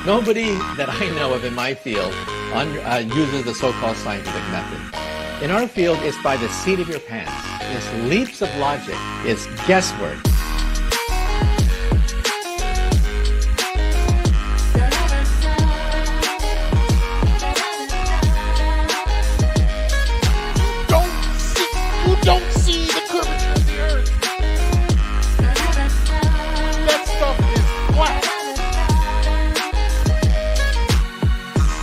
Nobody that I know of in my field uses the so-called scientific method. In our field, it's by the seat of your pants. It's leaps of logic. It's guesswork. Don't see the curvature of the earth. That stuff is flat.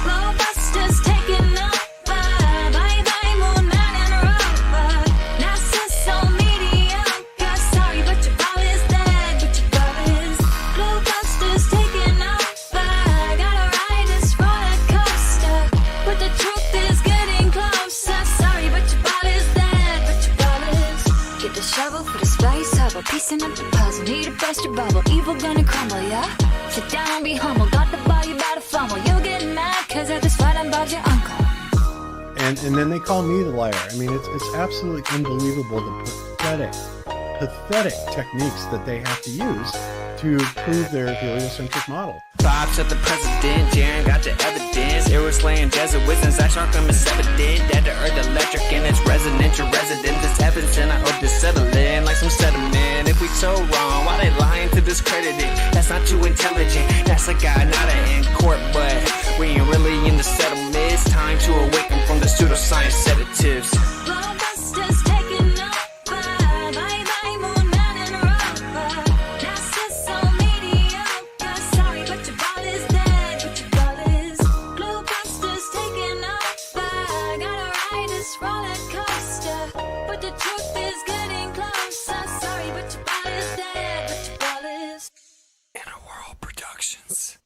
GLOBEBUSTERS taking over. Bye bye moonlight and rover. NASA so mediocre. Sorry, but your ball is dead. But your ball is GLOBEBUSTERs taking over. Gotta ride this roller coaster, but the truth is getting closer. Sorry, but your ball is dead. But your ball is. Get the shovel for the space hubble, piecing up the puzzle. Need to burst your bubble, evil gonna crumble, yeah. Sit down, be humble. Got the ball, you better fumble. You'll get mad, cause at this fight I'm about your uncle. And then they call me the liar. I mean, it's absolutely unbelievable the pathetic techniques that they have to use to prove their heliocentric model. Vibes at the president, Jiren got the evidence. It was slaying Jesuits and Zach is evident. Dead to earth electric and it's resonant. Your residence is heaven sent. I hope to settle in like some sediment. If we so wrong, why they lying to discredit it? That's not too intelligent. That's a guy, not an in court, but we ain't really in the settlement. It's time to awaken from the pseudoscience sedatives. GLOBEBUSTERs taking over. Bye bye moonlight and rover. NASA so mediocre. Sorry, but your ball is dead. But your ball is GLOBEBUSTERs taking over. Gotta ride this roller coaster, but the truth is getting closer. Sorry, but your ball is dead. But your ball is. Inner World Productions.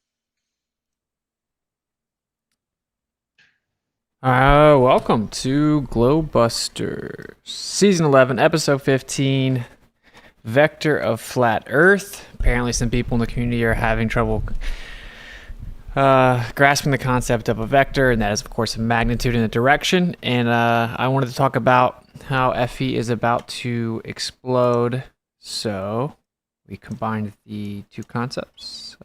Welcome to GLOBEBUSTERS, Season 11, Episode 15, Vector of Flat Earth. Apparently some people in the community are having trouble grasping the concept of a vector, and that is, of course, a magnitude and a direction. And I wanted to talk about how Fe is about to explode, so we combined the two concepts.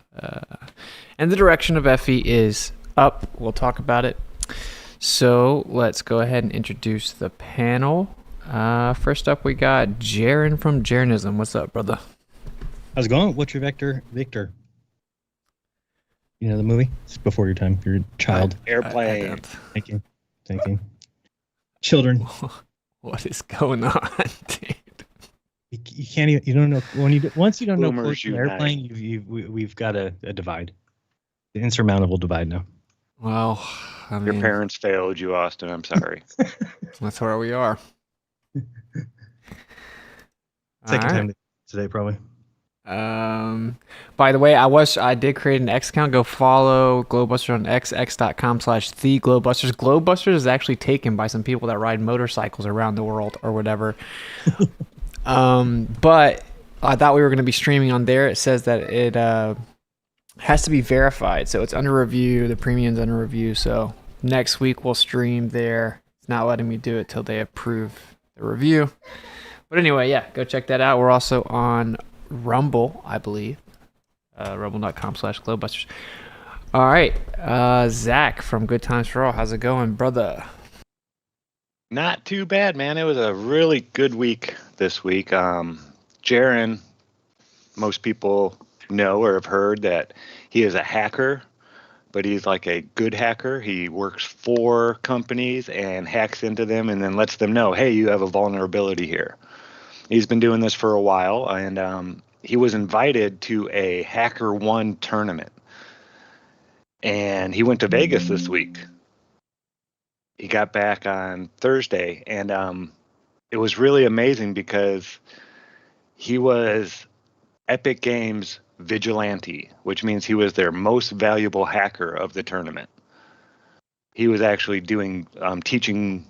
And the direction of Fe is up. We'll talk about it. So let's go ahead and introduce the panel. First up, we got Jiren from Jirenism. What's up, brother? How's it going? What's your vector, Victor? You know the movie? It's before your time. You're a child. Airplane. I Thank you. Thank you. Children. What is going on, dude? You can't even. You don't know once you don't know Boomers close to an airplane. We've got a divide, an insurmountable divide now. Well, I mean, Your parents failed you, Austin. I'm sorry. that's where we are. Second time today, probably. By the way, I did create an X account. Go follow GLOBEBUSTERS on x.com/theGLOBEBUSTERS. GLOBEBUSTERS is actually taken by some people that ride motorcycles around the world or whatever. But I thought we were going to be streaming on there. It says that it has to be verified, so it's under review. The premium's under review, so next week we'll stream there. It's not letting me do it till they approve the review. But anyway, yeah, go check that out. We're also on Rumble, I believe. Rumble.com/GLOBEBUSTERS. All right, Zach from Good Times for All. How's it going, brother? Not too bad, man. It was a really good week this week. Jiren, most people know or have heard that he is a hacker, but he's like a good hacker. He works for companies and hacks into them and then lets them know, hey, you have a vulnerability here. He's been doing this for a while, and he was invited to a HackerOne tournament. And he went to Vegas this week. He got back on Thursday, and it was really amazing because he was Epic Games Vigilante, which means he was their most valuable hacker of the tournament. He was actually doing teaching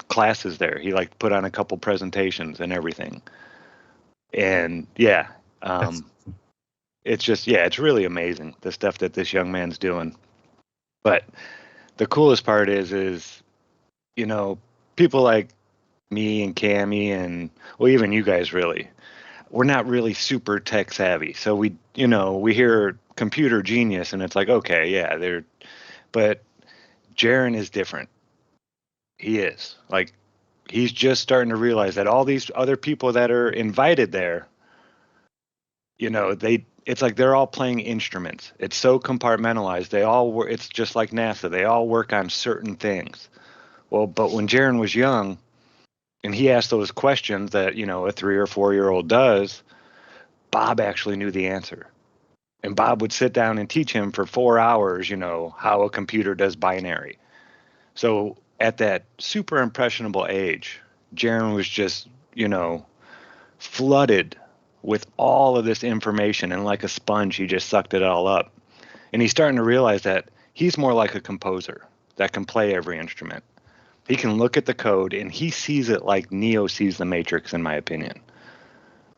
classes there. He put on a couple presentations and everything. And yeah, it's really amazing the stuff that this young man's doing. But the coolest part is people like me and Cammy and even you guys really, we're not really super tech savvy. So we hear computer genius, and it's like, okay, yeah, but Jiren is different. He is. Like, he's just starting to realize that all these other people that are invited there, you know, it's like they're all playing instruments. It's so compartmentalized. It's just like NASA. They all work on certain things. Well, but when Jiren was young and he asked those questions that, you know, a 3 or 4-year-old does, Bob actually knew the answer. And Bob would sit down and teach him for 4 hours, you know, how a computer does binary. So at that super impressionable age, Jiren was just, you know, flooded with all of this information, and like a sponge, he just sucked it all up. And he's starting to realize that he's more like a composer that can play every instrument. He can look at the code and he sees it like Neo sees the Matrix, in my opinion.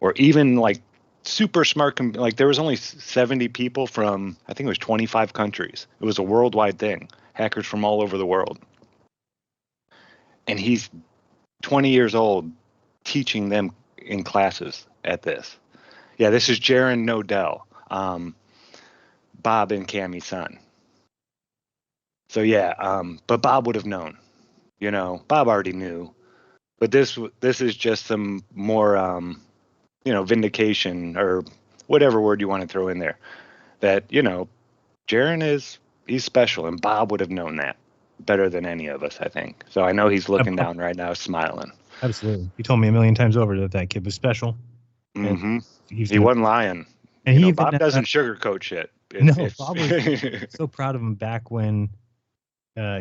Or even like super smart, like there was only 70 people from, I think it was 25 countries. It was a worldwide thing, hackers from all over the world. And he's 20 years old teaching them in classes at this. Yeah, this is Jiren Nodell, Bob and Cammy's son. So yeah, but Bob would have known. You know, Bob already knew. But this is just some more, you know, vindication or whatever word you want to throw in there. That, you know, Jiren he's special, and Bob would have known that better than any of us, I think. So I know he's looking down right now, smiling. Absolutely. He told me a million times over that kid was special. Mm-hmm. He wasn't lying. And you know, Bob doesn't sugarcoat shit. Bob was so proud of him back when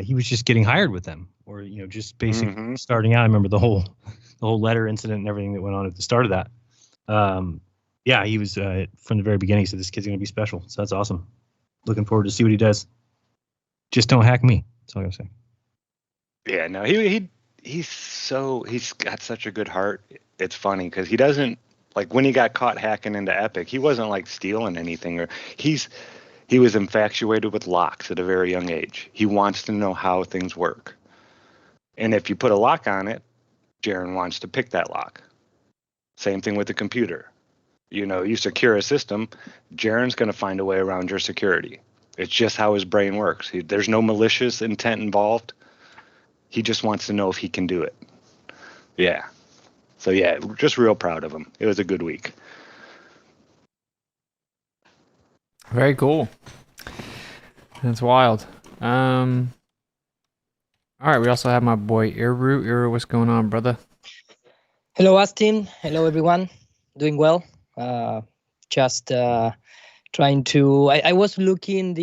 he was just getting hired with them, or, you know, just basically starting out. I remember the whole letter incident and everything that went on at the start of that. Yeah, he was from the very beginning. He said this kid's going to be special. So that's awesome. Looking forward to see what he does. Just don't hack me. That's all I'm saying. Yeah, no, he's got such a good heart. It's funny because he doesn't, like, when he got caught hacking into Epic, he wasn't like stealing anything, or he was infatuated with locks at a very young age. He wants to know how things work. And if you put a lock on it, Jiren wants to pick that lock. Same thing with the computer. You know, you secure a system, Jiren's going to find a way around your security. It's just how his brain works. There's no malicious intent involved. He just wants to know if he can do it. Yeah. So yeah, just real proud of him. It was a good week. Very cool. That's wild. All right, we also have my boy ɪṛᴜ. ɪṛᴜ, what's going on, brother? Hello, Austin. Hello, everyone. Doing well. Just trying to. I was looking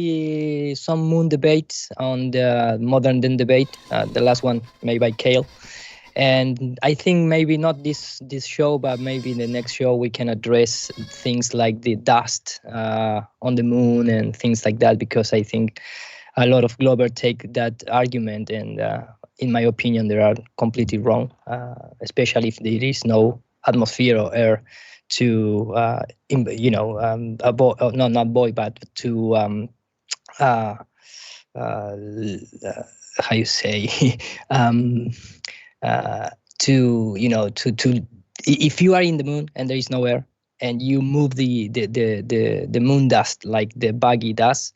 some moon debates on the Modern Den debate, the last one made by Kale, and I think maybe not this show, but maybe in the next show we can address things like the dust on the moon and things like that, because I think a lot of Glober take that argument, and in my opinion, they are completely wrong, especially if there is no atmosphere or air to, how you say, if you are in the moon and there is no air and you move the moon dust like the buggy does,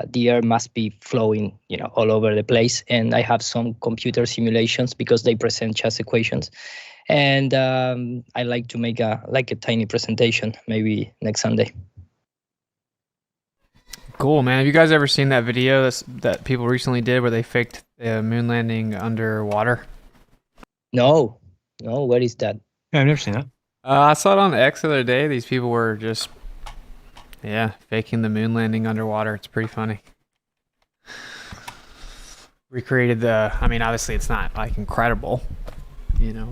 the air must be flowing, all over the place. And I have some computer simulations because they present chess equations. And I like to make a tiny presentation, maybe next Sunday. Cool, man. Have you guys ever seen that video that people recently did where they faked the moon landing underwater? No. What is that? Yeah, I've never seen that. I saw it on X the other day. These people were just, faking the moon landing underwater. It's pretty funny. Recreated obviously it's not like incredible,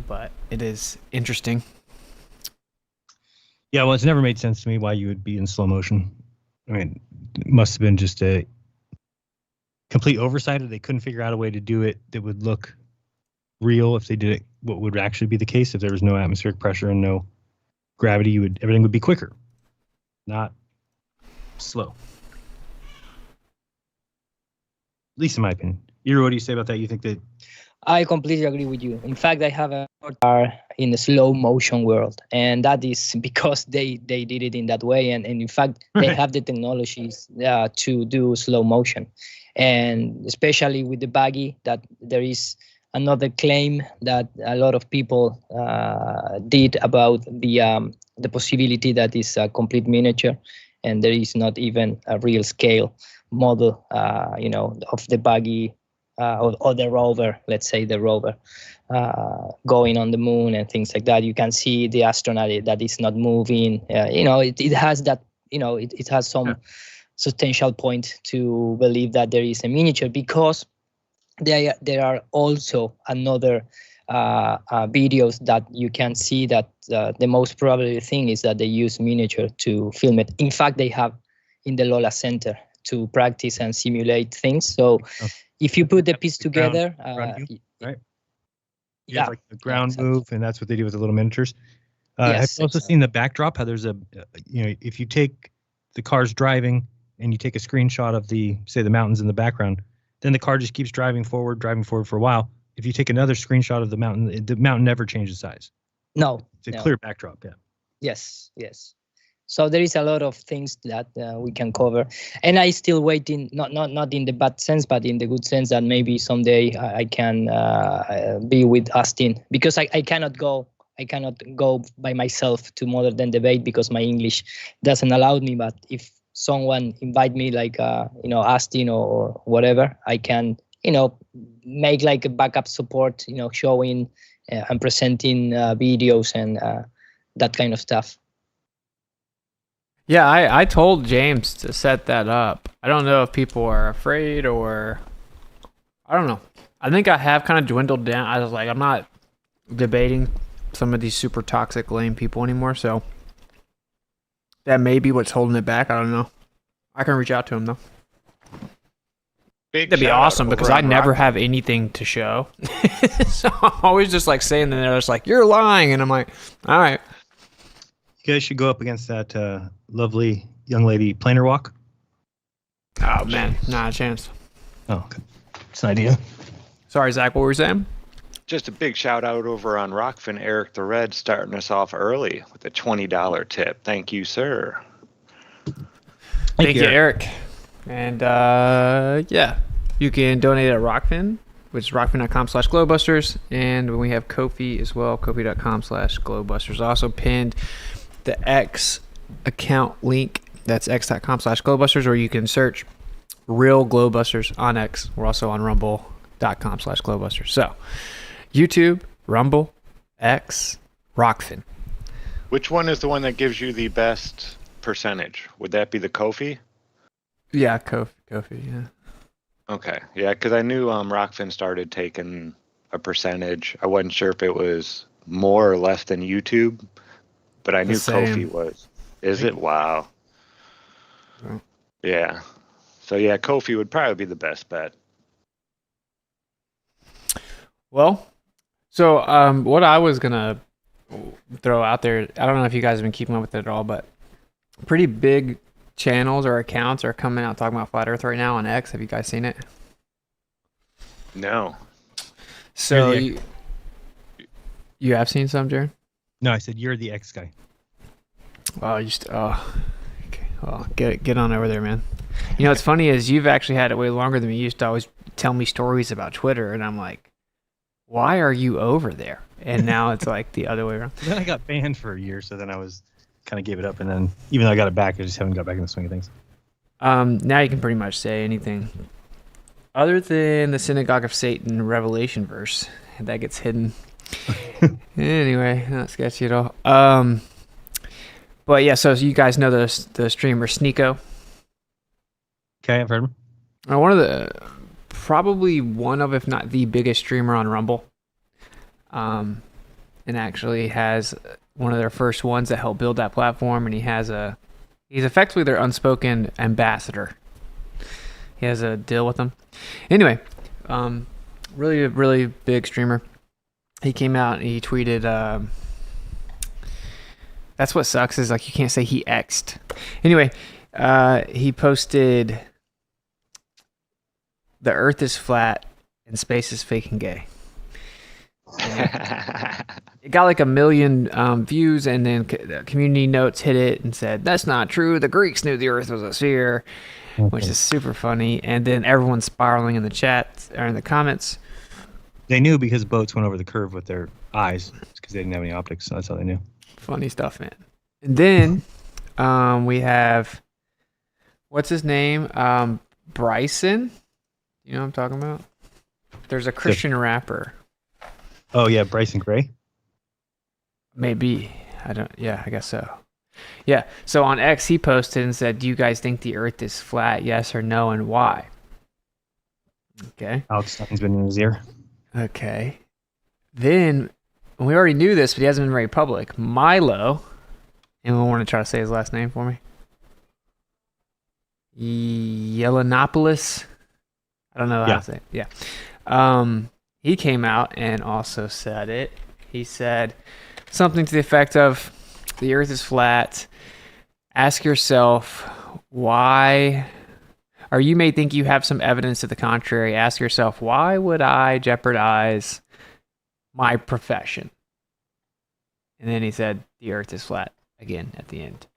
but it is interesting. Yeah, well, it's never made sense to me why you would be in slow motion. I mean, it must have been just a complete oversight, or they couldn't figure out a way to do it that would look real if they did it. What would actually be the case if there was no atmospheric pressure and no gravity? Everything would be quicker, not slow. At least in my opinion. Ira, what do you say about that? You think that I completely agree with you. In fact, I have a are in the slow motion world, and that is because they did it in that way, and in fact they have the technologies to do slow motion, and especially with the baggy, that there is another claim that a lot of people did about the possibility that is a complete miniature, and there is not even a real scale model, of the baggy or the rover, let's say the rover, going on the moon and things like that. You can see the astronaut that is not moving. It has that, it has some substantial point to believe that there is a miniature, because there are also another videos that you can see that the most probable thing is that they use miniature to film it. In fact, they have in the Lola Center to practice and simulate things. So if you put the piece together, right? Yeah, like the ground exactly. move, and that's what they do with the little miniatures. Yes, have you also seen the backdrop? How there's if you take the car's driving and you take a screenshot of the mountains in the background, then the car just keeps driving forward for a while. If you take another screenshot of the mountain never changes size. No, It's a clear backdrop. Yeah. Yes. So there is a lot of things that we can cover, and I still waiting, not in the bad sense, but in the good sense, that maybe someday I can be with Austin, because I cannot go by myself to Modern Debate because my English doesn't allow me. But if someone invite me, like Austin or whatever, I can make like a backup support, showing and presenting videos and that kind of stuff. Yeah, I told James to set that up. I don't know if people are afraid, or I don't know. I think I have kind of dwindled down. I was like, I'm not debating some of these super toxic, lame people anymore. So that may be what's holding it back. I don't know. I can reach out to him though. That'd be awesome, because I never have anything to show. So I'm always just like saying that they're just like, you're lying, and I'm like, all right. You guys should go up against that lovely young lady planar walk. Oh man, not a chance. Oh, okay. It's an idea. Sorry, Zach, what were you saying? Just a big shout out over on Rockfin, Eric the Red, starting us off early with a $20 tip. Thank you, sir. Thank you, Eric. And you can donate at Rockfin, which is rockfin.com/globebusters. And when we have Ko-fi as well, kofi.com/globebusters. Also pinned the X account link. That's x.com/globebusters, or you can search Real Globebusters on X. We're also on rumble.com/globebusters. So YouTube, Rumble, X, Rockfin. Which one is the one that gives you the best percentage? Would that be the Ko-fi? Yeah, Ko-fi, yeah. Okay, yeah, because I knew Rockfin started taking a percentage. I wasn't sure if it was more or less than YouTube, but I knew Ko-fi was. Is it? Wow. Yeah. So yeah, Ko-fi would probably be the best bet. Well, so what I was gonna throw out there, I don't know if you guys have been keeping up with it at all, but pretty big channels or accounts are coming out talking about Flat Earth right now on X. Have you guys seen it? No. So you have seen some, Jiren? No, I said you're the X guy. Oh, okay. Well, get on over there, man. What's funny is you've actually had it way longer than me. You used to always tell me stories about Twitter, and I'm like, why are you over there? And now it's like the other way around. Then I got banned for a year, so then I was kind of gave it up, and then even though I got it back, I just haven't got back in the swing of things. Now you can pretty much say anything other than the Synagogue of Satan Revelation verse that gets hidden. Anyway, not sketchy at all. But yeah, so you guys know the streamer Sneeko. Okay, I've heard him. Probably one of, if not the biggest streamer on Rumble. And actually has one of their first ones that helped build that platform, and he's effectively their unspoken ambassador. He has a deal with them. Anyway, really, really big streamer. He came out and he tweeted, that's what sucks, is like you can't say he X'd. Anyway, he posted, "The Earth is flat and space is fake and gay." It got like 1 million views, and then community notes hit it and said, "That's not true. The Greeks knew the Earth was a sphere," which is super funny. And then everyone's spiraling in the chat or in the comments. They knew because boats went over the curve with their eyes because they didn't have any optics. So that's how they knew. Funny stuff, man. And then we have, what's his name? Bryson. You know what I'm talking about? There's a Christian rapper. Oh yeah, Bryson Gray. Maybe. I guess so. Yeah. So on X, he posted and said, "Do you guys think the Earth is flat? Yes or no, and why?" Okay. Alex Stein's been in his ear. Okay. Then, we already knew this, but he hasn't been very public. Milo, anyone want to try to say his last name for me? Yiannopoulos? I don't know how to say it. Yeah. He came out and also said it. He said something to the effect of, the Earth is flat. Ask yourself why, or you may think you have some evidence to the contrary. Ask yourself, why would I jeopardize my profession? And then he said, the Earth is flat again at the end.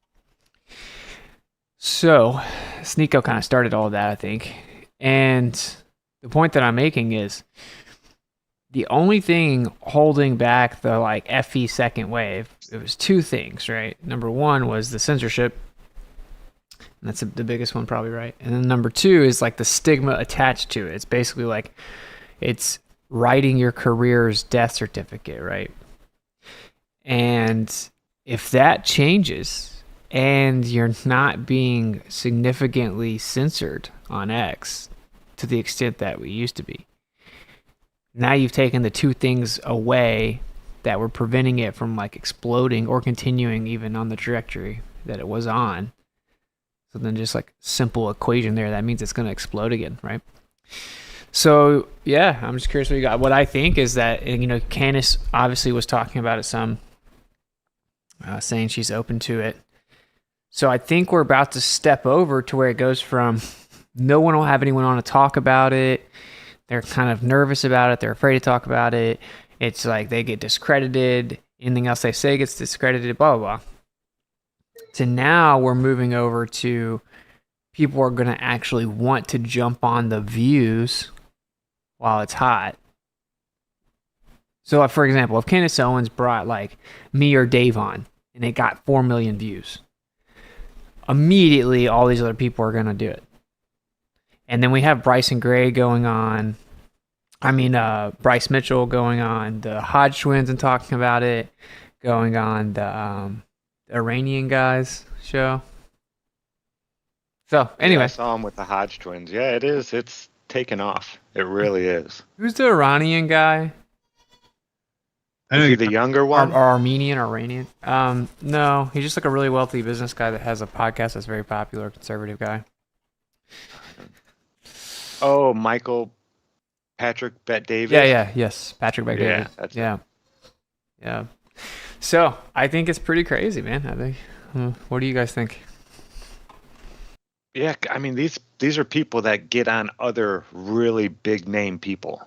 So Sneeko kind of started all of that, I think. And the point that I'm making is, the only thing holding back the like FE second wave, it was two things, right? Number one was the censorship. And that's the biggest one probably, right? And then number two is like the stigma attached to it. It's basically like it's writing your career's death certificate, right? And if that changes and you're not being significantly censored on X to the extent that we used to be, now you've taken the two things away that were preventing it from like exploding or continuing even on the trajectory that it was on. So then just like simple equation there, that means it's going to explode again, right? So yeah, I'm just curious what you got. What I think is that, you know, Candace obviously was talking about it some, saying she's open to it. So I think we're about to step over to where it goes from no one will have anyone on to talk about it. They're kind of nervous about it. They're afraid to talk about it. It's like they get discredited. Anything else they say gets discredited, blah, blah, blah. So now we're moving over to people are going to actually want to jump on the views while it's hot. So, for example, if Candace Owens brought like me or Dave on and it got 4 million views, immediately all these other people are going to do it. And then we have Bryson Gray going on. Bryce Mitchell going on the Hodge twins and talking about it, going on the Iranian guys show. So anyway, I saw him with the Hodge twins. Yeah, it is. It's taken off. It really is. Who's the Iranian guy? Is he the younger one? Or Armenian or Iranian? No, he's just like a really wealthy business guy that has a podcast that's very popular, conservative guy. Oh, Patrick Bet David. Yes, Patrick Bet David. That's yeah. So I think it's pretty crazy, man. I think. What do you guys think? Yeah, I mean these are people that get on other really big name people,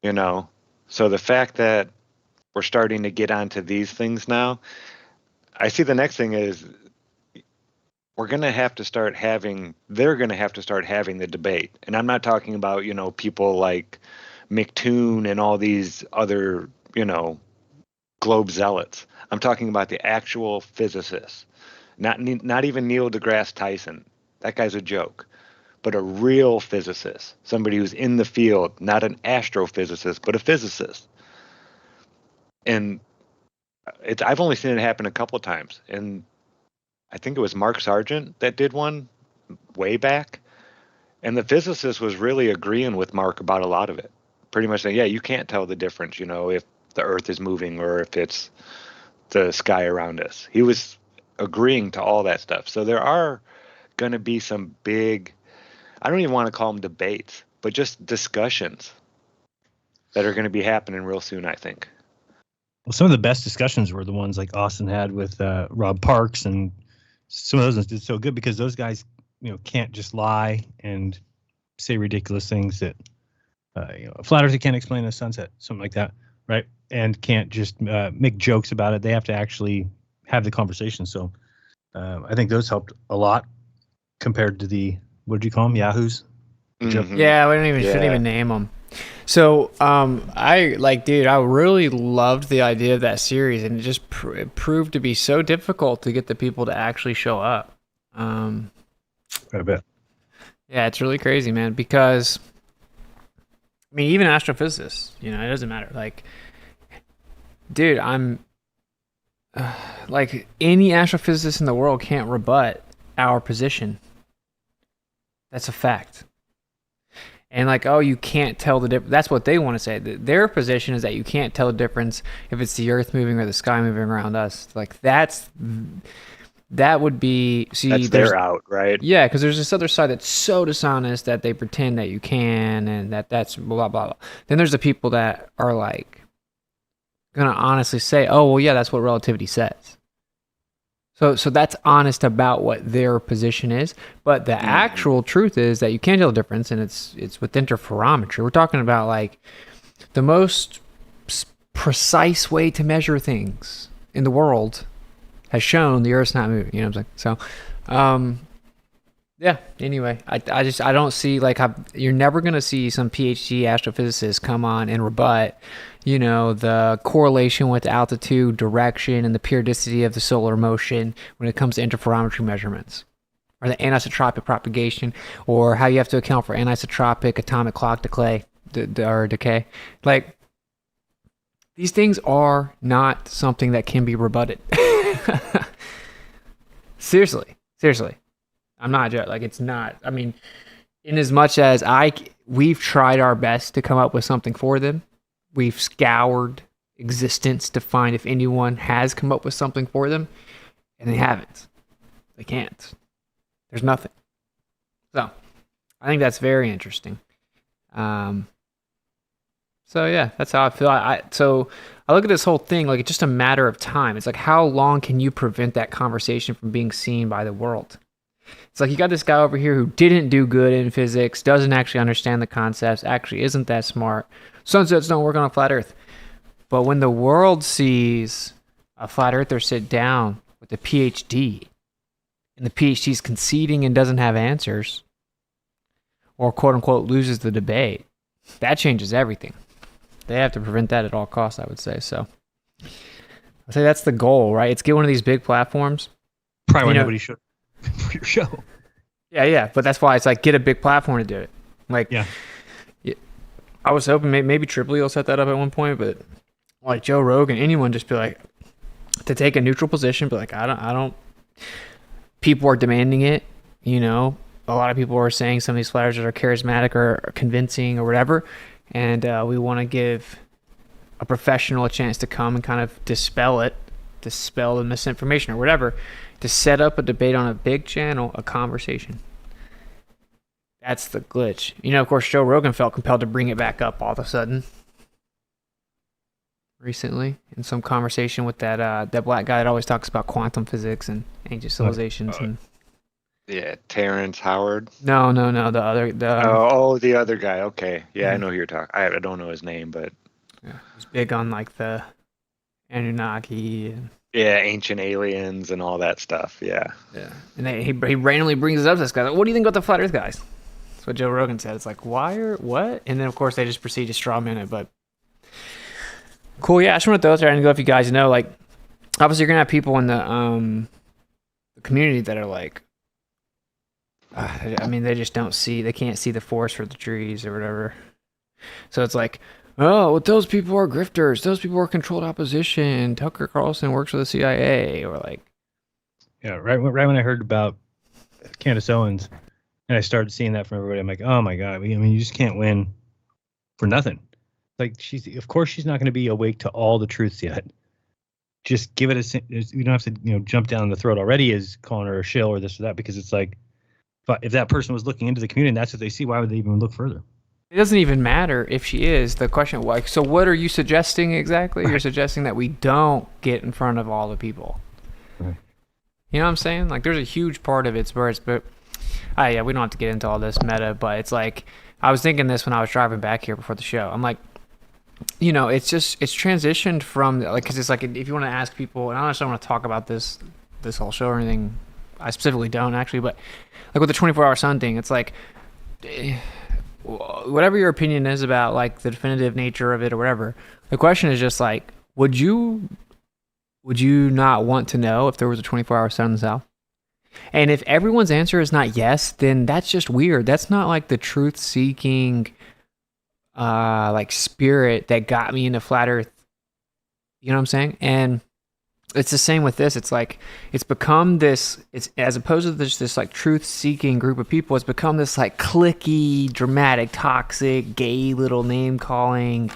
you know. So the fact that we're starting to get onto these things now, I see the next thing is they're going to have to start having the debate. And I'm not talking about, you know, people like McToon and all these other, you know, globe zealots. I'm talking about the actual physicists, not even Neil deGrasse Tyson. That guy's a joke, but a real physicist, somebody who's in the field, not an astrophysicist, but a physicist. And I've only seen it happen a couple of times. And I think it was Mark Sargent that did one way back. And the physicist was really agreeing with Mark about a lot of it. Pretty much saying, yeah, you can't tell the difference, you know, if the Earth is moving or if it's the sky around us. He was agreeing to all that stuff. So there are going to be some big, I don't even want to call them debates, but just discussions that are going to be happening real soon, I think. Well, some of the best discussions were the ones like Austin had with Rob Parks, and some of those ones did so good because those guys, you know, can't just lie and say ridiculous things that, you know, a flat earther can't explain the sunset, something like that, right? and can't just make jokes about it. They have to actually have the conversation. So I think those helped a lot compared to the, what did you call them? Yahoos? Yeah, we shouldn't even name them. So I really loved the idea of that series, and it just it proved to be so difficult to get the people to actually show up. I bet. Yeah, it's really crazy, man, because I mean, even astrophysicists, it doesn't matter. Like, dude, I'm like, any astrophysicist in the world can't rebut our position. That's a fact. And like, oh, you can't tell the difference. That's what they want to say. Their position is that you can't tell the difference if it's the Earth moving or the sky moving around us. Like, that would be, see, that's their out, right? Yeah, because there's this other side that's so dishonest that they pretend that you can, and that's blah blah blah. Then there's the people that are like gonna honestly say, oh well, yeah, that's what relativity says. So that's honest about what their position is, but the actual truth is that you can't tell the difference, and it's with interferometry. We're talking about like the most precise way to measure things in the world has shown the Earth's not moving. You know what I'm saying? So, yeah. Anyway, I don't see like how you're never gonna see some PhD astrophysicist come on and rebut, the correlation with altitude, direction, and the periodicity of the solar motion when it comes to interferometry measurements, or the anisotropic propagation, or how you have to account for anisotropic atomic clock decay. Like, these things are not something that can be rebutted. Seriously. I'm not joking. Like, it's not. I mean, in as much as we've tried our best to come up with something for them, we've scoured existence to find if anyone has come up with something for them, and they haven't. They can't. There's nothing. So, I think that's very interesting. So yeah, that's how I feel. So I look at this whole thing like it's just a matter of time. It's like, how long can you prevent that conversation from being seen by the world? It's like, you got this guy over here who didn't do good in physics, doesn't actually understand the concepts, actually isn't that smart. Sunsets don't work on a flat Earth. But when the world sees a flat earther sit down with a PhD, and the PhD's conceding and doesn't have answers, or quote unquote loses the debate, that changes everything. They have to prevent that at all costs, I would say. So I'd say that's the goal, right? It's get one of these big platforms. Probably nobody should for your show. Yeah. But that's why it's like, get a big platform to do it. Like, yeah. I was hoping maybe Tripoli will set that up at one point, but like Joe Rogan, anyone just be like, to take a neutral position, be like, I don't. People are demanding it, A lot of people are saying some of these flat earthers are charismatic or convincing or whatever, and we want to give a professional a chance to come and kind of dispel the misinformation or whatever, to set up a debate on a big channel, a conversation. That's the glitch. Of course, Joe Rogan felt compelled to bring it back up all of a sudden recently in some conversation with that black guy that always talks about quantum physics and ancient civilizations. Yeah, Terrence Howard. No, the other. The other guy. Okay, yeah, I know who you're talking. I don't know his name, but he's big on like the Anunnaki and ancient aliens and all that stuff. Yeah. And he randomly brings up this guy. Like, what do you think about the flat Earth guys? That's what Joe Rogan said. It's like, what? And then of course they just proceed to strawman it. But cool, yeah. I just want to throw it there and go if you guys know, like, obviously you're gonna have people in the community that are like, they just don't see. They can't see the forest for the trees or whatever. So it's like, oh, well, those people are grifters. Those people are controlled opposition. Tucker Carlson works for the CIA, or like. Yeah, right when I heard about Candace Owens, and I started seeing that from everybody, I'm like, oh my god, you just can't win for nothing. Like, of course she's not going to be awake to all the truths yet. Just give it you don't have to jump down the throat already as calling her a shill or this or that, because it's like, but if that person was looking into the community and that's what they see, why would they even look further? It doesn't even matter if she is. The question, like, so what are you suggesting exactly? You're suggesting that we don't get in front of all the people. Right. You know what I'm saying? Like, there's a huge part of it's where it's, but, yeah, we don't have to get into all this meta, but it's like, I was thinking this when I was driving back here before the show. I'm like, it's transitioned from like, because it's like if you want to ask people, and I don't necessarily want to talk about this whole show or anything. I specifically don't actually, but like with the 24-hour sun thing, it's like whatever your opinion is about like the definitive nature of it or whatever. The question is just like, would you not want to know if there was a 24-hour sun in the south? And if everyone's answer is not yes, then that's just weird. That's not like the truth-seeking like spirit that got me into flat earth. You know what I'm saying? And it's the same with this. It's like it's become this, it's as opposed to this like truth-seeking group of people, it's become this like cliquey, dramatic, toxic, gay little name-calling.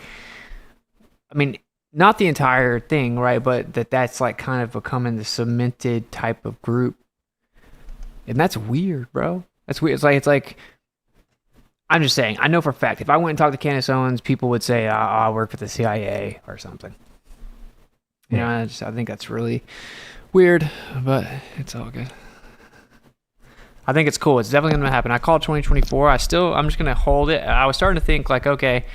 I mean, not the entire thing, right? But that's like kind of becoming the cemented type of group. And that's weird, bro. That's weird. It's like I'm just saying, I know for a fact, if I went and talked to ᴅᴇᴏ, people would say, I work for the CIA or something. You know, I think that's really weird, but it's all good. I think it's cool. It's definitely going to happen. I called 2024. I'm just going to hold it. I was starting to think like, okay,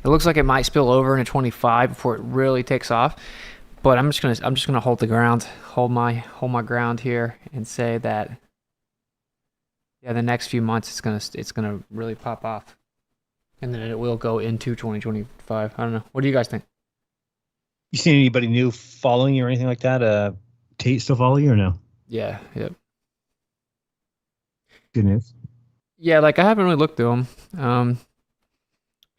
it looks like it might spill over into 25 before it really takes off. But I'm just gonna hold my ground here and say that, yeah, the next few months it's gonna really pop off, and then it will go into 2025. I don't know. What do you guys think? You seen anybody new following you or anything like that? Tate still follow you or no? Yeah. Yep. Good news. Yeah, like I haven't really looked through them.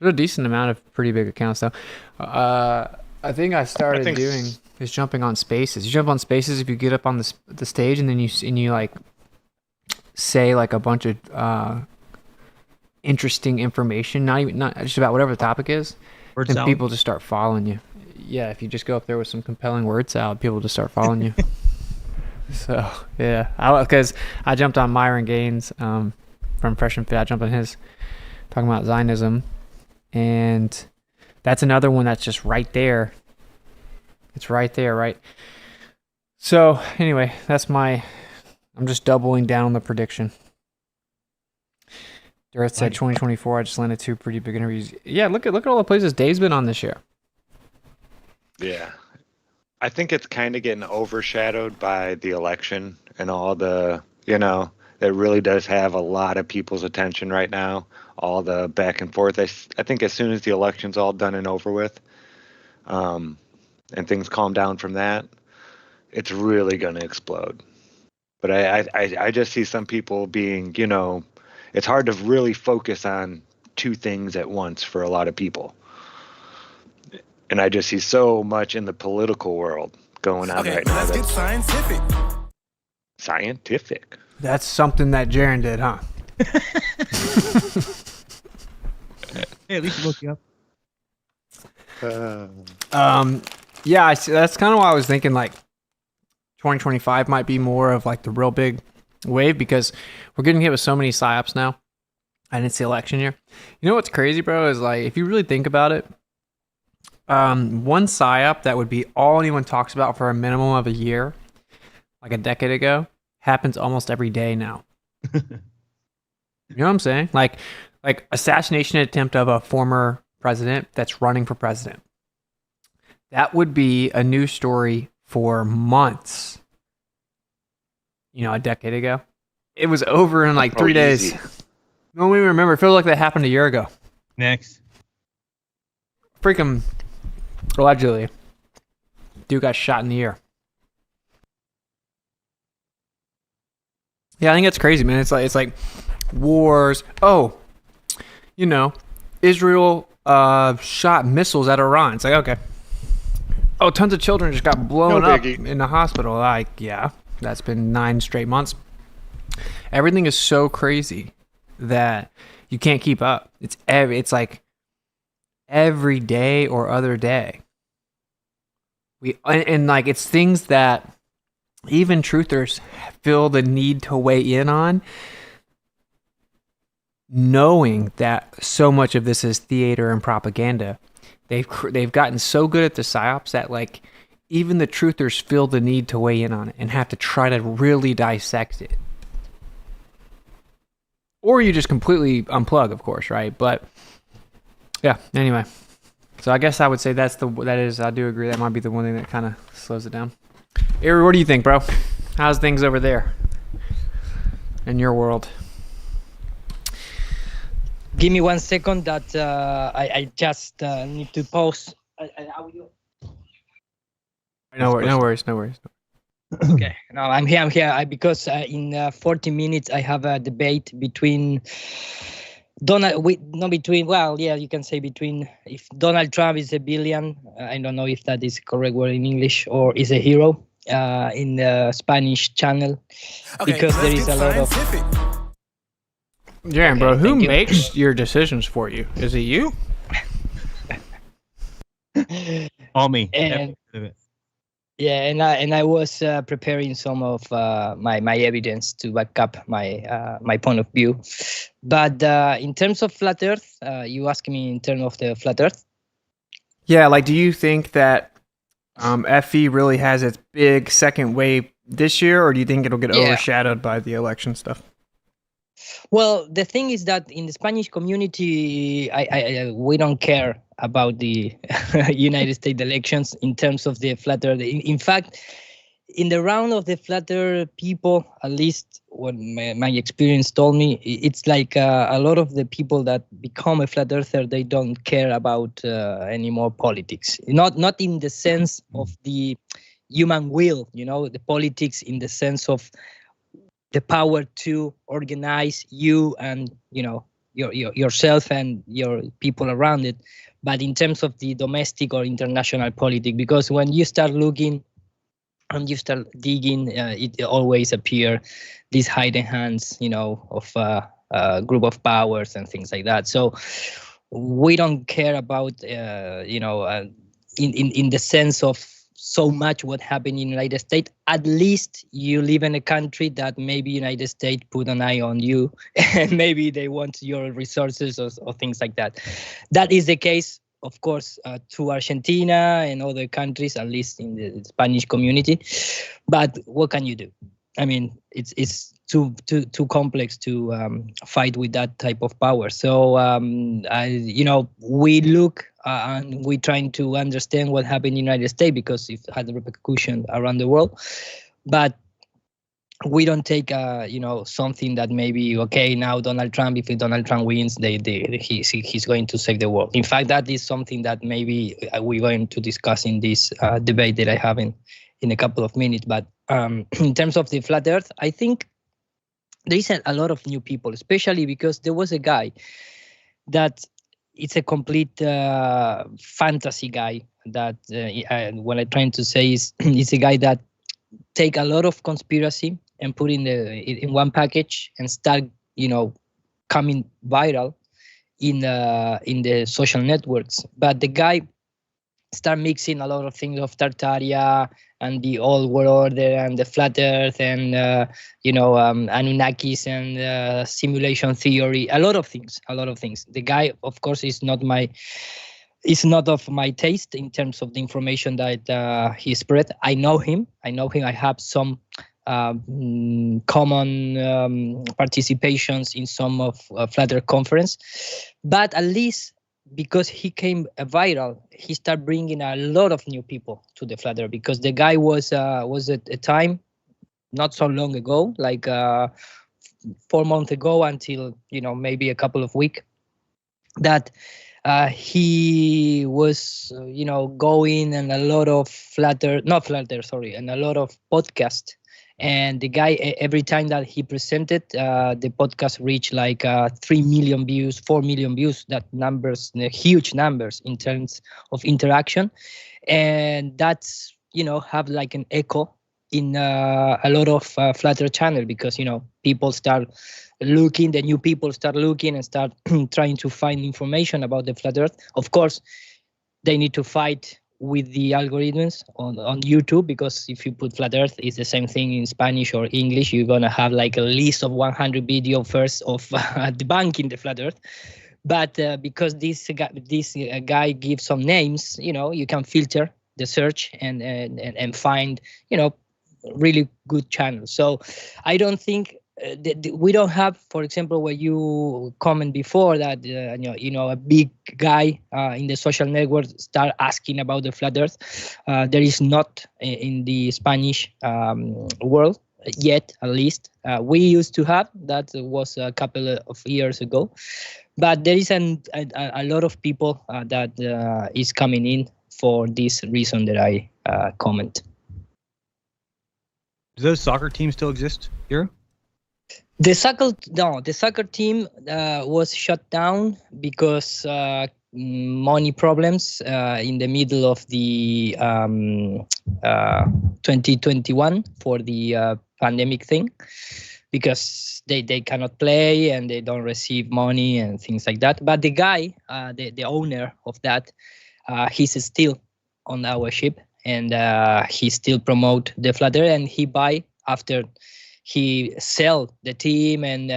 There's a decent amount of pretty big accounts though. I think I started doing is jumping on Spaces. You jump on Spaces if you get up on the stage, and then you like say like a bunch of interesting information, not just about whatever the topic is, and people just start following you. Yeah, if you just go up there with some compelling word salad, people just start following you. So yeah, because I jumped on Myron Gaines from Fresh and Fit. I jumped on his talking about Zionism, and that's another one that's just right there. It's right there, right? So anyway, I'm just doubling down on the prediction. Dareth said 2024. I just landed 2 pretty big interviews. Yeah, look at all the places Dave's been on this year. Yeah. I think it's kind of getting overshadowed by the election and all the, that really does have a lot of people's attention right now. All the back and forth. I think as soon as the election's all done and over with, and things calm down from that, it's really going to explode. But I just see some people being, it's hard to really focus on 2 things at once for a lot of people. And I just see so much in the political world going on right now. Let's get scientific. Scientific. That's something that Jiren did, huh? Hey, at least you look you up. Yeah, I see. That's kind of why I was thinking like 2025 might be more of like the real big wave, because we're getting hit with so many psyops now, and it's the election year. You know what's crazy, bro, is like if you really think about it, one psyop that would be all anyone talks about for a minimum of a year, like a decade ago, happens almost every day now. You know what I'm saying? Like assassination attempt of a former president that's running for president. That would be a news story for months. A decade ago. It was over in like 3 days. No one even remember. It feels like that happened a year ago. Next. Freaking allegedly. Dude got shot in the ear. Yeah, I think it's crazy, man. It's like wars. Oh, Israel shot missiles at Iran. It's like, okay. Oh, tons of children just got blown up in the hospital. Like, yeah, that's been 9 straight months. Everything is so crazy that you can't keep up. It's like every day or other day. And like it's things that even truthers feel the need to weigh in on, knowing that so much of this is theater and propaganda. They've gotten so good at the psyops that like even the truthers feel the need to weigh in on it and have to try to really dissect it. Or you just completely unplug, of course, right? But yeah, anyway. So I guess I would say I do agree. That might be the one thing that kind of slows it down. Iri, what do you think, bro? How's things over there in your world? Give me 1 second that I just need to pause. No worries. Okay, no, I'm here. Because in 40 minutes I have a debate between you can say between if Donald Trump is a villain. I don't know if that is correct word in English, or is a hero in the Spanish channel, because there is a lot of. Jiren, bro, who makes your decisions for you? Is it you? All me. And I was preparing some of my evidence to back up my point of view. But in terms of flat Earth, you asked me in terms of the flat Earth. Yeah, like, do you think that FE really has its big second wave this year, or do you think it'll get overshadowed by the election stuff? Well, the thing is that in the Spanish community, we don't care about the United States elections in terms of the flat Earth. In fact, in the round of the flat Earth people, at least what my experience told me, it's like a lot of the people that become a flat earther, they don't care about any more politics. Not in the sense of the human will, the politics in the sense of the power to organize you and yourself and your people around it, but in terms of the domestic or international politics. Because when you start looking and you start digging, it always appear these hidden hands, of a group of powers and things like that. So we don't care about, in the sense of so much what happened in the United States. At least you live in a country that maybe United States put an eye on you and maybe they want your resources or things like that. That is the case, of course, to Argentina and other countries, at least in the Spanish community. But what can you do? I mean, it's too complex to fight with that type of power. So, we look and we're trying to understand what happened in the United States because it had a repercussion around the world. But we don't take, something that maybe, okay, now Donald Trump, if Donald Trump wins, he's going to save the world. In fact, that is something that maybe we're going to discuss in this debate that I have in a couple of minutes. But in terms of the flat Earth, I think there is a lot of new people, especially because there was a guy that it's a complete fantasy guy that what I'm trying to say is it's a guy that take a lot of conspiracy and put in one package and start, coming viral in the social networks. But the guy start mixing a lot of things of Tartaria and the old world order and the flat Earth and Anunnakis and simulation theory, a lot of things. The guy, of course, is not of my taste in terms of the information that he spread. I know him. I have some common participations in some of flat Earth conference, but at least because he came viral, he started bringing a lot of new people to the flat Earth, because the guy was at a time not so long ago, like 4 months ago until maybe a couple of weeks, that he was going and a lot of and a lot of podcasts. And the guy, every time that he presented, the podcast reached like 3 million views, 4 million views. That numbers, huge numbers in terms of interaction, and that's have like an echo in a lot of flat Earth channel, because people start looking, the new people start looking and start trying to find information about the flat Earth. Of course, they need to fight with the algorithms on YouTube, because if you put flat Earth, it's the same thing in Spanish or English. You're gonna have like a list of 100 video first of debunking the flat Earth. But because this guy gives some names, you can filter the search and find really good channels. So I don't think we don't have, for example, what you comment before that a big guy in the social network start asking about the flat Earth. There is not in the Spanish world yet, at least. We used to have that. Was a couple of years ago, but there is a lot of people that is coming in for this reason that I comment. Do those soccer teams still exist here? The soccer team was shut down because money problems in the middle of the 2021 for the pandemic thing, because they cannot play and they don't receive money and things like that. But the guy, the owner of that, he's still on our ship, and he still promote the flat Earth, and he buy after he sell the team and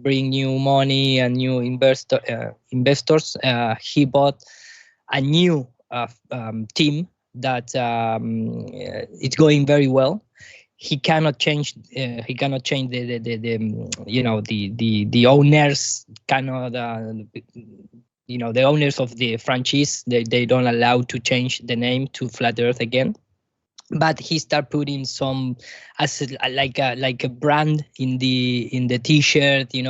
bring new money and new investors. He bought a new team that it's going very well. He cannot change. He cannot change the owners. Cannot the owners of the franchise. They don't allow to change the name to Flat Earth again. But he start putting some as like a brand in the T-shirt. He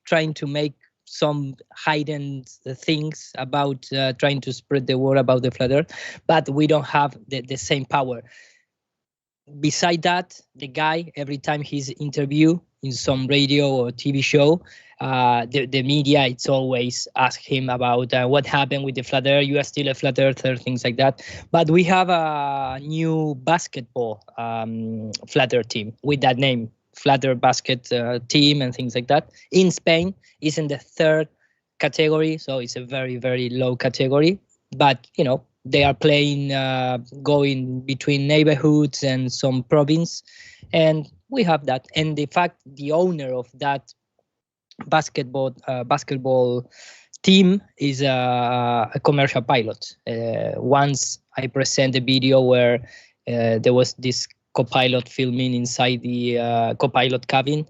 trying to make some hidden things about trying to spread the word about the flat Earth, but we don't have the same power. Beside that, the guy, every time he's interview in some radio or TV show, the media, it's always ask him about what happened with the flat Earth. You are still a flat earther, things like that. But we have a new basketball flat Earth team with that name, flat Earth basket team and things like that. In Spain, it's in the third category, so it's a very, very low category. But they are playing, going between neighborhoods and some province, and we have that. And the fact, the owner of that basketball team is a commercial pilot. Once I present a video where there was this co-pilot filming inside the co-pilot cabin,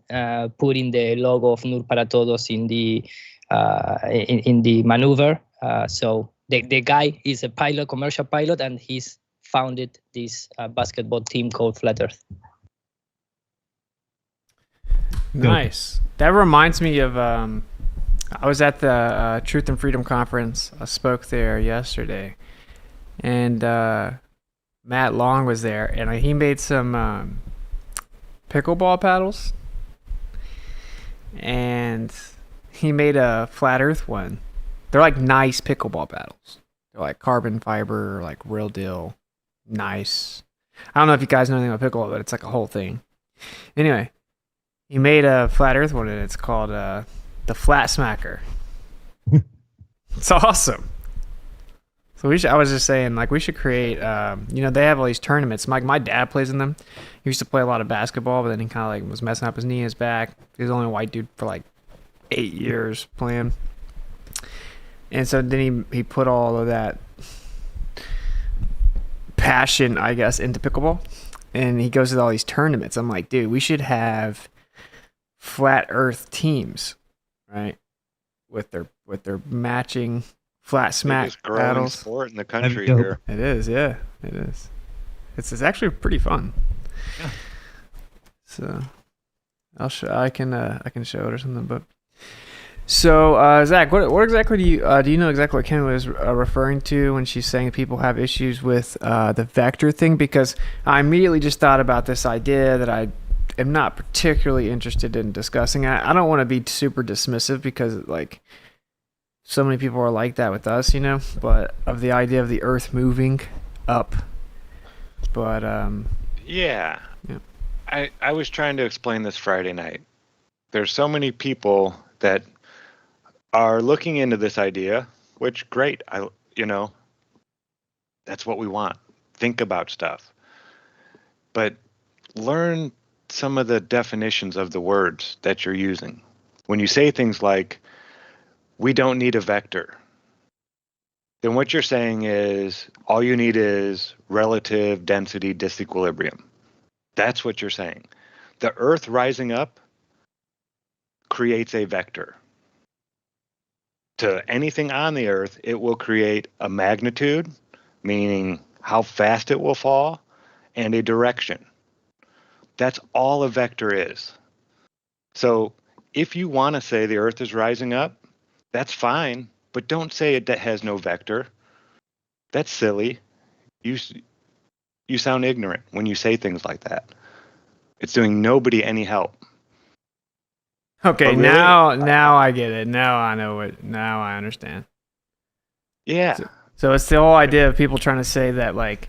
putting the logo of Nur para Todos in the maneuver. So the guy is a pilot, commercial pilot, and he's founded this basketball team called Flat Earth. Nice. That reminds me of I was at the Truth and Freedom Conference. I spoke there yesterday, and Matt Long was there, and he made some pickleball paddles, and he made a flat Earth one. They're like nice pickleball paddles. They're like carbon fiber, like real deal, nice. I don't know if you guys know anything about pickleball, but it's like a whole thing. Anyway, he made a flat Earth one, and it's called the Flat Smacker. It's awesome. So I was just saying, like, we should create. They have all these tournaments. My dad plays in them. He used to play a lot of basketball, but then he kind of like was messing up his knee, his back. He was only a white dude for like 8 years playing. And so then he put all of that passion, I guess, into pickleball. And he goes to all these tournaments. I'm like, dude, we should have flat Earth teams, right? With their matching flat smack paddles. Sport in the country here. It is, yeah, it is. It's actually pretty fun. Yeah. So I can show it or something, but. So, Zach, what exactly do you know exactly what Ken was referring to when she's saying people have issues with the vector thing? Because I immediately just thought about this idea that I am not particularly interested in discussing. I don't want to be super dismissive because like so many people are like that with us, but of the idea of the Earth moving up. But yeah. I was trying to explain this Friday night. There's so many people that are looking into this idea, which great. That's what we want. Think about stuff. But learn some of the definitions of the words that you're using. When you say things like, we don't need a vector, then what you're saying is all you need is relative density disequilibrium. That's what you're saying. The Earth rising up creates a vector. To anything on the Earth, it will create a magnitude, meaning how fast it will fall, and a direction. That's all a vector is. So if you want to say the Earth is rising up, that's fine, but don't say it has no vector. That's silly. You sound ignorant when you say things like that. It's doing nobody any help. Okay, But really, now I get it. Now I know it. Now I understand. Yeah. So it's the whole idea of people trying to say that, like,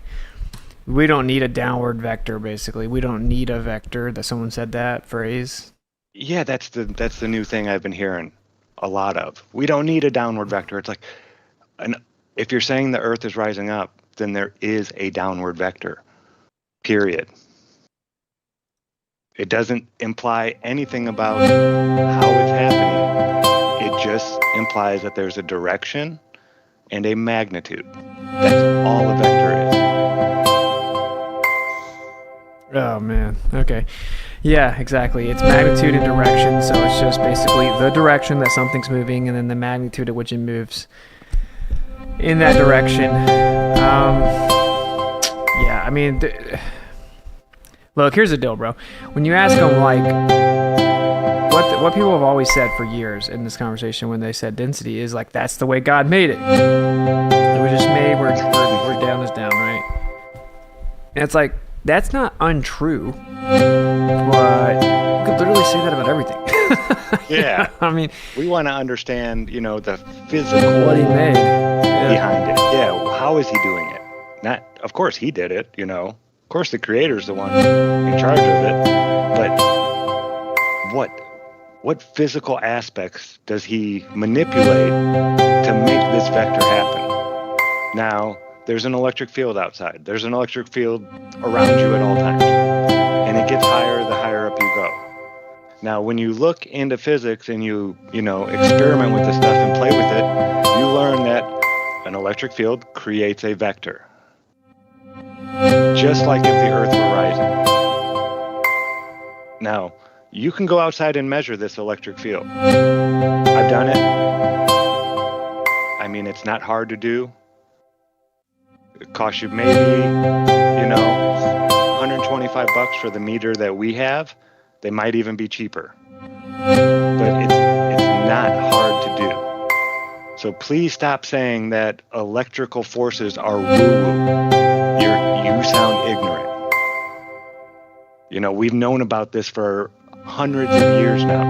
we don't need a downward vector, basically. We don't need a vector. That someone said that phrase. Yeah, that's the new thing I've been hearing a lot of. We don't need a downward vector. It's like, if you're saying the Earth is rising up, then there is a downward vector, period. It doesn't imply anything about how it's happening. It just implies that there's a direction and a magnitude. That's all a vector is. Oh, man. Okay. Yeah, exactly. It's magnitude and direction, so it's just basically the direction that something's moving and then the magnitude at which it moves in that direction. Yeah, I mean, look, here's the deal, bro. When you ask them, like, what people have always said for years in this conversation when they said density is, like, that's the way God made it. It was just made where down is down, right? And it's like, that's not untrue, but you could literally say that about everything. Yeah. I mean, we want to understand, the physical what he made behind it. Yeah, how is he doing it? Not, of course he did it, Of course the creator's the one in charge of it. But what physical aspects does he manipulate to make this vector happen? Now, there's an electric field outside. There's an electric field around you at all times. And it gets higher the higher up you go. Now, when you look into physics and you experiment with this stuff and play with it, you learn that an electric field creates a vector. Just like if the Earth were rising. Now, you can go outside and measure this electric field. I've done it. I mean, it's not hard to do. It costs you maybe, $125 for the meter that we have. They might even be cheaper. But it's not hard to do. So please stop saying that electrical forces are woo-woo. You sound ignorant. We've known about this for hundreds of years now.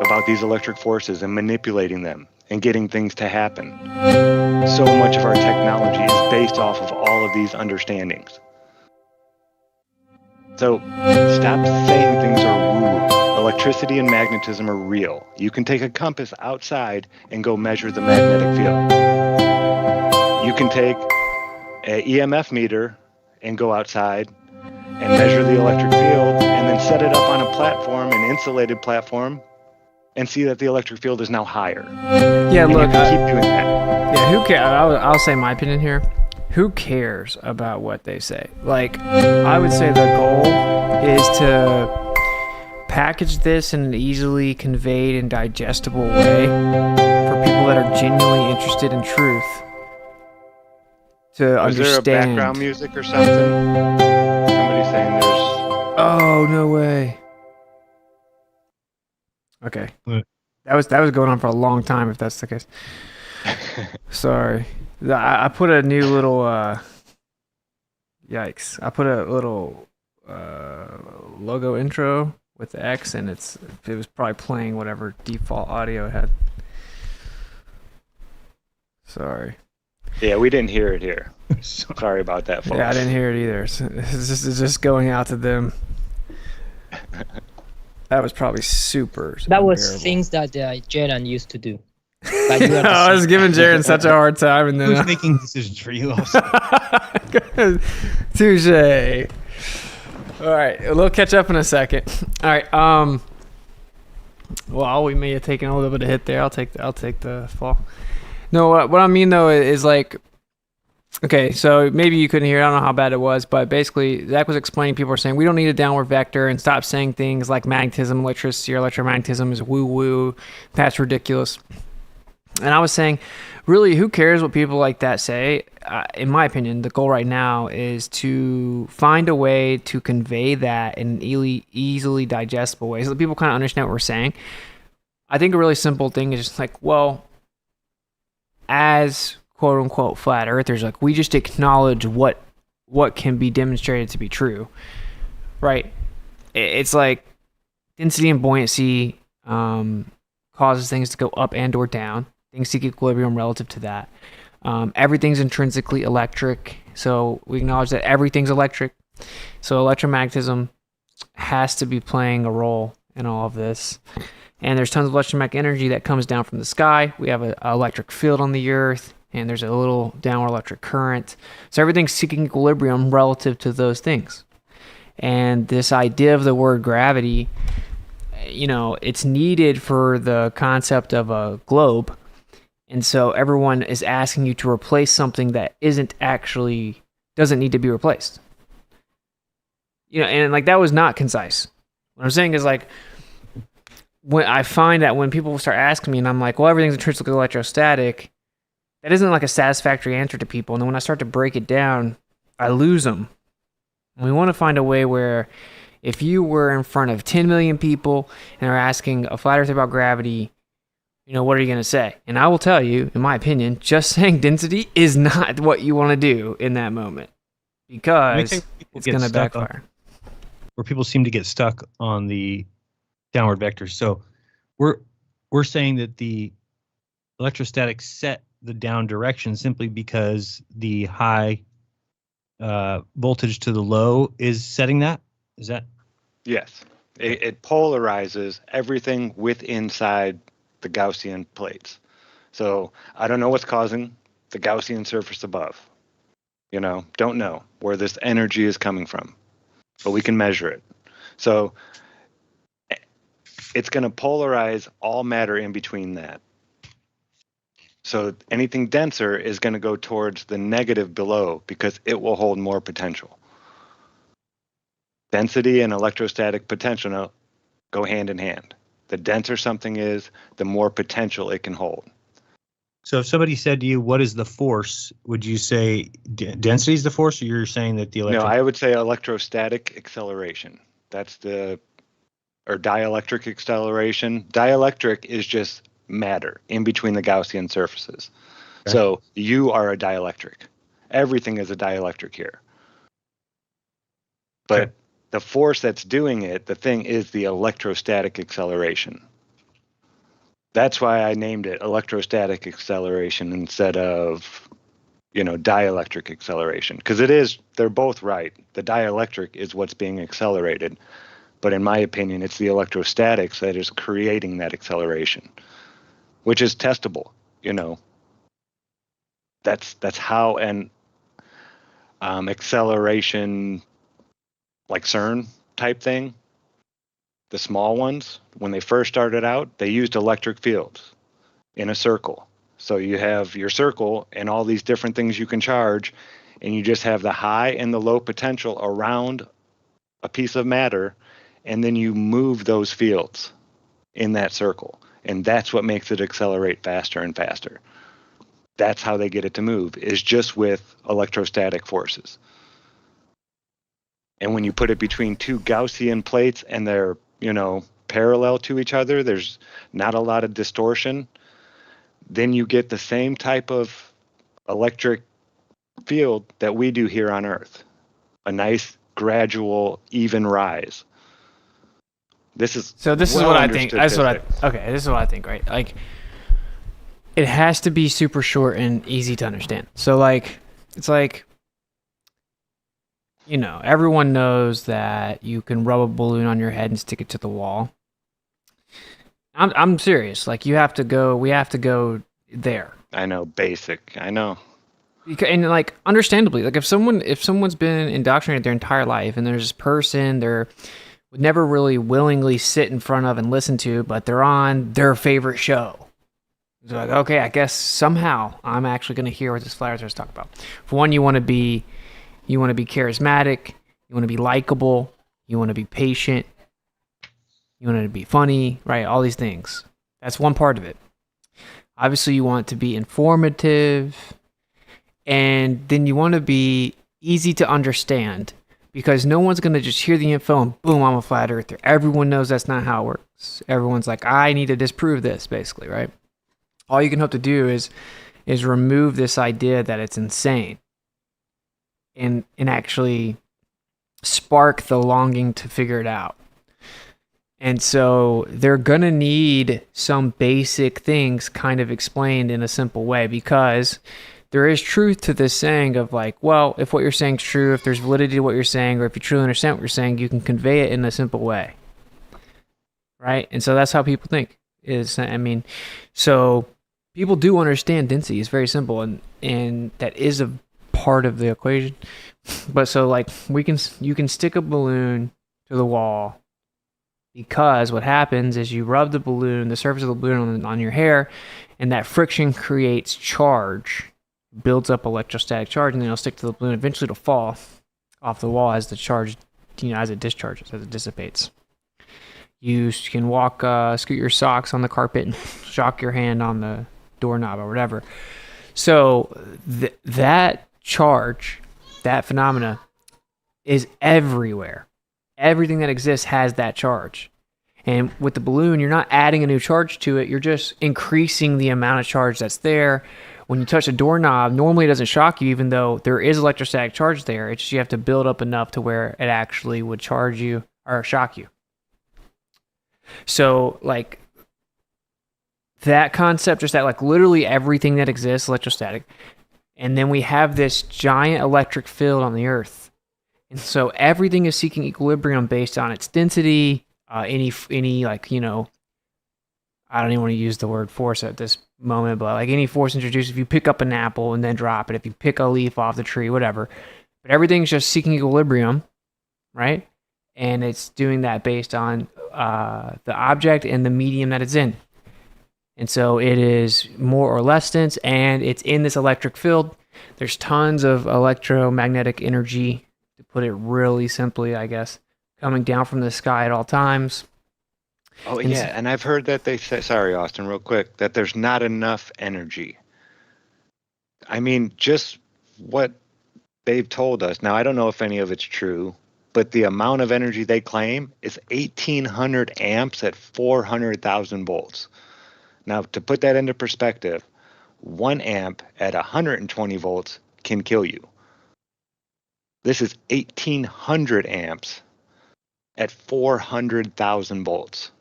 About these electric forces and manipulating them and getting things to happen. So much of our technology is based off of all of these understandings. So stop saying things are woo-woo. Electricity and magnetism are real. You can take a compass outside and go measure the magnetic field. You can take an EMF meter and go outside and measure the electric field and then set it up on a platform, an insulated platform, and see that the electric field is now higher. Yeah, and look, you can keep doing that. Yeah, who cares? I'll say my opinion here. Who cares about what they say? Like, I would say the goal is to package this in an easily conveyed and digestible way for people that are genuinely interested in truth to understand. Is there a background music or something? Somebody saying there's... Oh, no way. Okay. What? That was going on for a long time, if that's the case. Sorry. I put a new little yikes. I put a little logo intro with the X, and it was probably playing whatever default audio it had. Sorry. Yeah, we didn't hear it here. Sorry about that, folks. Yeah, I didn't hear it either. It's just going out to them. That was probably super. That was unbearable. things that Jiren used to do. Like you I was giving Jiren such a hard time, and then Who's making decisions for you? Also? Touche. All right, we'll catch up in a second. All right. Well, we may have taken a little bit of hit there. I'll take the fall. No, what I mean though is like, Okay, so maybe you couldn't hear. I don't know how bad it was, but basically, Zach was explaining. People are saying we don't need a downward vector, and stop saying things like magnetism, electricity, or electromagnetism is woo-woo. That's ridiculous. And I was saying, really, who cares what people like that say? In my opinion, the goal right now is to find a way to convey that in an easily digestible way, so that people kind of understand what we're saying. I think a really simple thing is just like, well, as quote unquote flat earthers, like, we just acknowledge what can be demonstrated to be true, right? It's like density and buoyancy causes things to go up and or down. Things seek equilibrium relative to that. Everything's intrinsically electric, so we acknowledge that everything's electric. So electromagnetism has to be playing a role in all of this. And there's tons of electromagnetic energy that comes down from the sky. We have an electric field on the earth, and there's a little downward electric current. So everything's seeking equilibrium relative to those things. And this idea of the word gravity, it's needed for the concept of a globe. And so everyone is asking you to replace something that doesn't need to be replaced. And like, that was not concise. What I'm saying is, like, when I find that when people start asking me and I'm like, well, everything's intrinsically electrostatic, that isn't like a satisfactory answer to people. And then when I start to break it down, I lose them. And we want to find a way where if you were in front of 10 million people and are asking a flat earther about gravity, what are you going to say? And I will tell you, in my opinion, just saying density is not what you want to do in that moment, because it's going to backfire. Where people seem to get stuck on the downward vectors. So we're saying that the electrostatic set the down direction simply because the high voltage to the low is setting that? Is that? Yes. It polarizes everything inside the Gaussian plates. So I don't know what's causing the Gaussian surface above. Don't know where this energy is coming from, but we can measure it. So it's going to polarize all matter in between that. So anything denser is going to go towards the negative below because it will hold more potential. Density and electrostatic potential go hand in hand. The denser something is, the more potential it can hold. So if somebody said to you, what is the force, would you say density is the force, or you're saying that the No, I would say electrostatic acceleration. Or dielectric acceleration. Dielectric is just matter in between the Gaussian surfaces. Okay. So you are a dielectric. Everything is a dielectric here. But okay, the force that's doing it, the thing is the electrostatic acceleration. That's why I named it electrostatic acceleration instead of, dielectric acceleration. Because they're both right. The dielectric is what's being accelerated. But in my opinion, it's the electrostatics that is creating that acceleration, which is testable. That's how an acceleration, like CERN type thing, the small ones, when they first started out, they used electric fields in a circle. So you have your circle and all these different things you can charge, and you just have the high and the low potential around a piece of matter, and then you move those fields in that circle. And that's what makes it accelerate faster and faster. That's how they get it to move, is just with electrostatic forces. And when you put it between two Gaussian plates and they're, parallel to each other, there's not a lot of distortion, then you get the same type of electric field that we do here on Earth. A nice, gradual, even rise. This is what I think. This is what I think, right? Like, it has to be super short and easy to understand. So, like, it's like, everyone knows that you can rub a balloon on your head and stick it to the wall. I'm serious. Like, we have to go there. I know, basic. I know. And like, understandably, like if someone's been indoctrinated their entire life, and there's this person would never really willingly sit in front of and listen to, but they're on their favorite show, It's like, okay, I guess somehow I'm actually going to hear what this flat earther is talking about. For one, you want to be charismatic, you want to be likable, you want to be patient, you want to be funny, right? All these things. That's one part of it. Obviously, you want to be informative, and then you want to be easy to understand, because no one's going to just hear the info and boom, I'm a flat earther. Everyone knows that's not how it works. Everyone's like, I need to disprove this, basically, right? All you can hope to do is remove this idea that it's insane and actually spark the longing to figure it out. And so they're going to need some basic things kind of explained in a simple way, because there is truth to this saying of like, well, if what you're saying is true, if there's validity to what you're saying, or if you truly understand what you're saying, you can convey it in a simple way. Right? And so that's how people think so people do understand density. It's very simple, and that is a part of the equation. But so like you can stick a balloon to the wall, because what happens is you rub the surface of the balloon on your hair, and that friction creates charge, builds up electrostatic charge, and then it'll stick to the balloon. Eventually it'll fall off the wall as the charge, as it discharges, as it dissipates. You can scoot your socks on the carpet and shock your hand on the doorknob or whatever. So that charge, that phenomena, is everywhere. Everything that exists has that charge. And with the balloon, you're not adding a new charge to it. You're just increasing the amount of charge that's there. When you touch a doorknob, normally it doesn't shock you, even though there is electrostatic charge there. It's just you have to build up enough to where it actually would charge you or shock you. So, like, that concept, just that, like, literally everything that exists, electrostatic. And then we have this giant electric field on the Earth. And so everything is seeking equilibrium based on its density, any like, I don't even want to use the word force at this moment, but like any force introduced, if you pick up an apple and then drop it, if you pick a leaf off the tree, whatever. But everything's just seeking equilibrium, right? And it's doing that based on the object and the medium that it's in. And so it is more or less dense, and it's in this electric field. There's tons of electromagnetic energy, to put it really simply, I guess, coming down from the sky at all times. Oh, yeah, and I've heard that they say, sorry, Austin, real quick, that there's not enough energy. I mean, just what they've told us. Now, I don't know if any of it's true, but the amount of energy they claim is 1,800 amps at 400,000 volts. Now, to put that into perspective, 1 amp at 120 volts can kill you. This is 1,800 amps at 400,000 volts.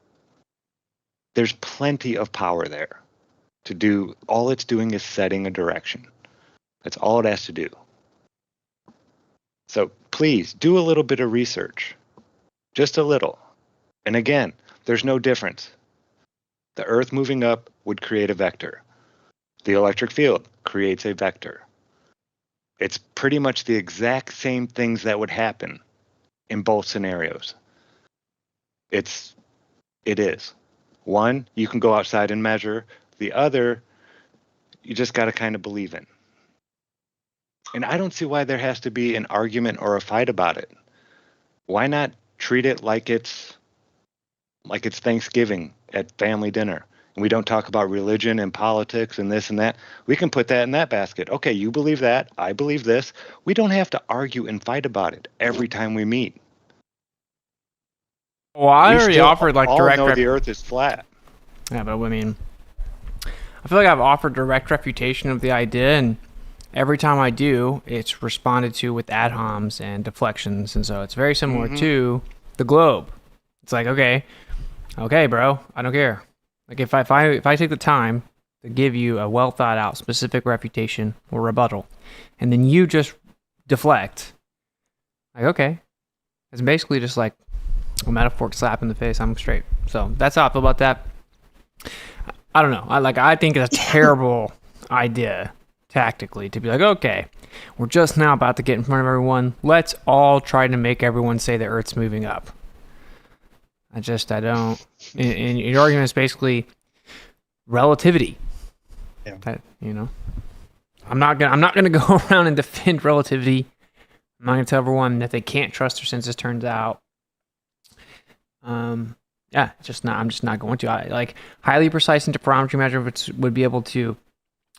There's plenty of power there to do. All it's doing is setting a direction. That's all it has to do. So please do a little bit of research, just a little. And again, there's no difference. The Earth moving up would create a vector. The electric field creates a vector. It's pretty much the exact same things that would happen in both scenarios. It is. One, you can go outside and measure. The other, you just got to kind of believe in. And I don't see why there has to be an argument or a fight about it. Why not treat it like it's Thanksgiving at family dinner? And we don't talk about religion and politics and this and that. We can put that in that basket. Okay, you believe that. I believe this. We don't have to argue and fight about it every time we meet. Well, I already offered like direct. Know the Earth is flat. Yeah, but I mean, I feel like I've offered direct refutation of the idea, and every time I do, it's responded to with ad homs and deflections, and so it's very similar to the globe. It's like, okay, bro, I don't care. Like if I take the time to give you a well thought out specific refutation or rebuttal, and then you just deflect, like, okay, it's basically just like a metaphoric slap in the face. I'm straight. So that's how I feel about that. I don't know. I think it's a terrible idea tactically to be like, okay, we're just now about to get in front of everyone. Let's all try to make everyone say the Earth's moving up. I don't. And your argument is basically relativity. Yeah. That, I'm not gonna go around and defend relativity. I'm not gonna tell everyone that they can't trust their senses. Turns out, yeah, I'm just not going to. Like highly precise interferometry measurements would be able to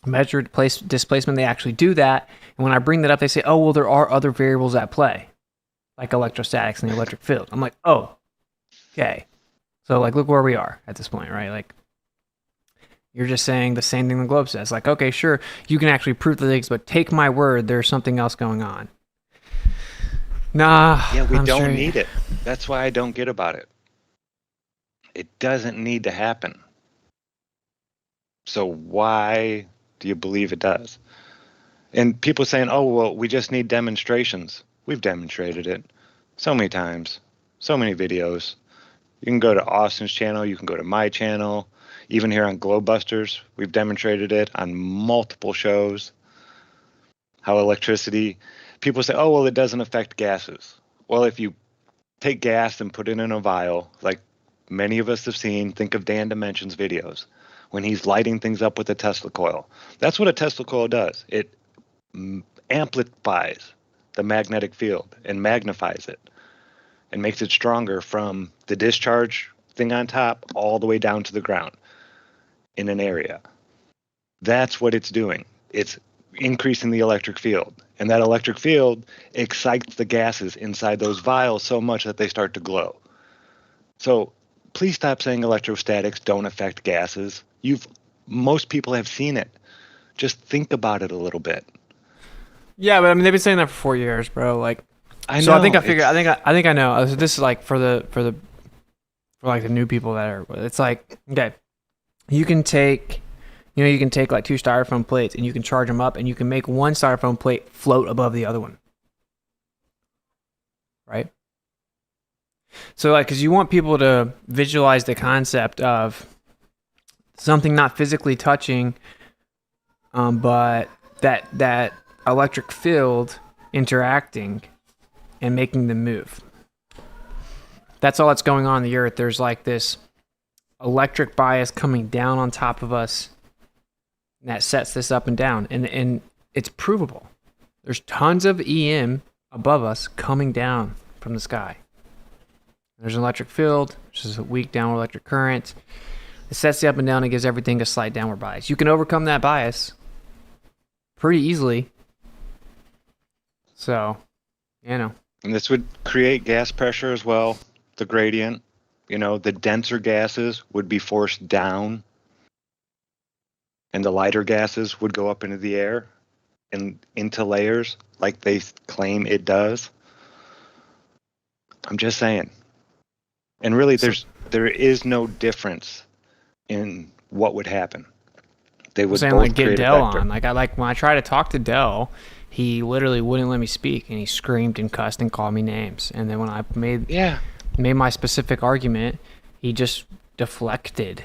measure displacement. They actually do that, and when I bring that up, they say, "Oh, well, there are other variables at play, like electrostatics and the electric field." I'm like, "Oh, okay." So like, look where we are at this point, right? Like, you're just saying the same thing the globe says. Like, okay, sure, you can actually prove the things, but take my word, there's something else going on. Nah. Yeah, we don't need it. That's why I don't get about it. It doesn't need to happen. So why do you believe it does? And people saying, oh, well, we just need demonstrations. We've demonstrated it so many times, so many videos. You can go to Austin's channel. You can go to my channel. Even here on GLOBEBUSTERS, we've demonstrated it on multiple shows. How electricity, people say, oh, well, it doesn't affect gases. Well, if you take gas and put it in a vial, like many of us have seen, think of Dan Dimension's videos, when he's lighting things up with a Tesla coil. That's what a Tesla coil does. It amplifies the magnetic field and magnifies it and makes it stronger from the discharge thing on top all the way down to the ground in an area. That's what it's doing. It's increasing the electric field. And that electric field excites the gases inside those vials so much that they start to glow. So please stop saying electrostatics don't affect gases. Most people have seen it. Just think about it a little bit. Yeah, but I mean they've been saying that for 4 years, bro. Like, I know. So I think I know. So this is like for like the new people that are. It's like, okay, you can take like 2 styrofoam plates and you can charge them up and you can make one styrofoam plate float above the other one, right? So like, because you want people to visualize the concept of something not physically touching, but that electric field interacting and making them move. That's all that's going on in the Earth. There's like this electric bias coming down on top of us that sets this up and down, and it's provable. There's tons of EM above us coming down from the sky. There's an electric field, which is a weak downward electric current. It sets you up and down and gives everything a slight downward bias. You can overcome that bias pretty easily. So, And this would create gas pressure as well, the gradient. The denser gases would be forced down, and the lighter gases would go up into the air and into layers like they claim it does. I'm just saying. And really, there is no difference in what would happen. They would saying both like get create a Dell vector. on. Like when I try to talk to Dell, he literally wouldn't let me speak, and he screamed and cussed and called me names. And then when I made my specific argument, he just deflected.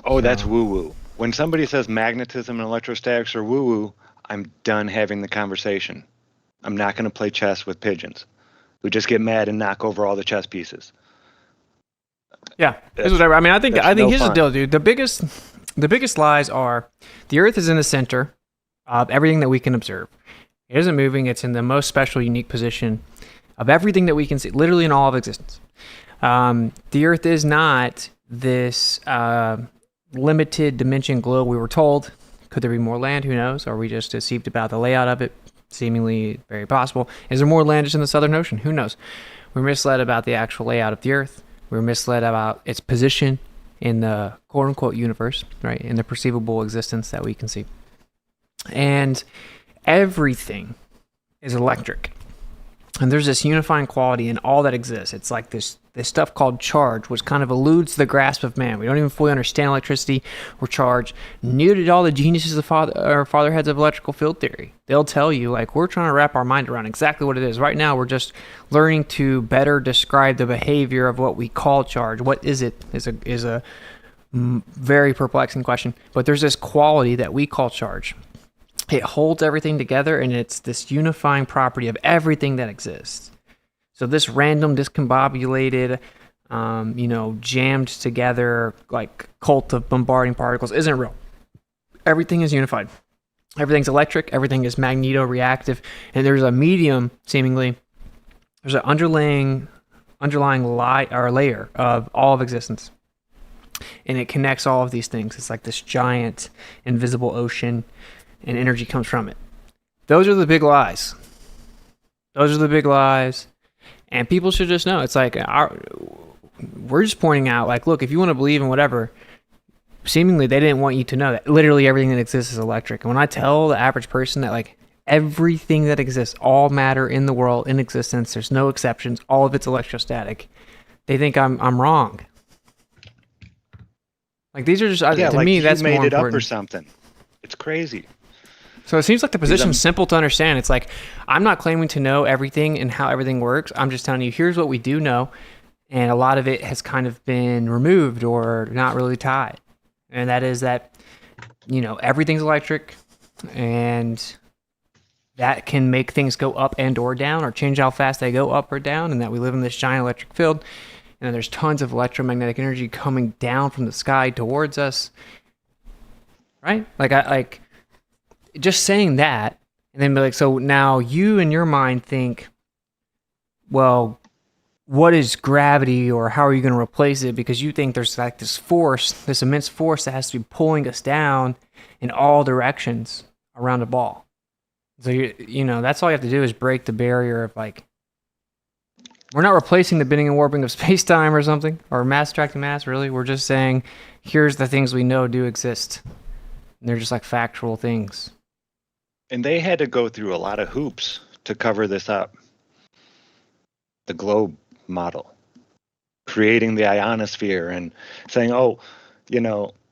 Oh, that's woo-woo. When somebody says magnetism and electrostatics are woo-woo, I'm done having the conversation. I'm not going to play chess with pigeons who just get mad and knock over all the chess pieces. Yeah, it's whatever. I mean, I think here's the fun. deal, dude. The biggest lies are the Earth is in the center of everything that we can observe. It isn't moving. It's in the most special, unique position of everything that we can see, literally in all of existence. The Earth is not this limited dimension globe we were told. Could there be more land? Who knows? Are we just deceived about the layout of it? Seemingly very possible. Is there more land just in the Southern Ocean? Who knows? We're misled about the actual layout of the Earth. We're misled about its position in the quote-unquote universe, right? In the perceivable existence that we can see. And everything is electric. And there's this unifying quality in all that exists. It's like this stuff called charge, which kind of eludes the grasp of man. We don't even fully understand electricity or charge. Neither did all the geniuses of fatherheads of electrical field theory. They'll tell you, like, we're trying to wrap our mind around exactly what it is. Right now, we're just learning to better describe the behavior of what we call charge. What is it? Is a very perplexing question. But there's this quality that we call charge. It holds everything together, and it's this unifying property of everything that exists. So this random, discombobulated, jammed together, like cult of bombarding particles isn't real. everything is unified. Everything's electric, everything is magneto-reactive, and there's a medium, seemingly, there's an underlying layer of all of existence. And it connects all of these things. It's like this giant, invisible ocean, and energy comes from it. Those are the big lies. Those are the big lies. And people should just know. It's like, we're just pointing out, like, look, if you want to believe in whatever, seemingly they didn't want you to know that literally everything that exists is electric. And when I tell the average person that, like, everything that exists, all matter in the world, in existence, there's no exceptions, all of it's electrostatic, they think I'm wrong. Like, these are just, to like me, you that's made more it important. up or something. It's crazy. So it seems like the position's simple to understand. It's like, I'm not claiming to know everything and how everything works. I'm just telling you, here's what we do know. And a lot of it has kind of been removed or not really tied. And that is that, everything's electric, and that can make things go up and or down, or change how fast they go up or down, and that we live in this giant electric field. And there's tons of electromagnetic energy coming down from the sky towards us. Right? Like just saying that, and then be like, so now you in your mind think, well, what is gravity, or how are you going to replace it? Because you think there's like this force, this immense force that has to be pulling us down in all directions around a ball. So that's all you have to do is break the barrier of, like, we're not replacing the bending and warping of space-time or something, or mass attracting mass, really. We're just saying, here's the things we know do exist. And they're just like factual things. And they had to go through a lot of hoops to cover this up. The globe model, creating the ionosphere and saying,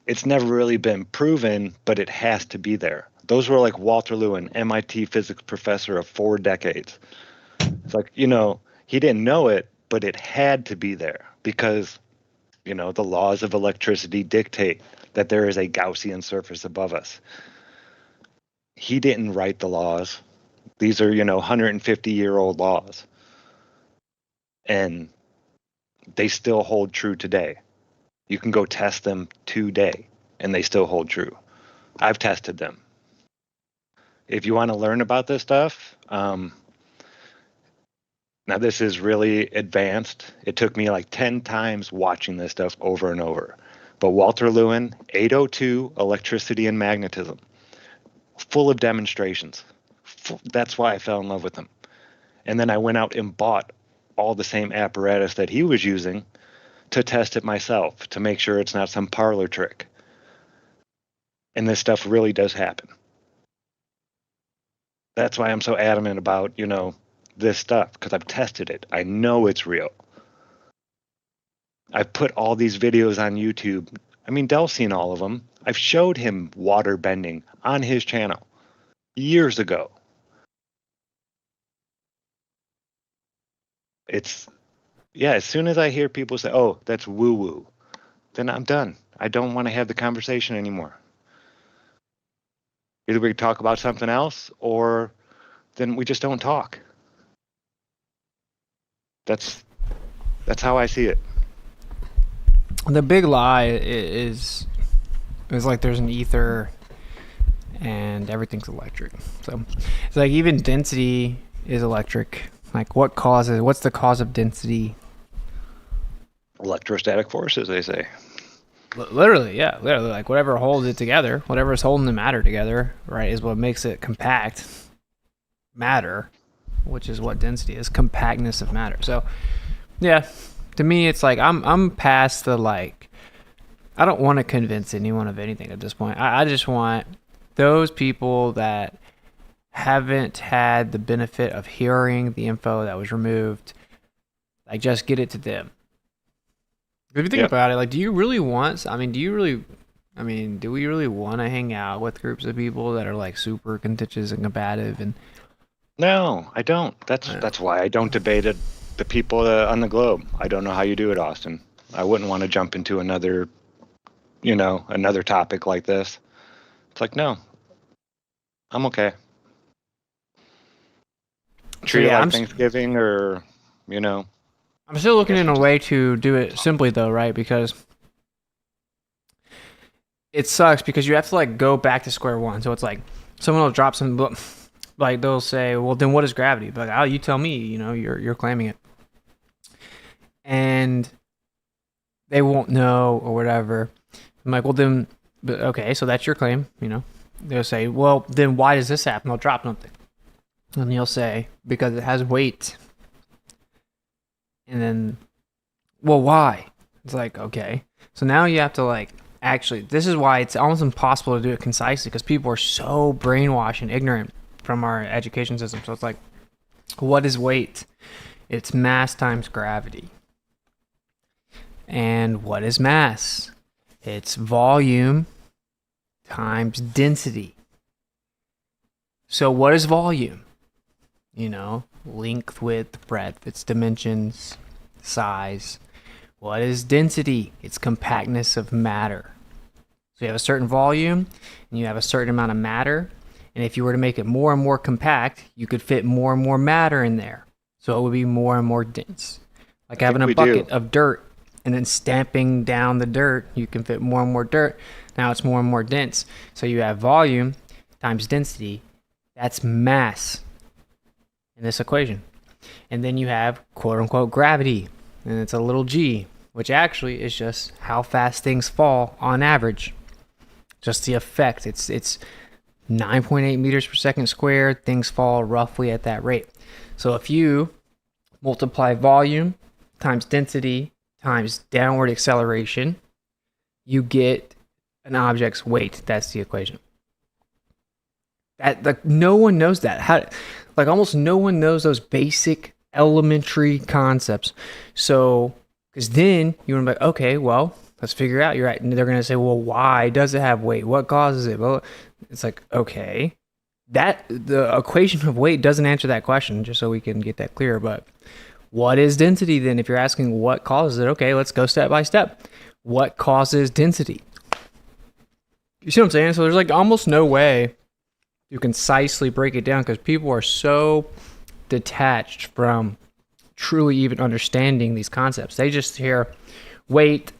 it's never really been proven, but it has to be there. Those were like Walter Lewin, MIT physics professor of 4 decades. It's like, he didn't know it, but it had to be there because, the laws of electricity dictate that there is a Gaussian surface above us. He didn't write the laws. These are, 150-year-old laws. And they still hold true today. You can go test them today, and they still hold true. I've tested them. If you want to learn about this stuff, now this is really advanced. It took me like 10 times watching this stuff over and over. But Walter Lewin, 802, Electricity and Magnetism, full of demonstrations. That's why I fell in love with him. And then I went out and bought all the same apparatus that he was using to test it myself, to make sure it's not some parlor trick. And this stuff really does happen. That's why I'm so adamant about, this stuff, because I've tested it. I know it's real. I've put all these videos on YouTube. I mean, Dell's seen all of them. I've showed him water bending on his channel years ago. As soon as I hear people say, oh, that's woo-woo, then I'm done. I don't want to have the conversation anymore. Either we talk about something else, or then we just don't talk. That's how I see it. The big lie is like there's an ether and everything's electric. So it's like even density is electric. Like what's the cause of density? Electrostatic forces, they say. Literally, yeah. Literally, like whatever holds it together, whatever is holding the matter together, right, is what makes it compact matter, which is what density is, compactness of matter. So, yeah, to me, it's like I'm past the, like, I don't want to convince anyone of anything at this point. I just want those people that haven't had the benefit of hearing the info that was removed, like, just get it to them. If you think about it, like, do we really want to hang out with groups of people that are, like, super contentious and combative? And no, I don't. That's why I don't debate it, the people on the globe. I don't know how you do it, Austin. I wouldn't want to jump into another topic like this. It's like, no, I'm okay. Treat it like Thanksgiving or, I'm still looking in a way to do it simply, though, right? Because it sucks because you have to like go back to square one. So it's like someone will drop some, like they'll say, well, then what is gravity? But like, oh, you tell me, you know, you're claiming it. And they won't know or whatever. I'm like, well, then, but okay, so that's your claim, you know. They'll say, well, then why does this happen? They'll drop something. And you'll say, because it has weight. And then, well, why? It's like, okay. So now you have to like, actually, this is why it's almost impossible to do it concisely because people are so brainwashed and ignorant from our education system. So it's like, what is weight? It's mass times gravity. And what is mass? It's volume times density. So what is volume? You know, length, width, breadth, its dimensions, size. What is density? It's compactness of matter. So you have a certain volume and you have a certain amount of matter. And if you were to make it more and more compact, you could fit more and more matter in there. So it would be more and more dense. Like having a bucket of dirt and then stamping down the dirt, you can fit more and more dirt. Now it's more and more dense. So you have volume times density. That's mass in this equation. And then you have quote unquote gravity. And it's a little g, which actually is just how fast things fall on average. Just the effect. It's 9.8 meters per second squared. Things fall roughly at that rate. So if you multiply volume times density times downward acceleration, you get an object's weight. That's the equation. That like no one knows that. How like almost no one knows those basic elementary concepts. So because then you want to be like, okay, well, let's figure out. You're right. And they're gonna say, well, why does it have weight? What causes it? Well, it's like, okay, that the equation of weight doesn't answer that question. Just so we can get that clear, but. What is density then? If you're asking what causes it, okay, let's go step by step. What causes density? You see what I'm saying? So there's like almost no way you concisely break it down because people are so detached from truly even understanding these concepts. They just hear weight,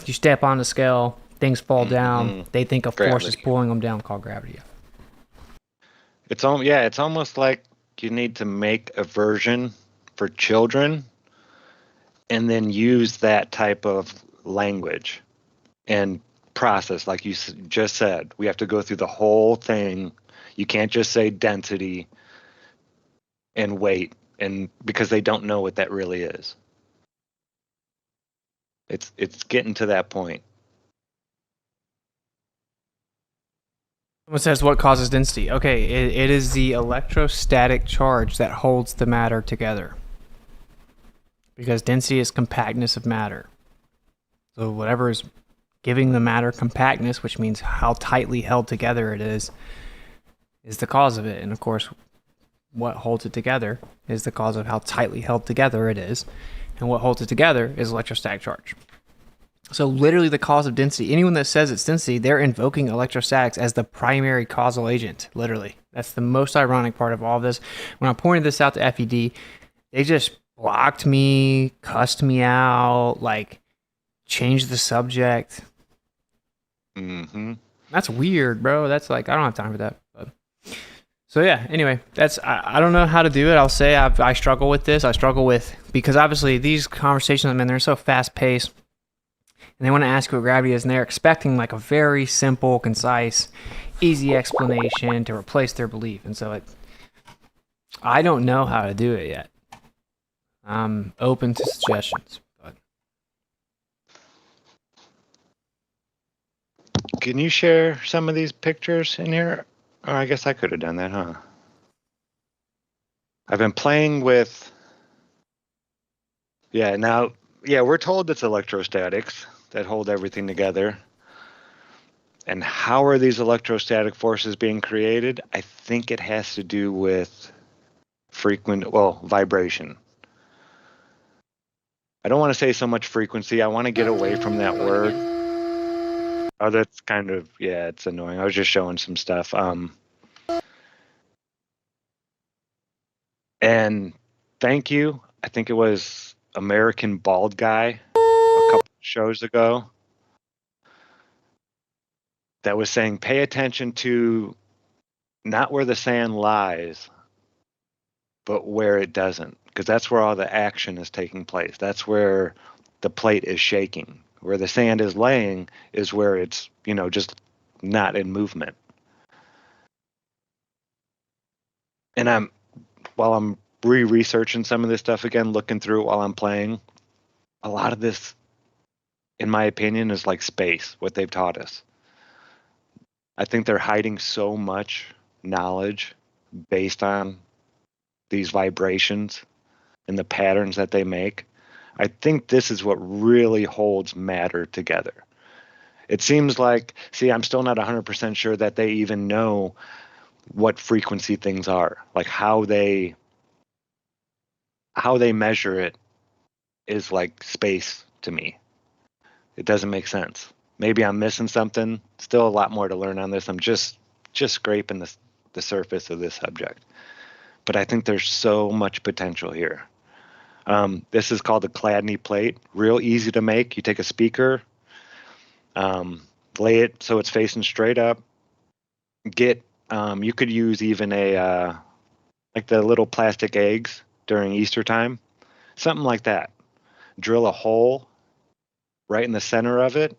you step on the scale, things fall down. They think a force is pulling them down called gravity. It's almost like you need to make a version for children and then use that type of language and process like you just said. We have to go through the whole thing. You can't just say density and weight, and because they don't know what that really is. It's getting to that point. Someone says, what causes density? Okay, it is the electrostatic charge that holds the matter together. Because density is compactness of matter. So whatever is giving the matter compactness, which means how tightly held together it is the cause of it. And of course, what holds it together is the cause of how tightly held together it is. And what holds it together is electrostatic charge. So literally the cause of density, anyone that says it's density, they're invoking electrostatics as the primary causal agent, literally. That's the most ironic part of all of this. When I pointed this out to FED, they just blocked me, cussed me out, like changed the subject. That's weird, bro. That's like, I don't have time for that. But. So yeah, anyway, that's, I don't know how to do it. I'll say I struggle with this. I struggle with, because obviously these conversations, I mean, they're so fast paced. And they want to ask you what gravity is, and they're expecting like a very simple, concise, easy explanation to replace their belief. And so I don't know how to do it yet. I'm open to suggestions. But. Can you share some of these pictures in here? Or I guess I could have done that, huh? I've been playing with... we're told it's electrostatics that hold everything together. And how are these electrostatic forces being created? I think it has to do with vibration. I don't want to say so much frequency. I want to get away from that word. Oh, that's kind of, it's annoying. I was just showing some stuff. And thank you. I think it was American Bald Guy a couple shows ago. that was saying pay attention to not where the sand lies, but where it doesn't, because that's where all the action is taking place. That's where the plate is shaking. Where the sand is laying is where it's, just not in movement. And while I'm re-researching some of this stuff again, looking through it while I'm playing, a lot of this, in my opinion, is like space, what they've taught us. I think they're hiding so much knowledge based on these vibrations and the patterns that they make. I think this is what really holds matter together. It seems like, I'm still not 100% sure that they even know what frequency things are. Like how they measure it is like space to me. It doesn't make sense. Maybe I'm missing something. Still a lot more to learn on this. I'm just scraping the surface of this subject. But I think there's so much potential here. This is called the Chladni plate. Real easy to make. You take a speaker, lay it so it's facing straight up. You could use even like the little plastic eggs during Easter time, something like that. Drill a hole right in the center of it,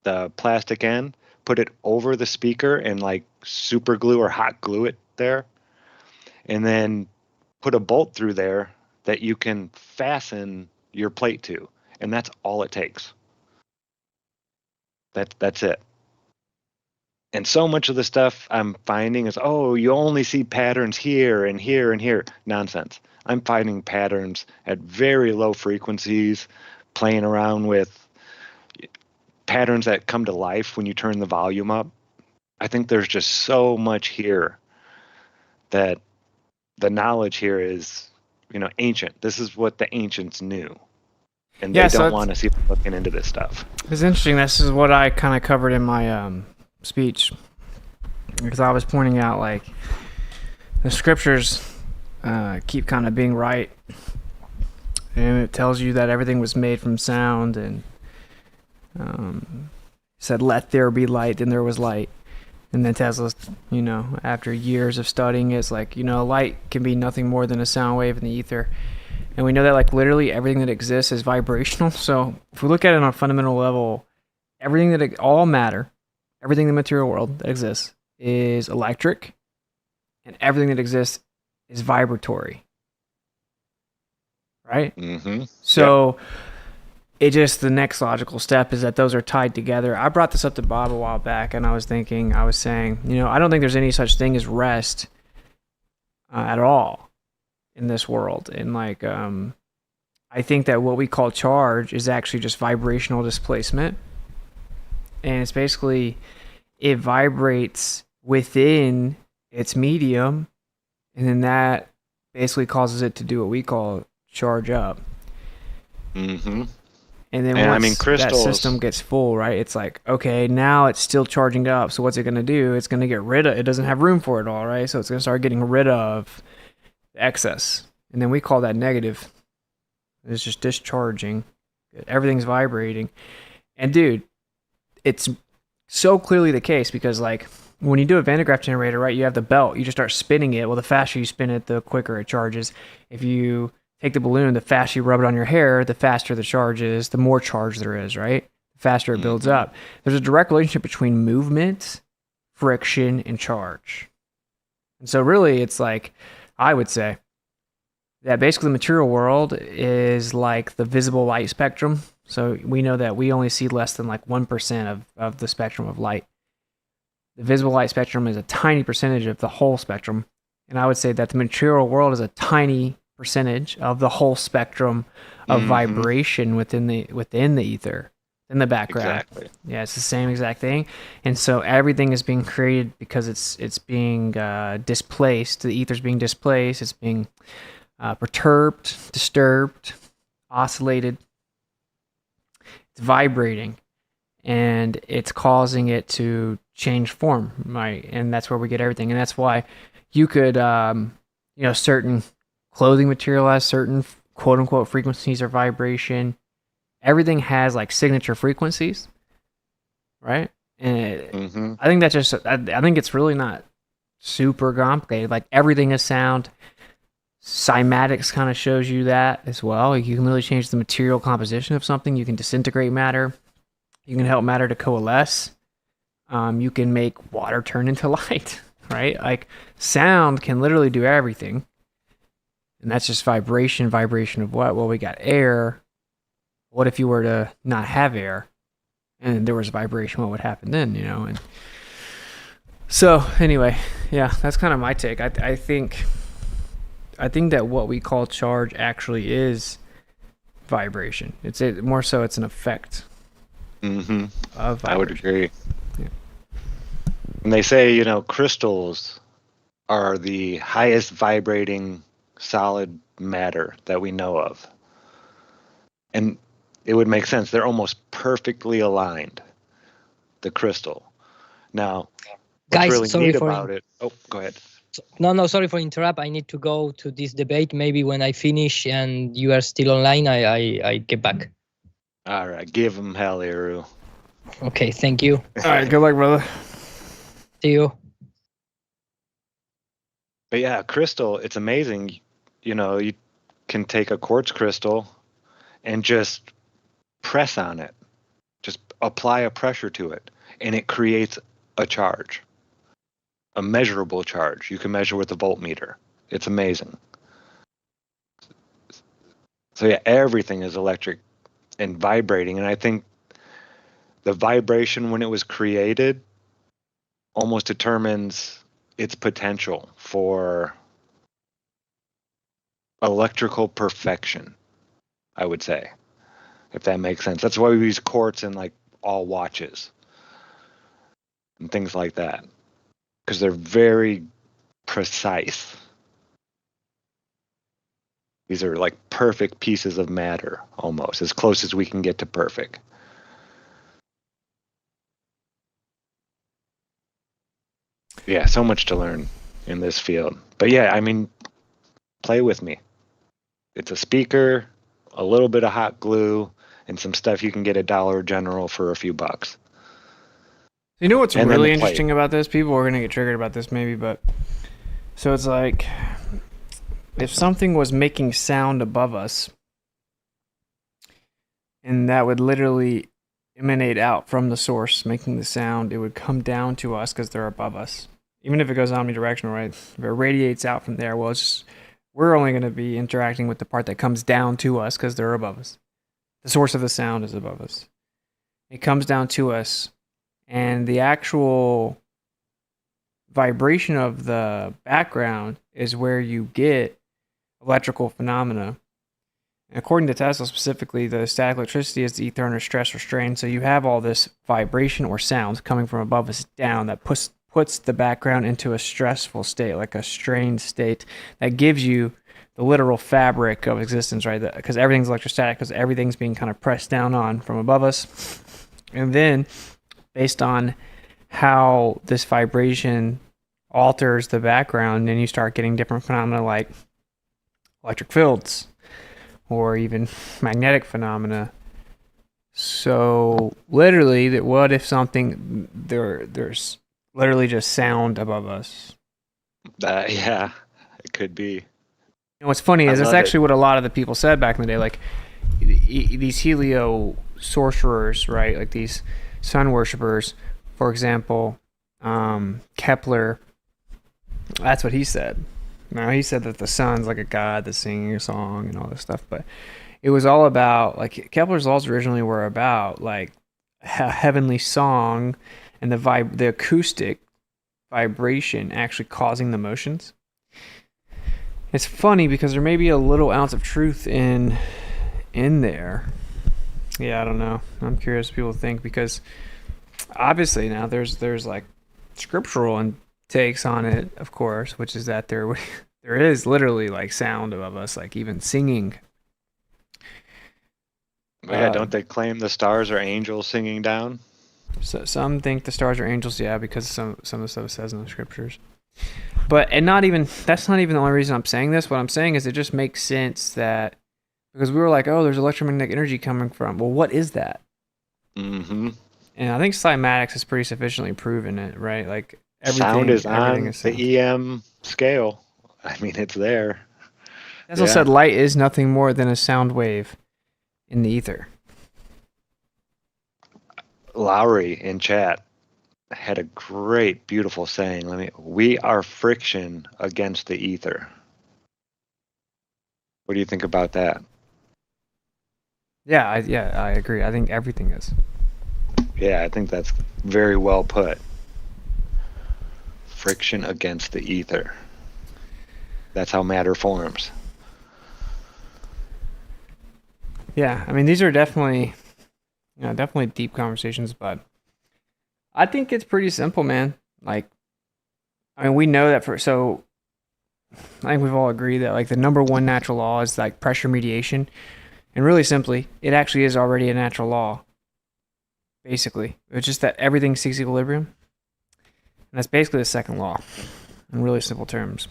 the plastic end, put it over the speaker and like super glue or hot glue it there, and then put a bolt through there that you can fasten your plate to, and that's all it takes. That's it. And so much of the stuff I'm finding is, you only see patterns here and here and here. Nonsense. I'm finding patterns at very low frequencies, playing around with patterns that come to life when you turn the volume up. I think there's just so much here that the knowledge here is, ancient. This is what the ancients knew. And they don't want to see them looking into this stuff. It's interesting. This is what I kind of covered in my speech, because I was pointing out like the scriptures keep kind of being right, and it tells you that everything was made from sound, and said let there be light, and there was light. And then Tesla, after years of studying, it's like, light can be nothing more than a sound wave in the ether. And we know that like literally everything that exists is vibrational. So if we look at it on a fundamental level, all matter, everything in the material world that exists is electric, and everything that exists is vibratory. Right? Mm-hmm. So the next logical step is that those are tied together. I brought this up to Bob a while back, and I was saying, I don't think there's any such thing as rest at all in this world. And like, I think that what we call charge is actually just vibrational displacement. And it's basically, it vibrates within its medium, and then that basically causes it to do what we call charge up. Mm-hmm. And then once that system gets full, right, it's like, okay, now it's still charging up. So what's it going to do? It's going to get rid of, it doesn't have room for it all, right? So it's going to start getting rid of the excess. And then we call that negative. It's just discharging. Everything's vibrating. And dude, it's so clearly the case, because like when you do a Van de Graaff generator, right, you have the belt, you just start spinning it. Well, the faster you spin it, the quicker it charges. If you take the balloon, the faster you rub it on your hair, the faster the charge is, the more charge there is, right? The faster it builds up. There's a direct relationship between movement, friction, and charge. And so really it's like, I would say that basically the material world is like the visible light spectrum. So we know that we only see less than like 1% of the spectrum of light. The visible light spectrum is a tiny percentage of the whole spectrum. And I would say that the material world is a tiny percentage of the whole spectrum of vibration within the ether, in the background. Exactly. Yeah, it's the same exact thing. And so everything is being created because it's being displaced. The ether's being displaced. It's being perturbed, disturbed, oscillated. It's vibrating, and it's causing it to change form, right? And that's where we get everything. And that's why you could, certain clothing material has certain quote unquote frequencies or vibration. Everything has like signature frequencies, right? And I think that's just, I think it's really not super complicated. Like everything is sound. Simatics kind of shows you that as well. You can really change the material composition of something. You can disintegrate matter. You can help matter to coalesce. You can make water turn into light, right? Like sound can literally do everything. And that's just vibration. Vibration of what? Well, we got air. What if you were to not have air and there was vibration? What would happen then, you know? And so anyway, yeah, that's kind of my take. I think that what we call charge actually is vibration. It's more so it's an effect of vibration. I would agree. Yeah. And they say, you know, crystals are the highest vibrating solid matter that we know of. And it would make sense. They're almost perfectly aligned, the crystal. Now, what's Guys, really sorry neat for about it... Oh, go ahead. No, sorry for interrupt. I need to go to this debate. Maybe when I finish and you are still online, I get back. All right, give them hell, Iru. Okay, thank you. All right, good luck, brother. See you. But yeah, crystal, it's amazing. You know, you can take a quartz crystal and just press on it. Just apply a pressure to it, and it creates a charge. A measurable charge. You can measure with a voltmeter. It's amazing. So yeah, everything is electric and vibrating. And I think the vibration when it was created almost determines its potential for electrical perfection, I would say, if that makes sense. That's why we use quartz in like all watches and things like that, because they're very precise. These are like perfect pieces of matter, almost, as close as we can get to perfect. Yeah, so much to learn in this field. But yeah, I mean, play with me. It's a speaker, a little bit of hot glue, and some stuff you can get at Dollar General for a few bucks. You know what's And then really the plate. interesting about this? People are going to get triggered about this maybe, but so it's like if something was making sound above us and that would literally emanate out from the source making the sound, it would come down to us because they're above us. Even if it goes omnidirectional, right? If it radiates out from there, well, it's just, we're only going to be interacting with the part that comes down to us because they're above us. The source of the sound is above us. It comes down to us, and the actual vibration of the background is where you get electrical phenomena. And according to Tesla specifically, the static electricity is the ether under stress or strain. So you have all this vibration or sound coming from above us down that puts the background into a stressful state, like a strained state, that gives you the literal fabric of existence, right? Because everything's electrostatic, because everything's being kind of pressed down on from above us. And then, based on how this vibration alters the background, then you start getting different phenomena like electric fields or even magnetic phenomena. So literally, what if something there's literally just sound above us? Yeah, it could be. And what's funny is that's love it. actually what a lot of the people said back in the day, like these helio sorcerers, right? Like these sun worshippers, for example, Kepler. That's what he said. Now, he said that the sun's like a god that's singing a song and all this stuff, but it was all about, like, Kepler's laws originally were about like a heavenly song and the acoustic vibration actually causing the motions. It's funny because there may be a little ounce of truth in there. Yeah, I don't know. I'm curious what people think, because obviously now there's like scriptural and takes on it, of course, which is that there is literally like sound above us, like even singing. Yeah, don't they claim the stars are angels singing down? So some think the stars are angels, yeah, because some of the stuff it says in the scriptures. But that's not even the only reason I'm saying this. What I'm saying is it just makes sense that, because we were like, oh, there's electromagnetic energy coming from. Well, what is that? Mm-hmm. And I think Simatics has pretty sufficiently proven it, right? Like Sound is on sound. the EM scale. I mean, it's there. Tesla said light is nothing more than a sound wave in the ether. Lowry in chat had a great, beautiful saying. We are friction against the ether. What do you think about that? Yeah, I agree. I think everything is. Yeah, I think that's very well put. Friction against the ether. That's how matter forms. Yeah, I mean, these are definitely deep conversations, but I think it's pretty simple, man. Like, I mean, we know that so I think we've all agreed that like the number one natural law is like pressure mediation. And really simply, it actually is already a natural law. Basically, it's just that everything seeks equilibrium. And that's basically the second law in really simple terms.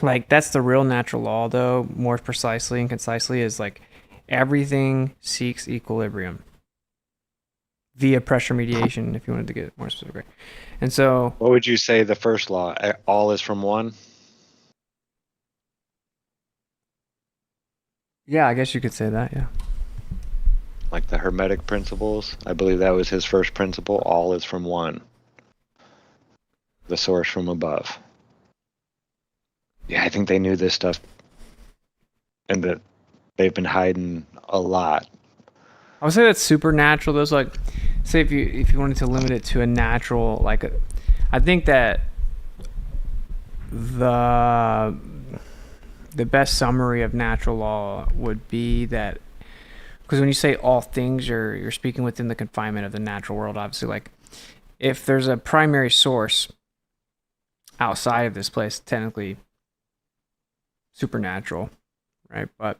Like, that's the real natural law, though, more precisely and concisely, is like everything seeks equilibrium via pressure mediation, if you wanted to get more specific. And so, what would you say the first law? All is from one? Yeah, I guess you could say that, yeah. Like the Hermetic principles, I believe that was his first principle. All is from one. The source from above. Yeah, I think they knew this stuff, and that they've been hiding a lot. I would say that's supernatural. Those like, say if you wanted to limit it to a natural, like, I think that the best summary of natural law would be that, because when you say all things, you're speaking within the confinement of the natural world. Obviously, like if there's a primary source outside of this place, technically supernatural, right? But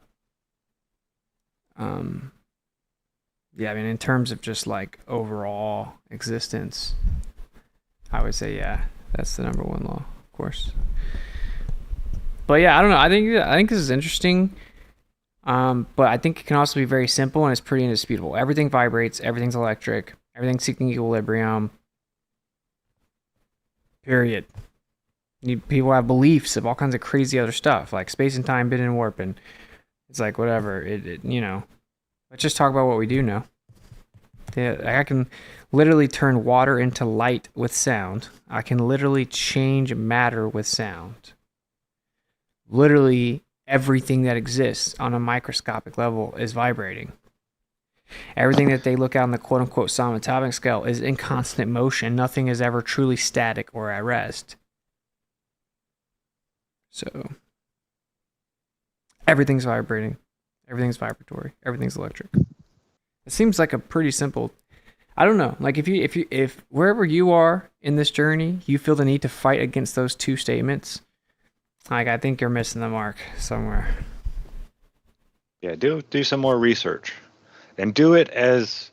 yeah, I mean, in terms of just like overall existence, I would say, yeah, that's the number one law, of course. But yeah, I don't know. I think this is interesting. But I think it can also be very simple and it's pretty indisputable. Everything vibrates, everything's electric, everything's seeking equilibrium. Period. People have beliefs of all kinds of crazy other stuff, like space and time bend and warp, and it's like whatever. Let's just talk about what we do know. I can literally turn water into light with sound. I can literally change matter with sound. Literally everything that exists on a microscopic level is vibrating. Everything that they look at on the quote-unquote subatomic scale is in constant motion. Nothing is ever truly static or at rest. So everything's vibrating. Everything's vibratory. Everything's electric. It seems like a pretty simple. I don't know. Like if wherever you are in this journey, you feel the need to fight against those two statements, like I think you're missing the mark somewhere. Yeah, do some more research, and do it as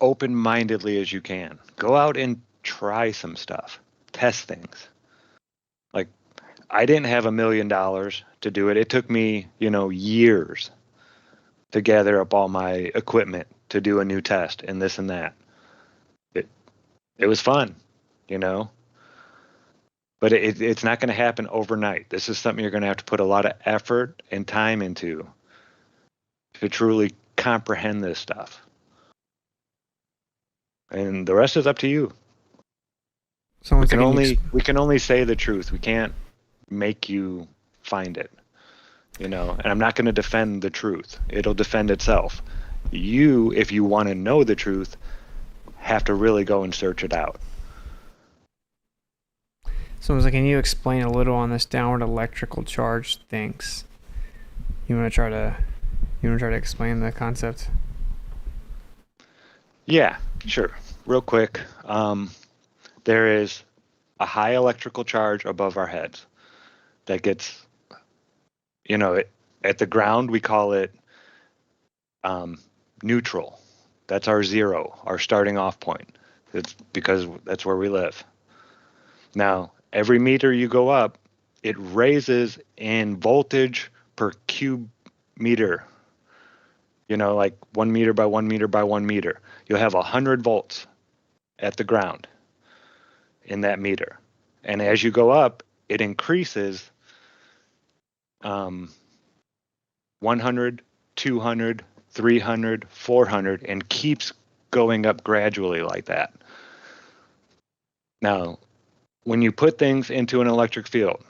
open-mindedly as you can. Go out and try some stuff. Test things. Like, I didn't have $1 million to do it. It took me, years to gather up all my equipment to do a new test and this and that. It was fun, But it's not going to happen overnight. This is something you're going to have to put a lot of effort and time into to truly comprehend this stuff. And the rest is up to you. We can only say the truth. We can't make you find it. And I'm not going to defend the truth. It'll defend itself. You, if you want to know the truth, have to really go and search it out. Someone's like, can you explain a little on this downward electrical charge things? You want to try to explain the concept? Yeah, sure. Real quick. There is a high electrical charge above our heads that gets, at the ground, we call it neutral. That's our zero, our starting off point. It's because that's where we live. Now, every meter you go up, it raises in voltage per cube meter. like 1 meter by 1 meter by 1 meter. You'll have 100 volts at the ground in that meter. And as you go up, it increases 100, 200, 300, 400, and keeps going up gradually like that. Now, when you put things into an electric field,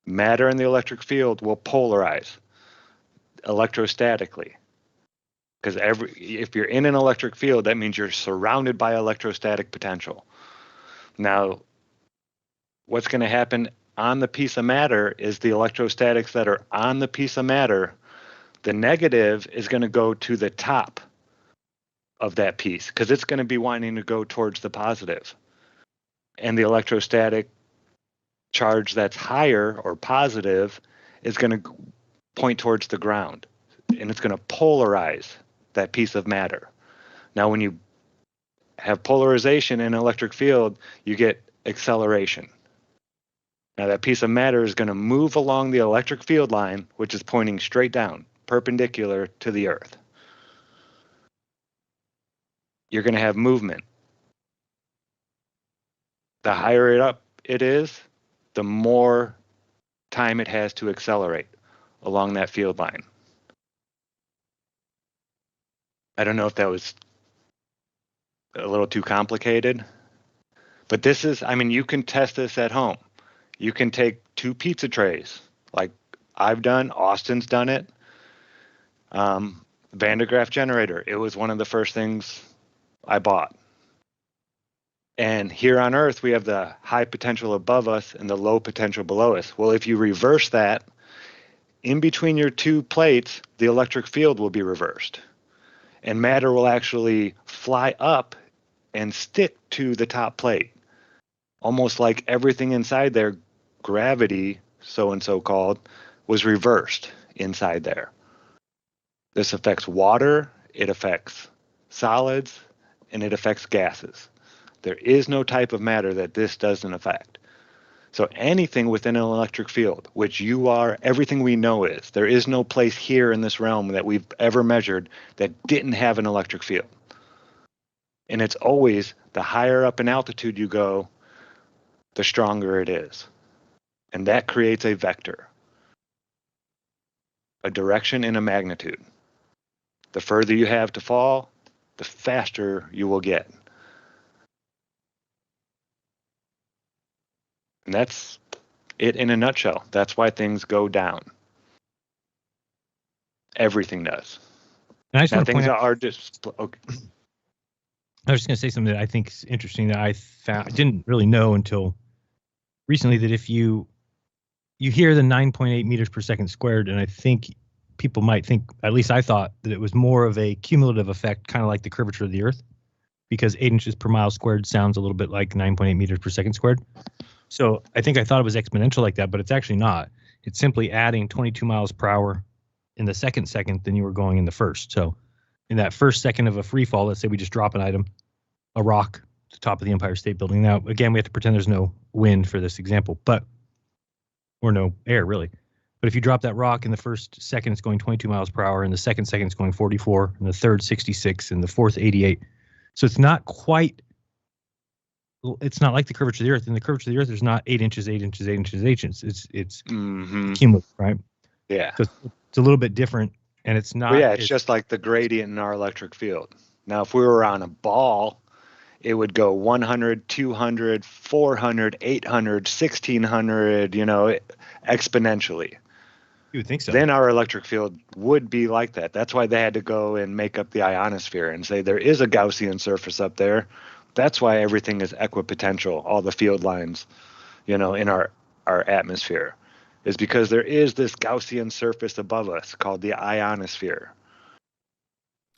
matter in the electric field will polarize electrostatically. Because if you're in an electric field, that means you're surrounded by electrostatic potential. Now, what's going to happen on the piece of matter is the electrostatics that are on the piece of matter, the negative is going to go to the top of that piece because it's going to be wanting to go towards the positive. And the electrostatic charge that's higher or positive is going to point towards the ground, and it's going to polarize that piece of matter. Now, when you have polarization in an electric field, you get acceleration. Now, that piece of matter is going to move along the electric field line, which is pointing straight down, perpendicular to the Earth. You're going to have movement. The higher it up it is, the more time it has to accelerate along that field line. I don't know if that was a little too complicated, but this is, you can test this at home. You can take 2 pizza trays, like I've done, Austin's done it. Van de Graaff generator, it was one of the first things I bought. And here on Earth, we have the high potential above us and the low potential below us. Well, if you reverse that, in between your 2 plates, the electric field will be reversed. And matter will actually fly up and stick to the top plate. Almost like everything inside there, gravity, so called, was reversed inside there. This affects water, it affects solids, and it affects gases. There is no type of matter that this doesn't affect. So anything within an electric field, which you are, everything we know is, there is no place here in this realm that we've ever measured that didn't have an electric field. And it's always the higher up in altitude you go, the stronger it is. And that creates a vector, a direction and a magnitude. The further you have to fall, the faster you will get. And that's it in a nutshell. That's why things go down. Everything does. And I just now, want to things point out, are just okay. I was just going to say something that I think is interesting that I didn't really know until recently, that if you hear the 9.8 meters per second squared, and I think people might think, at least I thought, that it was more of a cumulative effect, kind of like the curvature of the Earth, because 8 inches per mile squared sounds a little bit like 9.8 meters per second squared. So I thought it was exponential like that, but it's actually not. It's simply adding 22 miles per hour in the second than you were going in the first. So in that first second of a free fall, let's say we just drop an item, a rock, to the top of the Empire State Building. Now, again, we have to pretend there's no wind for this example, or no air really. But if you drop that rock in the first second, it's going 22 miles per hour. In the second it's going 44, and the third 66, and the fourth 88. So it's not like the curvature of the Earth. In the curvature of the Earth, there's not 8 inches, 8 inches, 8 inches, 8 inches. It's cumulative, right? Yeah. So it's a little bit different, and it's not. Well, yeah, it's just like the gradient in our electric field. Now, if we were on a ball, it would go 100, 200, 400, 800, 1600, exponentially. You would think so. Then our electric field would be like that. That's why they had to go and make up the ionosphere and say there is a Gaussian surface up there. That's why everything is equipotential, all the field lines, in our atmosphere, is because there is this Gaussian surface above us called the ionosphere.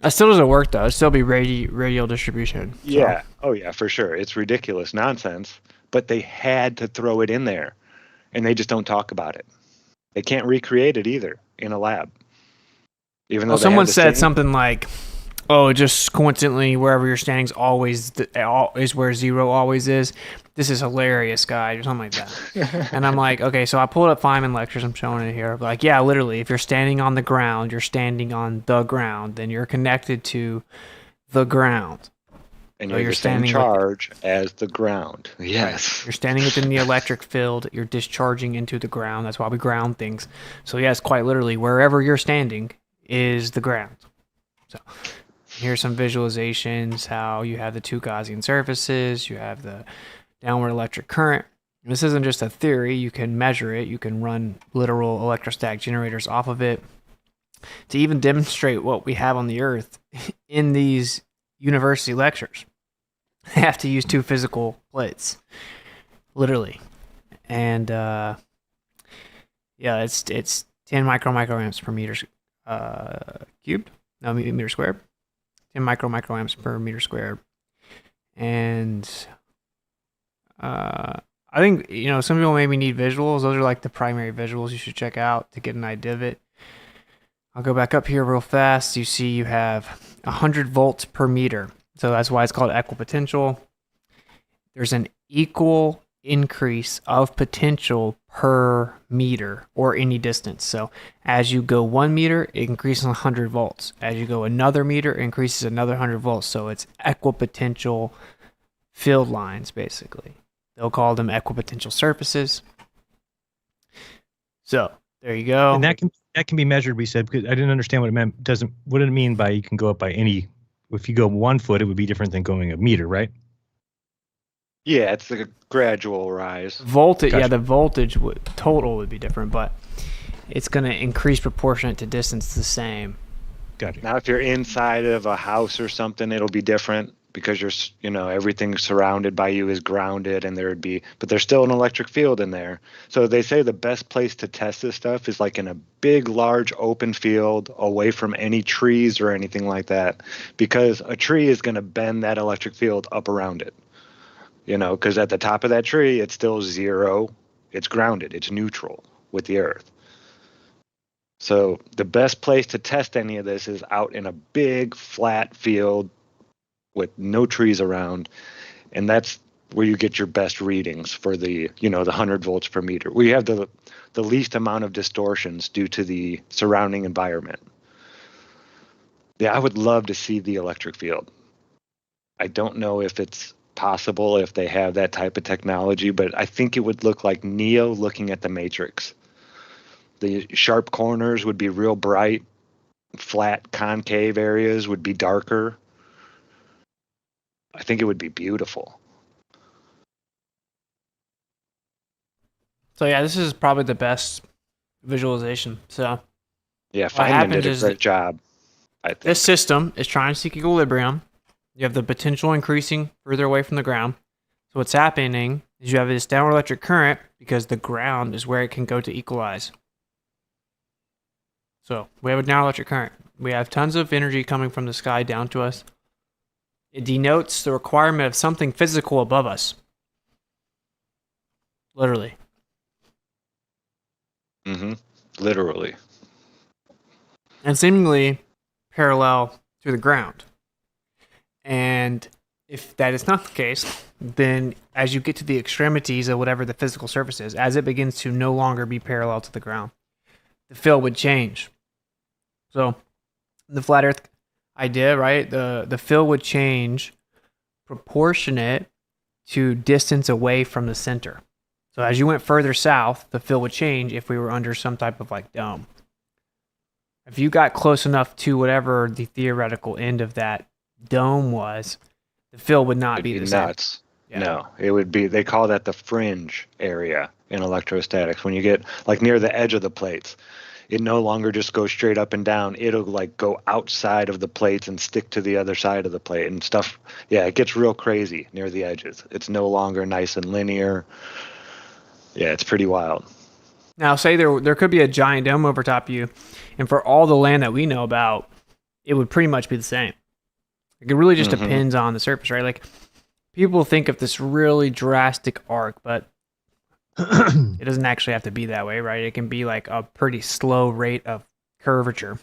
That still doesn't work, though. It'd still be radial distribution. So. Yeah. Oh, yeah, for sure. It's ridiculous nonsense, but they had to throw it in there, and they just don't talk about it. They can't recreate it either in a lab. Even though someone said something like, "Oh, just coincidentally, wherever you're standing is always is where 0 always is." this is hilarious, guys, or something like that. And I'm like, okay, so I pulled up Feynman lectures. I'm showing it here. Like, yeah, literally, if you're standing on the ground, you're standing on the ground, then you're connected to the ground. And So you're the same charge as the ground. Yes. You're standing within the electric field. You're discharging into the ground. That's why we ground things. So yes, quite literally, wherever you're standing is the ground. So here's some visualizations, how you have the two Gaussian surfaces. You have the downward electric current. This isn't just a theory. You can measure it. You can run literal electrostatic generators off of it to even demonstrate what we have on the Earth in these university lectures. They have to use two physical plates, literally, and yeah, it's 10 microamps per meter cubed, no, meter squared, 10 microamps per meter squared, and I think some people maybe need visuals. Those are like the primary visuals you should check out to get an idea of it. I'll go back up here real fast. You see you have 100 volts per meter. So that's why it's called equipotential. There's an equal increase of potential per meter or any distance. So as you go 1 meter, it increases 100 volts. As you go another meter, it increases another 100 volts. So it's equipotential field lines, basically. They'll call them equipotential surfaces. So there you go. And that can be measured, we said, because I didn't understand what it meant. What did it mean by you can go up by any? If you go 1 foot, it would be different than going a meter, right? Yeah, it's like a gradual rise. Voltage, Gotcha. yeah, the voltage total would be different, but it's going to increase proportionate to distance the same. Gotcha. Now, if you're inside of a house or something, it'll be different because everything surrounded by you is grounded, and but there's still an electric field in there. So they say the best place to test this stuff is like in a big, large open field away from any trees or anything like that, because a tree is going to bend that electric field up around it. Because at the top of that tree, it's still zero. It's grounded. It's neutral with the earth. So the best place to test any of this is out in a big, flat field with no trees around, and that's where you get your best readings for the 100 volts per meter. We have the least amount of distortions due to the surrounding environment. Yeah, I would love to see the electric field. I don't know if it's possible if they have that type of technology, but I think it would look like Neo looking at the Matrix. The sharp corners would be real bright, flat concave areas would be darker. I think it would be beautiful. So yeah, this is probably the best visualization. So Yeah, what Feynman happens did a is great job, I think. this system is trying to seek equilibrium. You have the potential increasing further away from the ground. So what's happening is you have this downward electric current because the ground is where it can go to equalize. So we have a downward electric current. We have tons of energy coming from the sky down to us. It denotes the requirement of something physical above us. Literally. Mm-hmm. Literally. And seemingly parallel to the ground. And if that is not the case, then as you get to the extremities of whatever the physical surface is, as it begins to no longer be parallel to the ground, the field would change. So the flat earth idea, right? The field would change proportionate to distance away from the center. So as you went further south, the field would change if we were under some type of dome. If you got close enough to whatever the theoretical end of that dome was, the field would not be the same. Nuts. Yeah. No, it would be, they call that the fringe area in electrostatics. When you get near the edge of the plates, it no longer just goes straight up and down. It'll go outside of the plates and stick to the other side of the plate and stuff. Yeah, it gets real crazy near the edges. It's no longer nice and linear. Yeah, it's pretty wild. Now, say there could be a giant dome over top of you, and for all the land that we know about, it would pretty much be the same. It really just depends on the surface, right? People think of this really drastic arc, but it doesn't actually have to be that way, right? It can be a pretty slow rate of curvature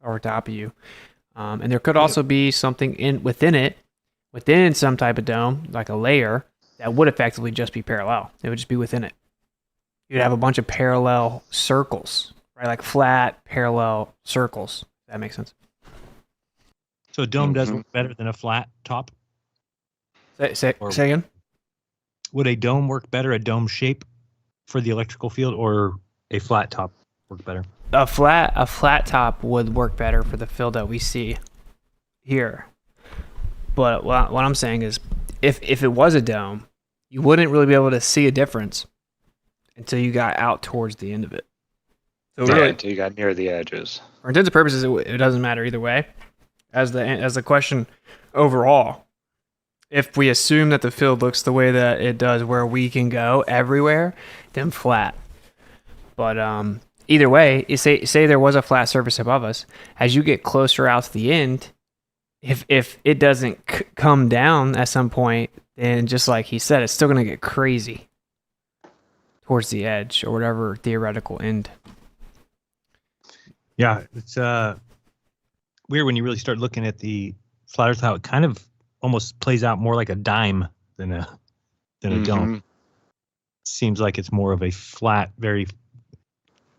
over top of you. And there could also be something within some type of dome, like a layer, that would effectively just be parallel. It would just be within it. You'd have a bunch of parallel circles, right? Like flat, parallel circles. That makes sense. So a dome does work better than a flat top? Say again? Would a dome work better, a dome shape for the electrical field, or a flat top work better? A flat top would work better for the field that we see here. But what I'm saying is, if it was a dome, you wouldn't really be able to see a difference until you got out towards the end of it. So really, until you got near the edges. For intents and purposes, it doesn't matter either way. As the question overall, if we assume that the field looks the way that it does, where we can go everywhere, then flat. But either way, you say there was a flat surface above us. As you get closer out to the end, if it doesn't come down at some point, then just like he said, it's still going to get crazy towards the edge or whatever theoretical end. Yeah, it's weird when you really start looking at the flat Earth, how it kind of almost plays out more like a dime than a dome. Seems like it's more of a flat, very,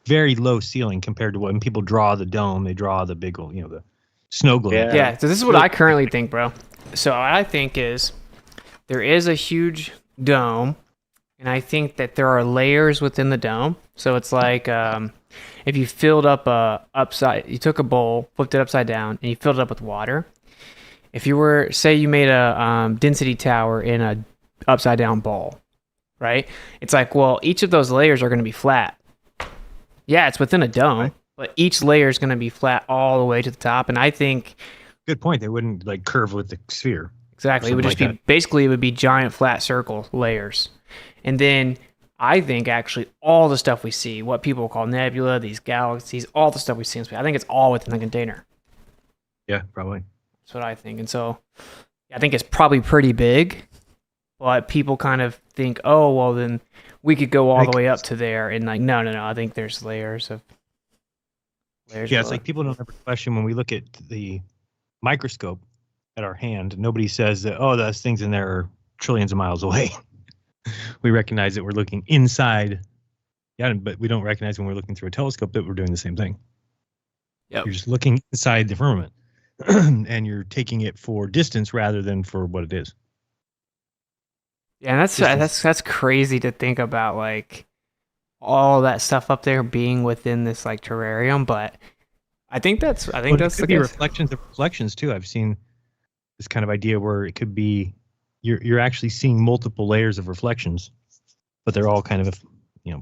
very low ceiling compared to when people draw the dome. They draw the big, the snow globe. Yeah. So this is what I currently think, bro. So what I think is there is a huge dome, and I think that there are layers within the dome. So it's like if you filled up you took a bowl, flipped it upside down, and you filled it up with water. If you were, say you made a density tower in a upside down bowl, right? It's like, well, each of those layers are going to be flat. Yeah, it's within a dome, but each layer is going to be flat all the way to the top. And I think... Good point. They wouldn't like curve with the sphere. Exactly. It would just be, basically, it would be giant flat circle layers. And then I think actually all the stuff we see, what people call nebula, these galaxies, all the stuff we see in space, I think it's all within the container. Yeah, probably. That's what I think. And so I think it's probably pretty big, but people kind of think, oh, well, then we could go all the way up to there. And like, no. I think there's layers. Yeah, it's like people don't ever question when we look at the microscope at our hand. Nobody says that, oh, those things in there are trillions of miles away. We recognize that we're looking inside. Yeah, but we don't recognize when we're looking through a telescope that we're doing the same thing. Yep. You're just looking inside the firmament. And you're taking it for distance rather than for what it is. Yeah, that's crazy to think about, like all that stuff up there being within this like terrarium. But I think that's the case. Reflections of reflections too. I've seen this kind of idea where it could be you're actually seeing multiple layers of reflections, but they're all kind of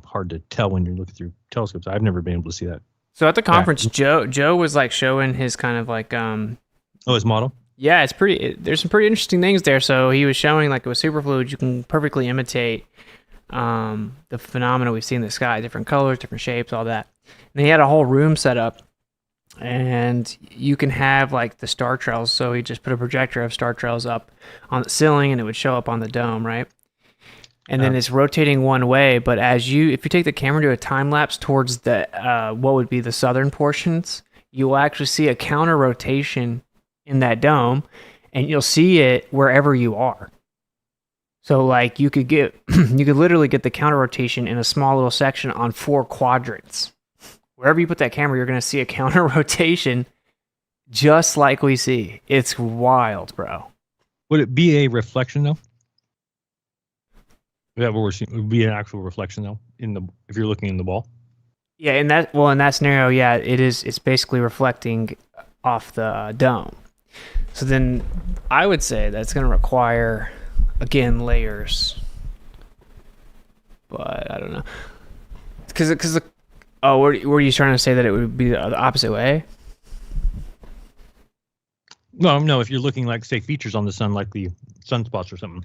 hard to tell when you're looking through telescopes. I've never been able to see that. So at the conference, Joe was like showing his kind of like his model. Yeah, there's some pretty interesting things there. So he was showing like with superfluid, you can perfectly imitate the phenomena we see in the sky, different colors, different shapes, all that. And he had a whole room set up, and you can have like the star trails. So he just put a projector of star trails up on the ceiling, and it would show up on the dome, right? And then it's rotating one way, but if you take the camera to a time lapse towards the what would be the southern portions, you will actually see a counter rotation in that dome, and you'll see it wherever you are. So like you could literally get the counter rotation in a small little section on 4 quadrants. Wherever you put that camera, you're going to see a counter rotation, just like we see. It's wild, bro. Would it be a reflection though? That what we're seeing would be an actual reflection though if you're looking in the ball. Yeah, in that scenario, yeah, it is. It's basically reflecting off the dome. So then, I would say that's going to require again layers, but I don't know because were you trying to say that it would be the opposite way? No. If you're looking like say features on the sun, like the sunspots or something.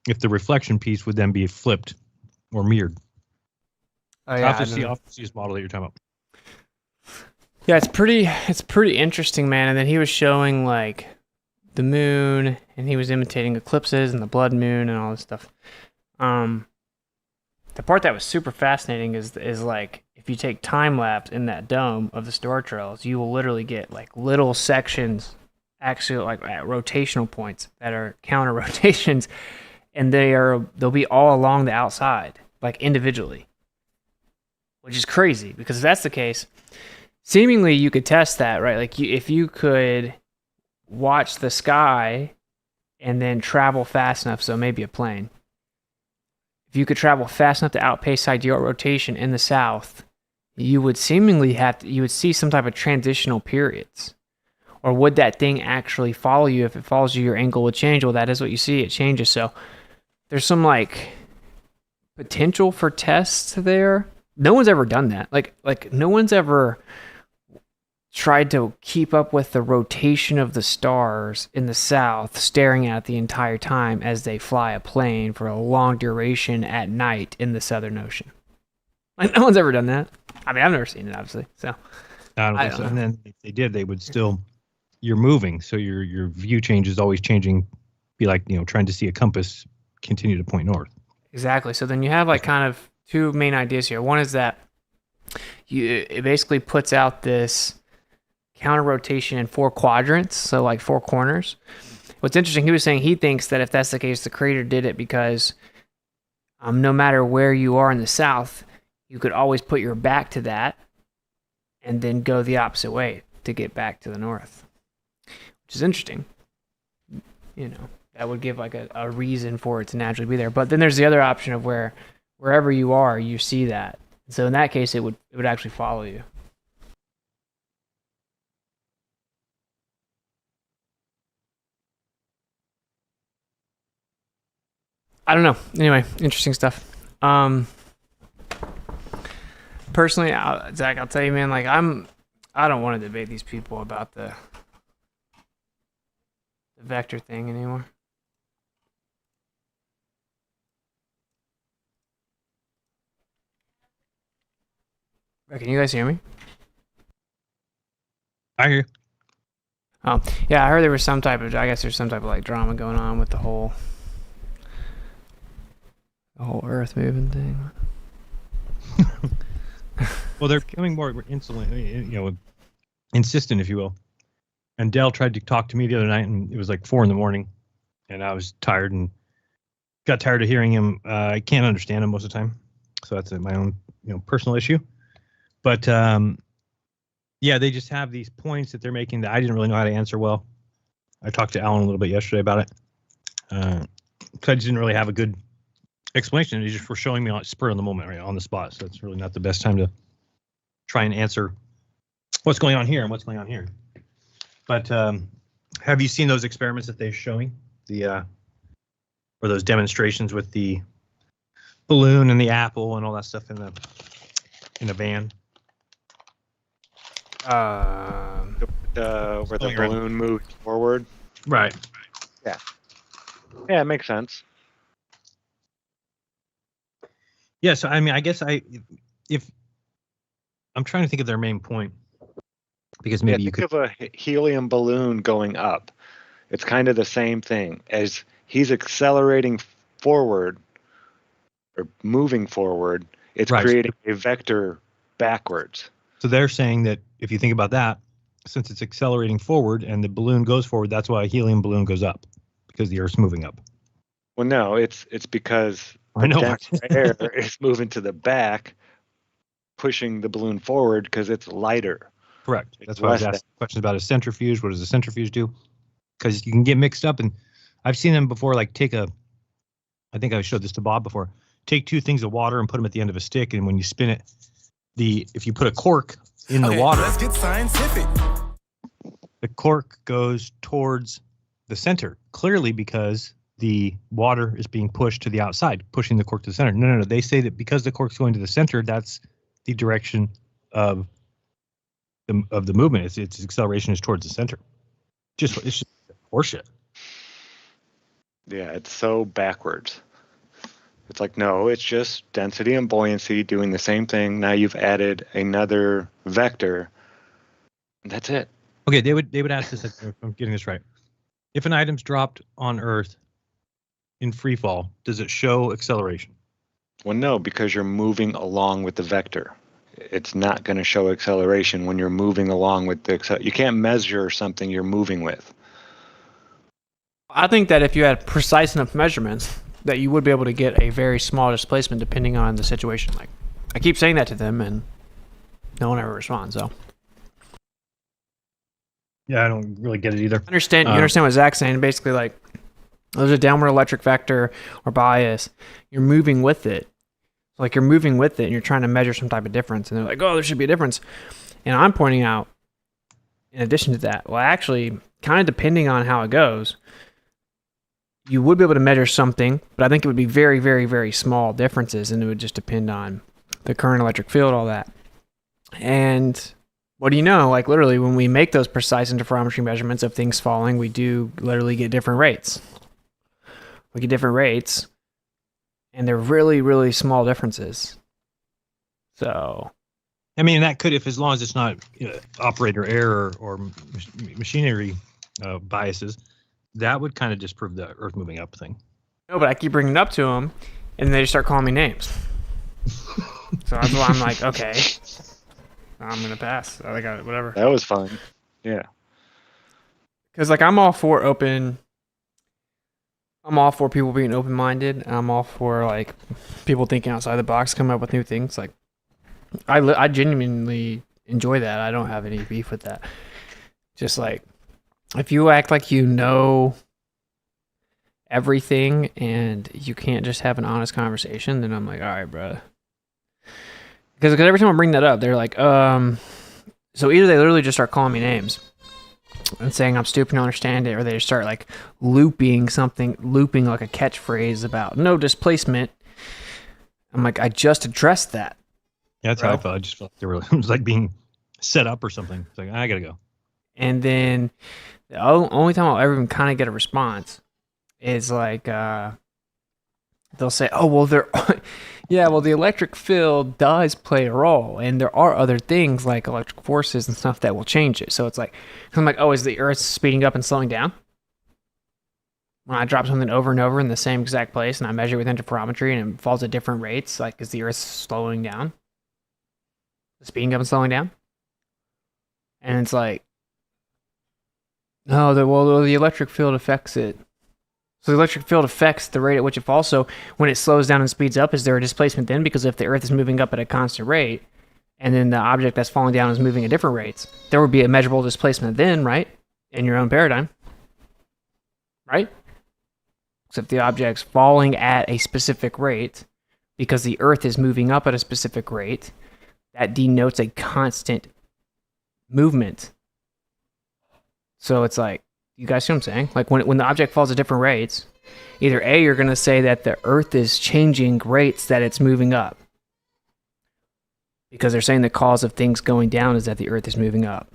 If the reflection piece would then be flipped or mirrored. Oh, yeah, obviously model that you're talking about. Yeah, it's pretty interesting, man. And then he was showing like the moon, and he was imitating eclipses and the blood moon and all this stuff. The part that was super fascinating is like if you take time lapse in that dome of the star trails, you will literally get like little sections actually like at rotational points that are counter rotations, and they'll be all along the outside, like individually, which is crazy because if that's the case, seemingly you could test that, right? Like if you could watch the sky and then travel fast enough, so maybe a plane. If you could travel fast enough to outpace sidereal rotation in the south, you would seemingly you would see some type of transitional periods. Or would that thing actually follow you? If it follows you, your angle would change. Well, that is what you see. It changes. So there's some like potential for tests there. No one's ever done that. Like no one's ever tried to keep up with the rotation of the stars in the south, staring at it the entire time as they fly a plane for a long duration at night in the Southern Ocean. Like no one's ever done that. I mean, I've never seen it, obviously. So I don't think so. And then if they did, they would still. You're moving, so your view change is always changing. Be like trying to see a compass continue to point north. Exactly. So then you have like kind of two main ideas here. One is that it basically puts out this counter rotation in 4 quadrants, so like 4 corners. What's interesting, he was saying he thinks that if that's the case, the creator did it because no matter where you are in the south, you could always put your back to that and then go the opposite way to get back to the north, which is interesting. That would give like a reason for it to naturally be there. But then there's the other option of wherever you are, you see that. So in that case, it would actually follow you. I don't know. Anyway, interesting stuff. Personally, Zach, I'll tell you, man, like I don't want to debate these people about the vector thing anymore. Can you guys hear me? I hear you. Oh, yeah, I heard there was some type of, I guess there's some type of like drama going on with the whole Earth moving thing. Well, they're becoming more insolent, insistent, if you will. And Dell tried to talk to me the other night, and it was like 4 a.m, and I was tired and got tired of hearing him. I can't understand him most of the time, so that's my own, personal issue. But yeah, they just have these points that they're making that I didn't really know how to answer well. I talked to Alan a little bit yesterday about it. So I just didn't really have a good explanation. They just were showing me on spur of the moment, right on the spot. So it's really not the best time to try and answer what's going on here and what's going on here. But have you seen those experiments that they're showing? Or those demonstrations with the balloon and the apple and all that stuff in a van? Where the balloon moved forward. Right. Yeah. Yeah, it makes sense. Yeah, so I mean, I guess if I'm trying to think of their main point, because maybe you could think of a helium balloon going up. It's kind of the same thing as he's accelerating forward or moving forward. It's right. Creating a vector backwards. So they're saying that if you think about that, since it's accelerating forward and the balloon goes forward, that's why a helium balloon goes up, because the Earth's moving up. Well, no, it's because I know dense air is moving to the back, pushing the balloon forward because it's lighter. Correct. That's why I was asking questions about a centrifuge. What does a centrifuge do? Because you can get mixed up, and I've seen them before. Like I think I showed this to Bob before. Take 2 things of water and put them at the end of a stick, and when you spin it, if you put a cork in the water, let's get scientific. The cork goes towards the center, clearly because the water is being pushed to the outside, pushing the cork to the center. No. They say that because the cork's going to the center, that's the direction of the movement. Its acceleration is towards the center. It's just horseshit. Yeah, it's so backwards. It's like, no, it's just density and buoyancy doing the same thing. Now you've added another vector. And that's it. Okay, they would ask this, if I'm getting this right. If an item's dropped on Earth in free fall, does it show acceleration? Well, no, because you're moving along with the vector. It's not going to show acceleration when you're moving along with the you can't measure something you're moving with. I think that if you had precise enough measurements, that you would be able to get a very small displacement depending on the situation. Like, I keep saying that to them, and no one ever responds. So, Yeah, I don't really get it either. you understand what Zach's saying? Basically, like, there's a downward electric vector or bias. You're moving with it. Like, you're moving with it, and you're trying to measure some type of difference. And they're like, oh, there should be a difference. And I'm pointing out, in addition to that, well, actually, kind of depending on how it goes, you would be able to measure something, but I think it would be very, very, very small differences, and it would just depend on the current electric field, all that. And what do you know? Like, literally, when we make those precise interferometry measurements of things falling, we do literally get different rates. We get different rates, and they're really, really small differences. So, I mean, that could, if as long as it's not operator error or machinery biases, that would kind of disprove the Earth moving up thing. no, but I keep bringing it up to them, and they just start calling me names. So that's why I'm like, okay, I'm gonna pass. I got it, whatever. That was fun. Yeah. Because like I'm all for people being open-minded. I'm all for like people thinking outside the box, coming up with new things. Like I genuinely enjoy that. I don't have any beef with that. Just like if you act like you know everything and you can't just have an honest conversation, then I'm like, all right, bro. Because every time I bring that up, they're like, so either they literally just start calling me names and saying I'm stupid to understand it, or they just start like looping like a catchphrase about no displacement. I'm like, I just addressed that. Yeah, that's how I felt. I just felt like it was like being set up or something. It's like, I gotta go. And then the only time I'll ever even kind of get a response is like they'll say, oh, well, the electric field does play a role, and there are other things like electric forces and stuff that will change it. So it's like, I'm like, oh, is the Earth speeding up and slowing down? When I drop something over and over in the same exact place and I measure with interferometry and it falls at different rates, like, is the Earth slowing down? Speeding up and slowing down? And it's like, no, the electric field affects it. So the electric field affects the rate at which it falls. So when it slows down and speeds up, is there a displacement then? Because if the Earth is moving up at a constant rate, and then the object that's falling down is moving at different rates, there would be a measurable displacement then, right? In your own paradigm. Right? So if the object's falling at a specific rate, because the Earth is moving up at a specific rate, that denotes a constant movement. So it's like, you guys see what I'm saying? Like when the object falls at different rates, either A, you're going to say that the Earth is changing rates that it's moving up. Because they're saying the cause of things going down is that the Earth is moving up.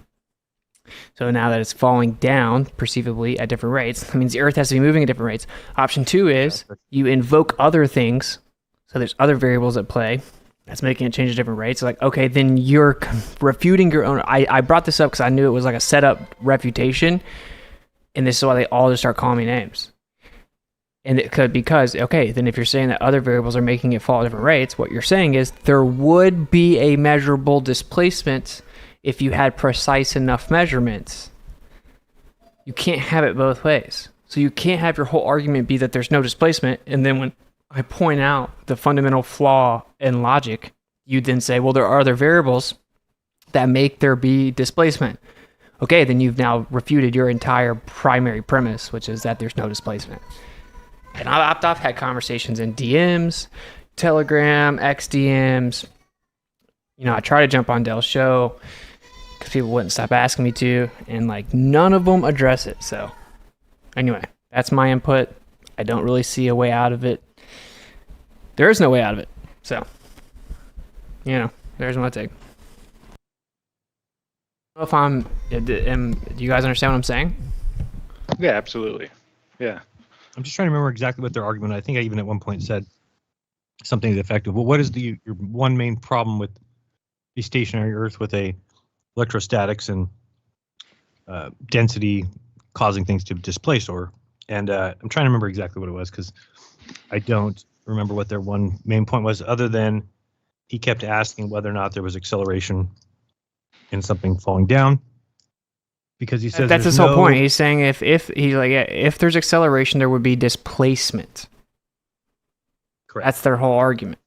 So now that it's falling down, perceivably, at different rates, that means the Earth has to be moving at different rates. Option 2 is you invoke other things. So there's other variables at play that's making it change at different rates. So like, okay, then you're refuting your own. I brought this up because I knew it was like a setup refutation. And this is why they all just start calling me names. And it could, because, okay, then if you're saying that other variables are making it fall at different rates, what you're saying is there would be a measurable displacement if you had precise enough measurements. You can't have it both ways. So you can't have your whole argument be that there's no displacement, and then when I point out the fundamental flaw in logic, you then say, well, there are other variables that make there be displacement. Okay, then you've now refuted your entire primary premise, which is that there's no displacement. And I've had conversations in DMs, Telegram, XDMs. You know, I try to jump on Dell's show because people wouldn't stop asking me to, and like none of them address it. So anyway, that's my input. I don't really see a way out of it. There is no way out of it. So, you know, there's my take. If do you guys understand what I'm saying? Yeah, absolutely. Yeah. I'm just trying to remember exactly what their argument. I think I even at one point said something to the effect of, well, what is your one main problem with the stationary Earth with a electrostatics and density causing things to displace? I'm trying to remember exactly what it was because I don't remember what their one main point was, other than he kept asking whether or not there was acceleration in something falling down. because he says That's there's his whole no- point. He's saying if there's acceleration, there would be displacement. Correct. That's their whole argument.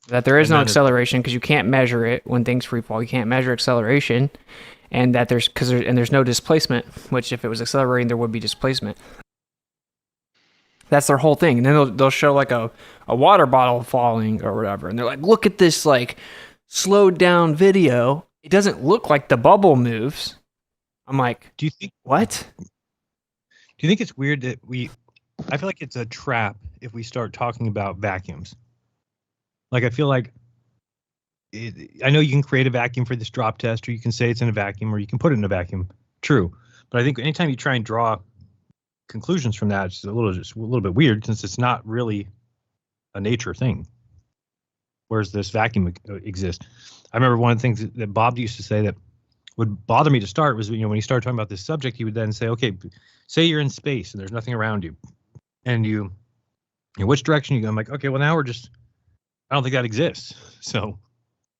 That there is And no none of- acceleration because you can't measure it when things free fall. You can't measure acceleration, and that there's no displacement. Which if it was accelerating, there would be displacement. That's their whole thing. And then they'll show like a water bottle falling or whatever, and they're like, look at this like slowed down video. It doesn't look like the bubble moves. I'm like, Do you think? what? Do you think it's weird that I feel like it's a trap if we start talking about vacuums. Like I feel like I know you can create a vacuum for this drop test, or you can say it's in a vacuum, or you can put it in a vacuum. True, but I think anytime you try and draw conclusions from that, it's a little bit weird since it's not really a nature thing. Whereas this vacuum exists. I remember one of the things that Bob used to say that would bother me to start was, when he started talking about this subject, he would then say, okay, say you're in space and there's nothing around you, and you which direction you go? I'm like, okay, well now I don't think that exists. So,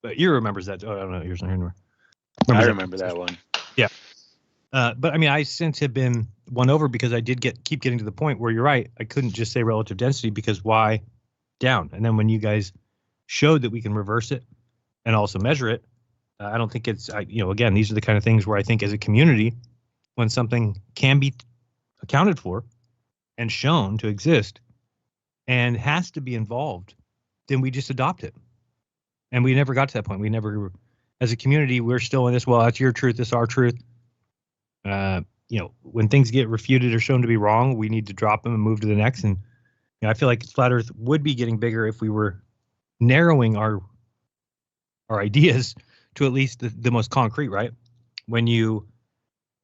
but you remembers that. Oh, I don't know. Yours not here anymore. I remember that one. Yeah. But I mean, I since have been won over because I did keep getting to the point where you're right. I couldn't just say relative density because why down? And then when you guys showed that we can reverse it and also measure it, I don't think it's, again, these are the kind of things where I think as a community, when something can be accounted for and shown to exist and has to be involved, then we just adopt it. And we never got to that point. We never, as a community, we're still in this, well, that's your truth, that's our truth. When things get refuted or shown to be wrong, we need to drop them and move to the next. And I feel like flat Earth would be getting bigger if we were narrowing our ideas to at least the most concrete, right? When you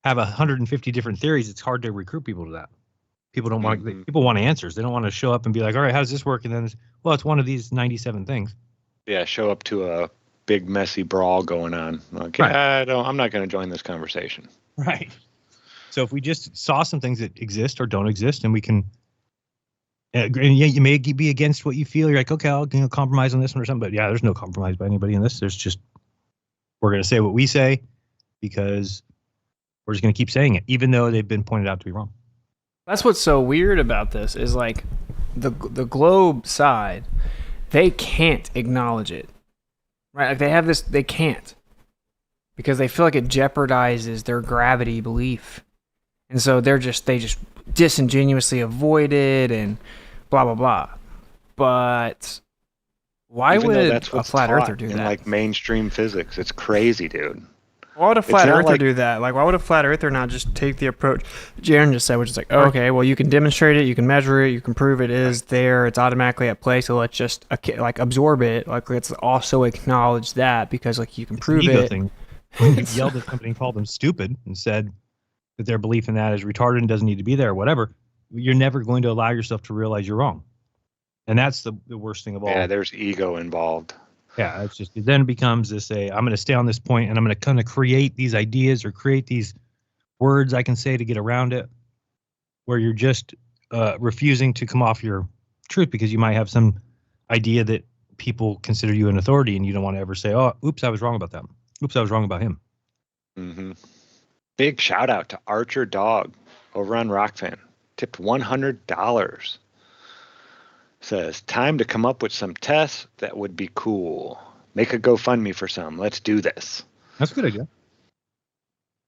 have 150 different theories, it's hard to recruit people to that. People don't want people want answers. They don't want to show up and be like, all right, how does this work? And then it's one of these 97 things. Yeah, show up to a big messy brawl going on. Like, Right. I'm not going to join this conversation. Right. So if we just saw some things that exist or don't exist, and we can, and yeah, you may be against what you feel. You're like, okay, I'll compromise on this one or something. But yeah, there's no compromise by anybody in this. There's just, we're going to say what we say because we're just going to keep saying it, even though they've been pointed out to be wrong. That's what's so weird about this is like the globe side, they can't acknowledge it, right? Like they have this, they can't because they feel like it jeopardizes their gravity belief, and so they just disingenuously avoid it and blah blah blah. But why Even though would that's a what's flat taught earther do in that? like mainstream physics? It's crazy, dude. Why would a flat not earther like- do that? Like, why would a flat earther not just take the approach Jiren just said, which is like, oh, okay, well, you can demonstrate it, you can measure it, you can prove it is there, it's automatically at play, so let's just like absorb it. Like, let's also acknowledge that because like you can prove Ego it. thing. When you yelled at somebody and called them stupid and said that their belief in that is retarded and doesn't need to be there or whatever, you're never going to allow yourself to realize you're wrong. And that's the worst thing of all. Yeah, there's ego involved. Yeah, it's just, it then becomes this, I'm going to stay on this point and I'm going to kind of create these ideas or create these words I can say to get around it, where you're just refusing to come off your truth because you might have some idea that people consider you an authority and you don't want to ever say, oh, oops, I was wrong about that. Oops, I was wrong about him. Mm-hmm. Big shout out to Archer Dog over on Rockfin. Tipped $100. Says, time to come up with some tests that would be cool. Make a GoFundMe for some. Let's do this. That's a good idea.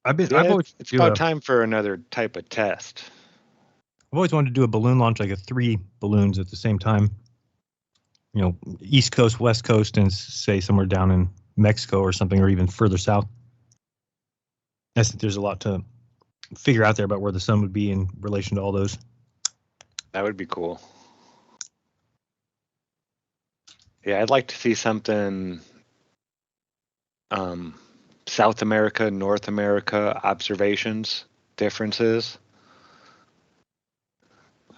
I've Yeah, always it's about time for another type of test. I've always wanted to do a balloon launch, like 3 balloons at the same time. East Coast, West Coast, and say somewhere down in Mexico or something, or even further south. I think there's a lot to figure out there about where the sun would be in relation to all those. That would be cool. Yeah, I'd like to see something South America, North America, observations, differences.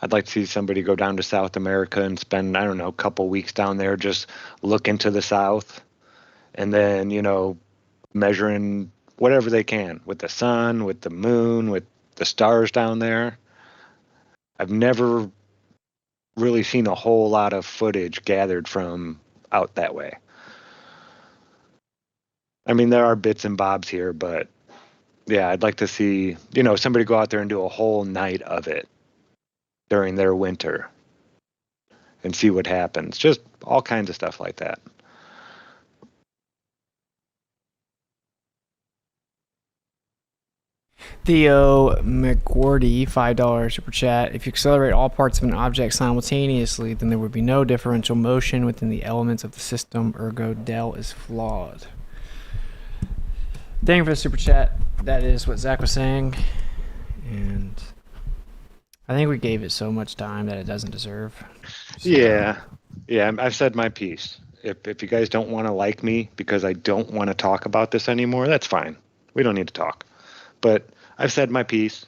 I'd like to see somebody go down to South America and spend, I don't know, a couple weeks down there, just look into the South and then, measuring whatever they can with the sun, with the moon, with the stars down there. I've never really seen a whole lot of footage gathered from out that way. I mean, there are bits and bobs here, but Yeah, I'd like to see, somebody go out there and do a whole night of it during their winter and see what happens. Just all kinds of stuff like that. Theo McWordy, $5 super chat. If you accelerate all parts of an object simultaneously, then there would be no differential motion within the elements of the system. Ergo, del is flawed. Thank you for the super chat. That is what Zach was saying. And I think we gave it so much time that it doesn't deserve. So. Yeah, I've said my piece. If you guys don't want to like me because I don't want to talk about this anymore, that's fine. We don't need to talk. But I've said my piece.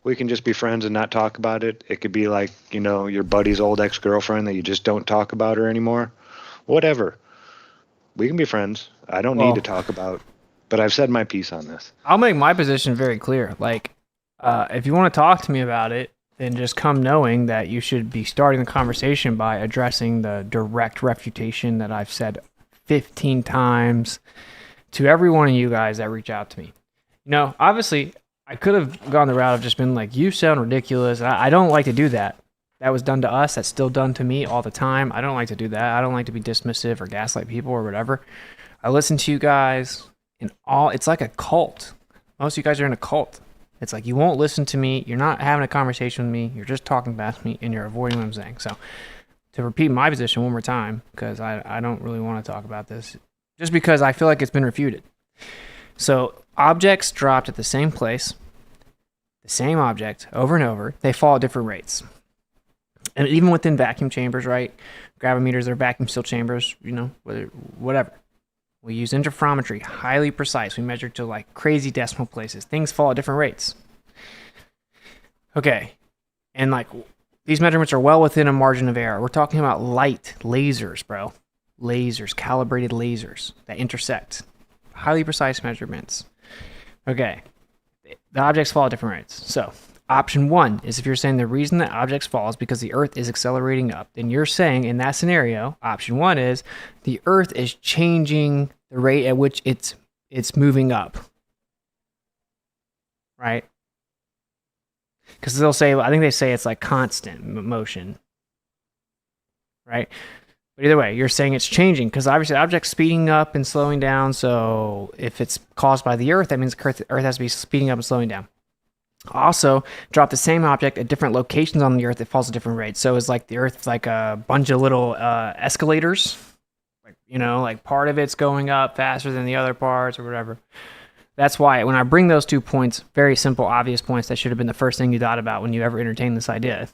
We can just be friends and not talk about it. It could be like, your buddy's old ex-girlfriend that you just don't talk about her anymore. Whatever. We can be friends. I don't need to talk about. But I've said my piece on this. I'll make my position very clear. Like, if you want to talk to me about it, then just come knowing that you should be starting the conversation by addressing the direct refutation that I've said 15 times to every one of you guys that reach out to me. Obviously, I could have gone the route of just been like, you sound ridiculous. I don't like to do that. That was done to us. That's still done to me all the time. I don't like to do that. I don't like to be dismissive or gaslight people or whatever. I listen to you guys. It's like a cult. Most of you guys are in a cult. It's like you won't listen to me. You're not having a conversation with me. You're just talking past me, and you're avoiding what I'm saying. So, to repeat my position one more time, because I don't really want to talk about this, just because I feel like it's been refuted. So, objects dropped at the same place, the same object over and over, they fall at different rates. And even within vacuum chambers, right? Gravimeters are vacuum sealed chambers, whatever. We use interferometry, highly precise. We measure to like crazy decimal places. Things fall at different rates. Okay. And like these measurements are well within a margin of error. We're talking about light lasers, bro. Lasers, calibrated lasers that intersect. Highly precise measurements. Okay. The objects fall at different rates. So option one is if you're saying the reason that objects fall is because the Earth is accelerating up, then you're saying in that scenario, option one is the Earth is changing the rate at which it's moving up, right? Because I think they say it's like constant motion, right? But either way, you're saying it's changing because obviously the object's speeding up and slowing down. So if it's caused by the Earth, that means the Earth has to be speeding up and slowing down. Also, drop the same object at different locations on the Earth, it falls at different rates. So it's like the Earth's like a bunch of little escalators. Like part of it's going up faster than the other parts or whatever. That's why when I bring those 2 points, very simple, obvious points, that should have been the first thing you thought about when you ever entertained this idea.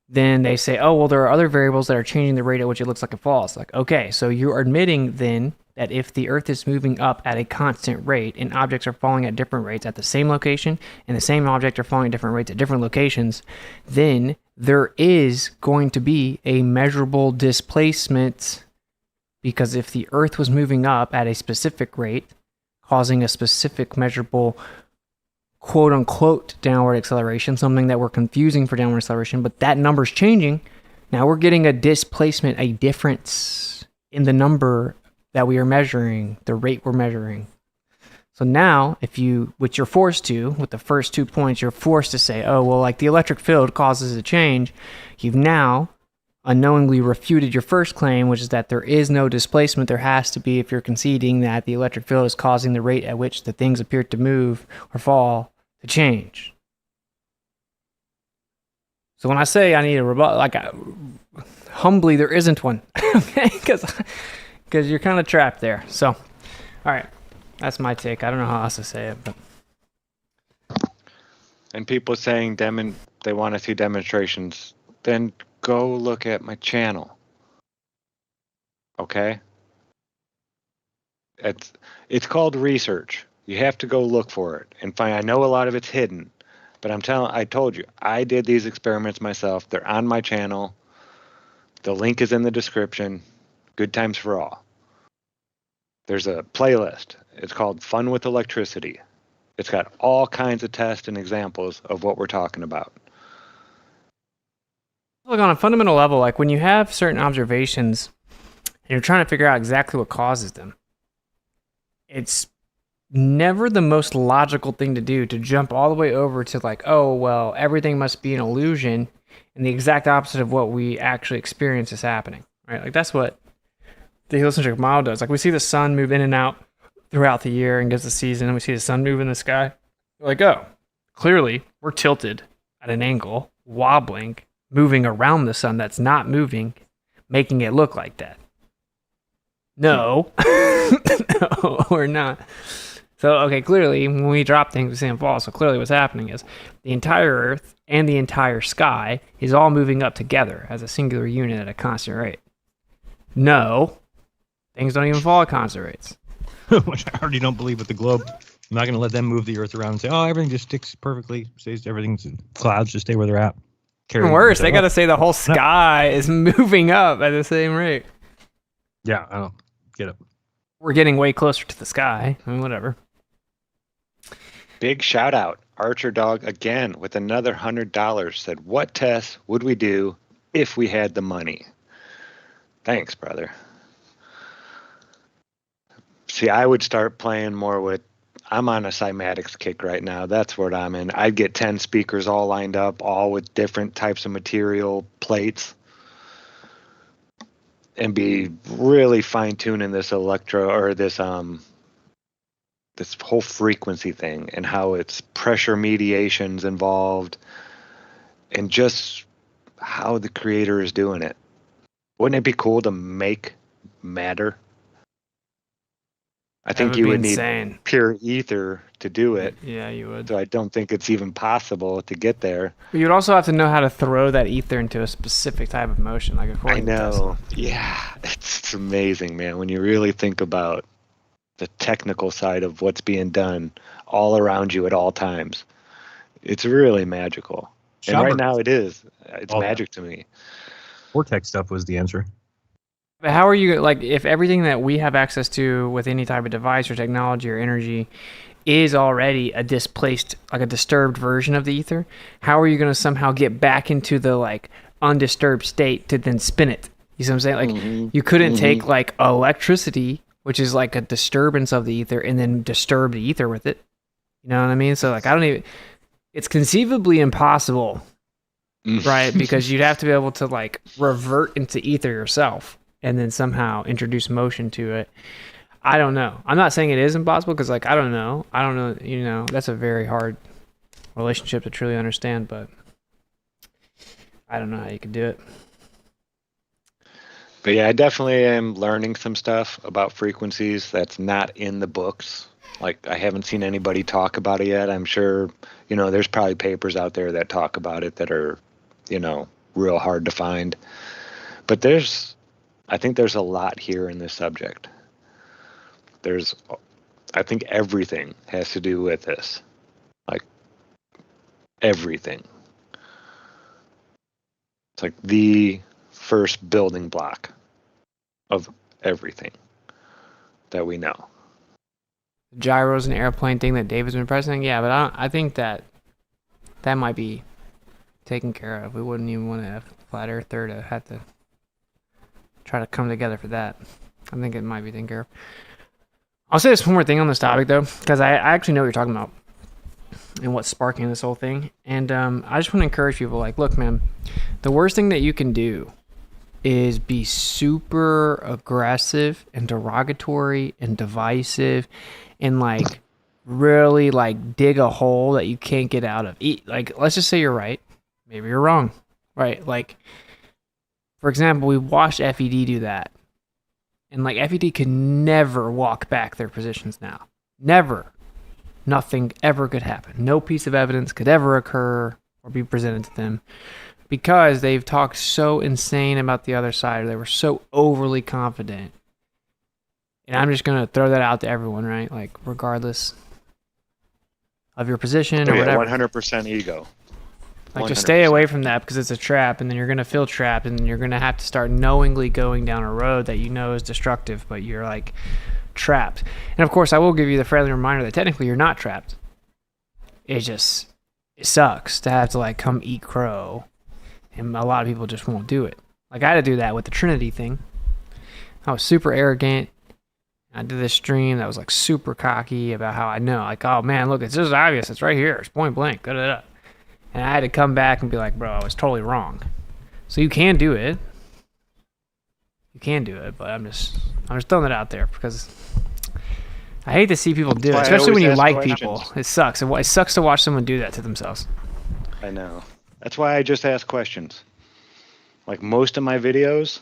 Then they say, oh, well, there are other variables that are changing the rate at which it looks like it falls. Like, okay, so you're admitting then that if the Earth is moving up at a constant rate and objects are falling at different rates at the same location and the same object are falling at different rates at different locations, then there is going to be a measurable displacement, because if the Earth was moving up at a specific rate, causing a specific measurable quote-unquote downward acceleration, something that we're confusing for downward acceleration, but that number's changing. Now we're getting a displacement, a difference in the number that we are measuring, the rate we're measuring. So now, which you're forced to, with the first 2 points, you're forced to say, oh, well, like the electric field causes a change. You've now unknowingly refuted your first claim, which is that there is no displacement. There has to be if you're conceding that the electric field is causing the rate at which the things appear to move or fall to change. So when I say I need a rebuttal, humbly, there isn't one, okay? Because you're kind of trapped there. So, all right, that's my take. I don't know how else to say it, but. And people saying they want to see demonstrations, then go look at my channel. Okay? It's called research. You have to go look for it and find. I know a lot of it's hidden, but I told you, I did these experiments myself. They're on my channel. The link is in the description. Good times for all. There's a playlist. It's called Fun with Electricity. It's got all kinds of tests and examples of what we're talking about. Look, on a fundamental level, like when you have certain observations and you're trying to figure out exactly what causes them, it's never the most logical thing to do to jump all the way over to like, oh, well, everything must be an illusion, and the exact opposite of what we actually experience is happening, right? Like that's what the heliocentric model does. Like we see the sun move in and out throughout the year and gives the season, and we see the sun move in the sky. We're like, oh, clearly we're tilted at an angle, wobbling, moving around the sun that's not moving, making it look like that. No, no, we're not. So, okay, clearly when we drop things, we see them fall. So clearly what's happening is the entire Earth and the entire sky is all moving up together as a singular unit at a constant rate. No, things don't even fall at constant rates. Which I already don't believe with the globe. I'm not going to let them move the Earth around and say, oh, everything just sticks perfectly, stays, everything's clouds just stay where they're at. Even worse, they got to say the whole sky is moving up at the same rate. Yeah, I don't get it. We're getting way closer to the sky. I mean, whatever. Big shout out. Archer Dog again with another $100 said, what tests would we do if we had the money? Thanks, brother. See, I would start playing more with, I'm on a Simatics kick right now. That's what I'm in. I'd get 10 speakers all lined up, all with different types of material, plates, and be really fine-tuning this this whole frequency thing and how it's pressure mediations involved and just how the creator is doing it. Wouldn't it be cool to make matter? I think you would need pure ether to do it. Yeah, you would. So I don't think it's even possible to get there. But you'd also have to know how to throw that ether into a specific type of motion, like according to Tesla. Yeah, it's amazing, man. When you really think about the technical side of what's being done all around you at all times, it's really magical. And right now it is. It's magic to me. Vortex stuff was the answer. But how are you, like, if everything that we have access to with any type of device or technology or energy is already a displaced, like a disturbed version of the ether, how are you going to somehow get back into the, like, undisturbed state to then spin it? You see what I'm saying? Like, you couldn't take, like, electricity, which is like a disturbance of the ether, and then disturb the ether with it. You know what I mean? So, like, it's conceivably impossible, right? Because you'd have to be able to, like, revert into ether yourself and then somehow introduce motion to it. I don't know. I'm not saying it is impossible because, like, I don't know. You know, that's a very hard relationship to truly understand, but I don't know how you could do it. But yeah, I definitely am learning some stuff about frequencies that's not in the books. Like, I haven't seen anybody talk about it yet. I'm sure, you know, there's probably papers out there that talk about it that are, you know, real hard to find. But I think there's a lot here in this subject. I think everything has to do with this. Like, everything. It's like the first building block of everything that we know. Gyros and airplane thing that David's been pressing, yeah, but I think that might be taken care of. We wouldn't even want to have flat earther to have to try to come together for that. I think it might be taken care of. I'll say this one more thing on this topic, though, because I actually know what you're talking about and what's sparking this whole thing. And I just want to encourage people, like, look, man, the worst thing that you can do is be super aggressive and derogatory and divisive and, like, really, like, dig a hole that you can't get out of. Like, let's just say you're right. Maybe you're wrong, right? Like, for example, we watched FED do that. And, like, FED could never walk back their positions now. Never. Nothing ever could happen. No piece of evidence could ever occur or be presented to them because they've talked so insane about the other side, or they were so overly confident. And I'm just going to throw that out to everyone, right? Like, regardless of your position or whatever. 100% ego. Like, just stay away from that because it's a trap, and then you're going to feel trapped, and then you're going to have to start knowingly going down a road that you know is destructive, but you're, like, trapped. And, of course, I will give you the friendly reminder that technically you're not trapped. It sucks to have to, like, come eat crow, and a lot of people just won't do it. Like, I had to do that with the Trinity thing. I was super arrogant, I did this stream that was like super cocky about how I know, like, oh man, look, it's just obvious. It's right here. It's point blank. Da, da, da. And I had to come back and be like, bro, I was totally wrong. So you can do it. You can do it, but I'm just throwing it out there because I hate to see people do it, That's why I especially when always you ask like people. questions. It sucks. It sucks to watch someone do that to themselves. I know. That's why I just ask questions. Like most of my videos,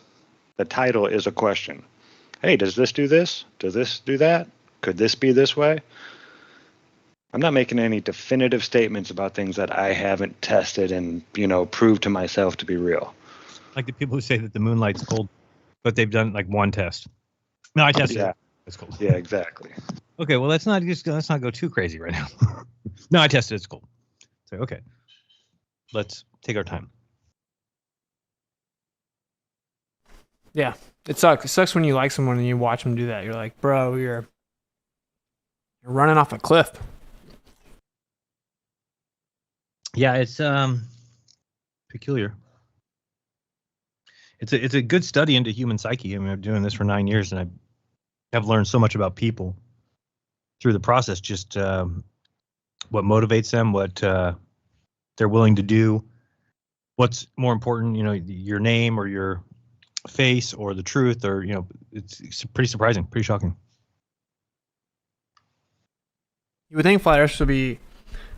the title is a question. Hey, does this do this? Does this do that? Could this be this way? I'm not making any definitive statements about things that I haven't tested and, proved to myself to be real. Like the people who say that the moonlight's cold, but they've done like one test. No, I tested it. It's cold. Yeah, exactly. Okay, well, let's not go too crazy right now. No, I tested it. It's cold. So, okay. Let's take our time. Yeah, it sucks. It sucks when you like someone and you watch them do that. You're like, bro, you're running off a cliff. Yeah, it's peculiar. It's a good study into human psyche. I mean, I'm doing this for 9 years, and I've learned so much about people through the process. Just what motivates them, what they're willing to do, what's more important, your name or your face or the truth, or it's pretty surprising, pretty shocking. You would think flat earthers would be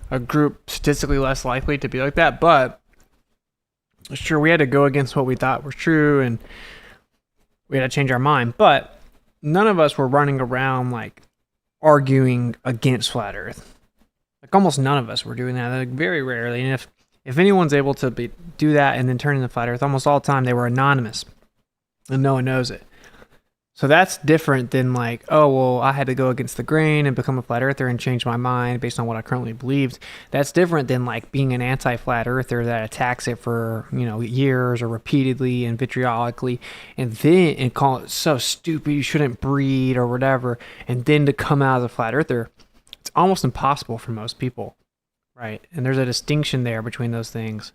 a group statistically less likely to be like that, but sure, we had to go against what we thought was true and we had to change our mind, but none of us were running around like arguing against flat earth. Like almost none of us were doing that, like very rarely. And if anyone's able to do that and then turn into flat earth, almost all the time they were anonymous and no one knows it. So that's different than like, oh, well, I had to go against the grain and become a flat earther and change my mind based on what I currently believed. That's different than like being an anti-flat earther that attacks it for, years or repeatedly and vitriolically and call it so stupid, you shouldn't breed or whatever. And then to come out as a flat earther, it's almost impossible for most people, right? And there's a distinction there between those things.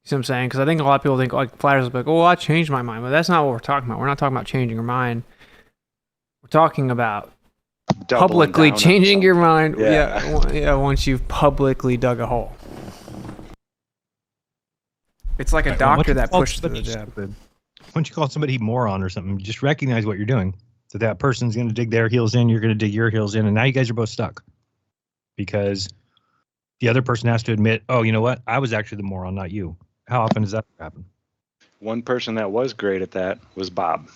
You see what I'm saying? Because I think a lot of people think like flat earthers will be like, oh, I changed my mind. But that's not what we're talking about. We're not talking about changing your mind. We're talking about publicly changing your mind. Yeah, once you've publicly dug a hole. It's like a doctor that pushed through the jab. Once you call somebody moron or something, just recognize what you're doing. So that person's going to dig their heels in, you're going to dig your heels in, and now you guys are both stuck. Because the other person has to admit, oh, you know what? I was actually the moron, not you. How often does that happen? One person that was great at that was Bob.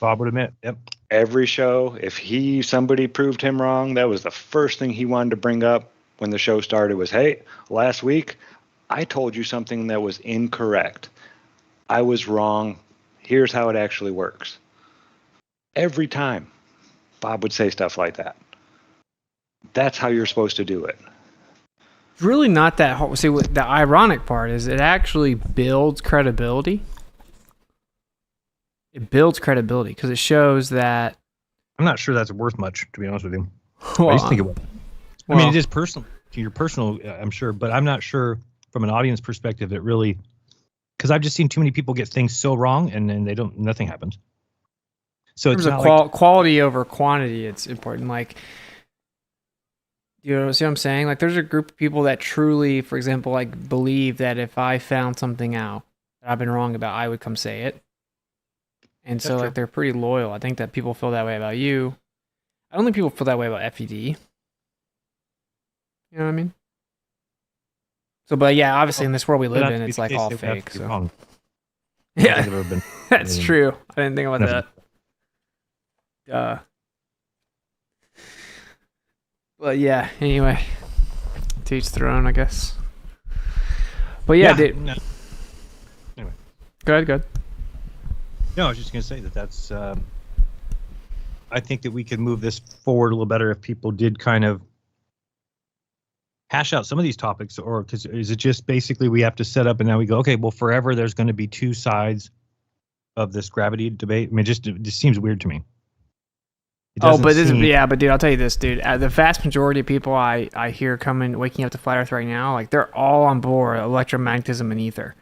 Bob would admit, yep. Every show, if somebody proved him wrong, that was the first thing he wanted to bring up when the show started was, hey, last week I told you something that was incorrect. I was wrong. Here's how it actually works. Every time Bob would say stuff like that. That's how you're supposed to do it. It's really not that hard. See, what the ironic part is it actually builds credibility. It builds credibility because it shows that... I'm not sure that's worth much, to be honest with you. Well, I just think about it. I mean, it is personal to your personal, I'm sure, but I'm not sure from an audience perspective it really... Because I've just seen too many people get things so wrong and then nothing happens. So it's not quality over quantity. It's important. Like, see what I'm saying? Like, there's a group of people that truly, for example, like believe that if I found something out that I've been wrong about, I would come say it. And so, like, they're pretty loyal. I think that people feel that way about you. I don't think people feel that way about FED. You know what I mean? So, but yeah, obviously in this world we live in, it's like all fake. So. Yeah, that's true. I didn't think about that. But yeah, anyway, to each their own, I guess. But yeah, no. Anyway, go ahead. No, I was just gonna say that's. I think that we could move this forward a little better if people did kind of hash out some of these topics, or because is it just basically we have to set up and now we go, okay, well, forever there's going to be two sides of this gravity debate. I mean, it just seems weird to me. But dude, I'll tell you this, dude. The vast majority of people I hear waking up to flat Earth right now, like they're all on board electromagnetism and ether,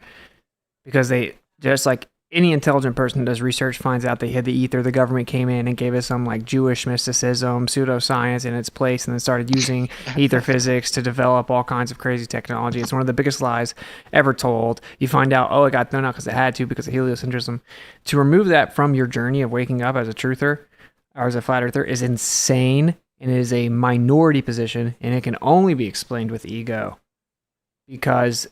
because they just like any intelligent person who does research finds out they had the ether. The government came in and gave us some like Jewish mysticism, pseudoscience in its place, and then started using ether physics to develop all kinds of crazy technology. It's one of the biggest lies ever told. You find out, oh, it got thrown out because it had to, because of heliocentrism. To remove that from your journey of waking up as a truther or as a flat earther is insane, and it is a minority position, and it can only be explained with ego. Because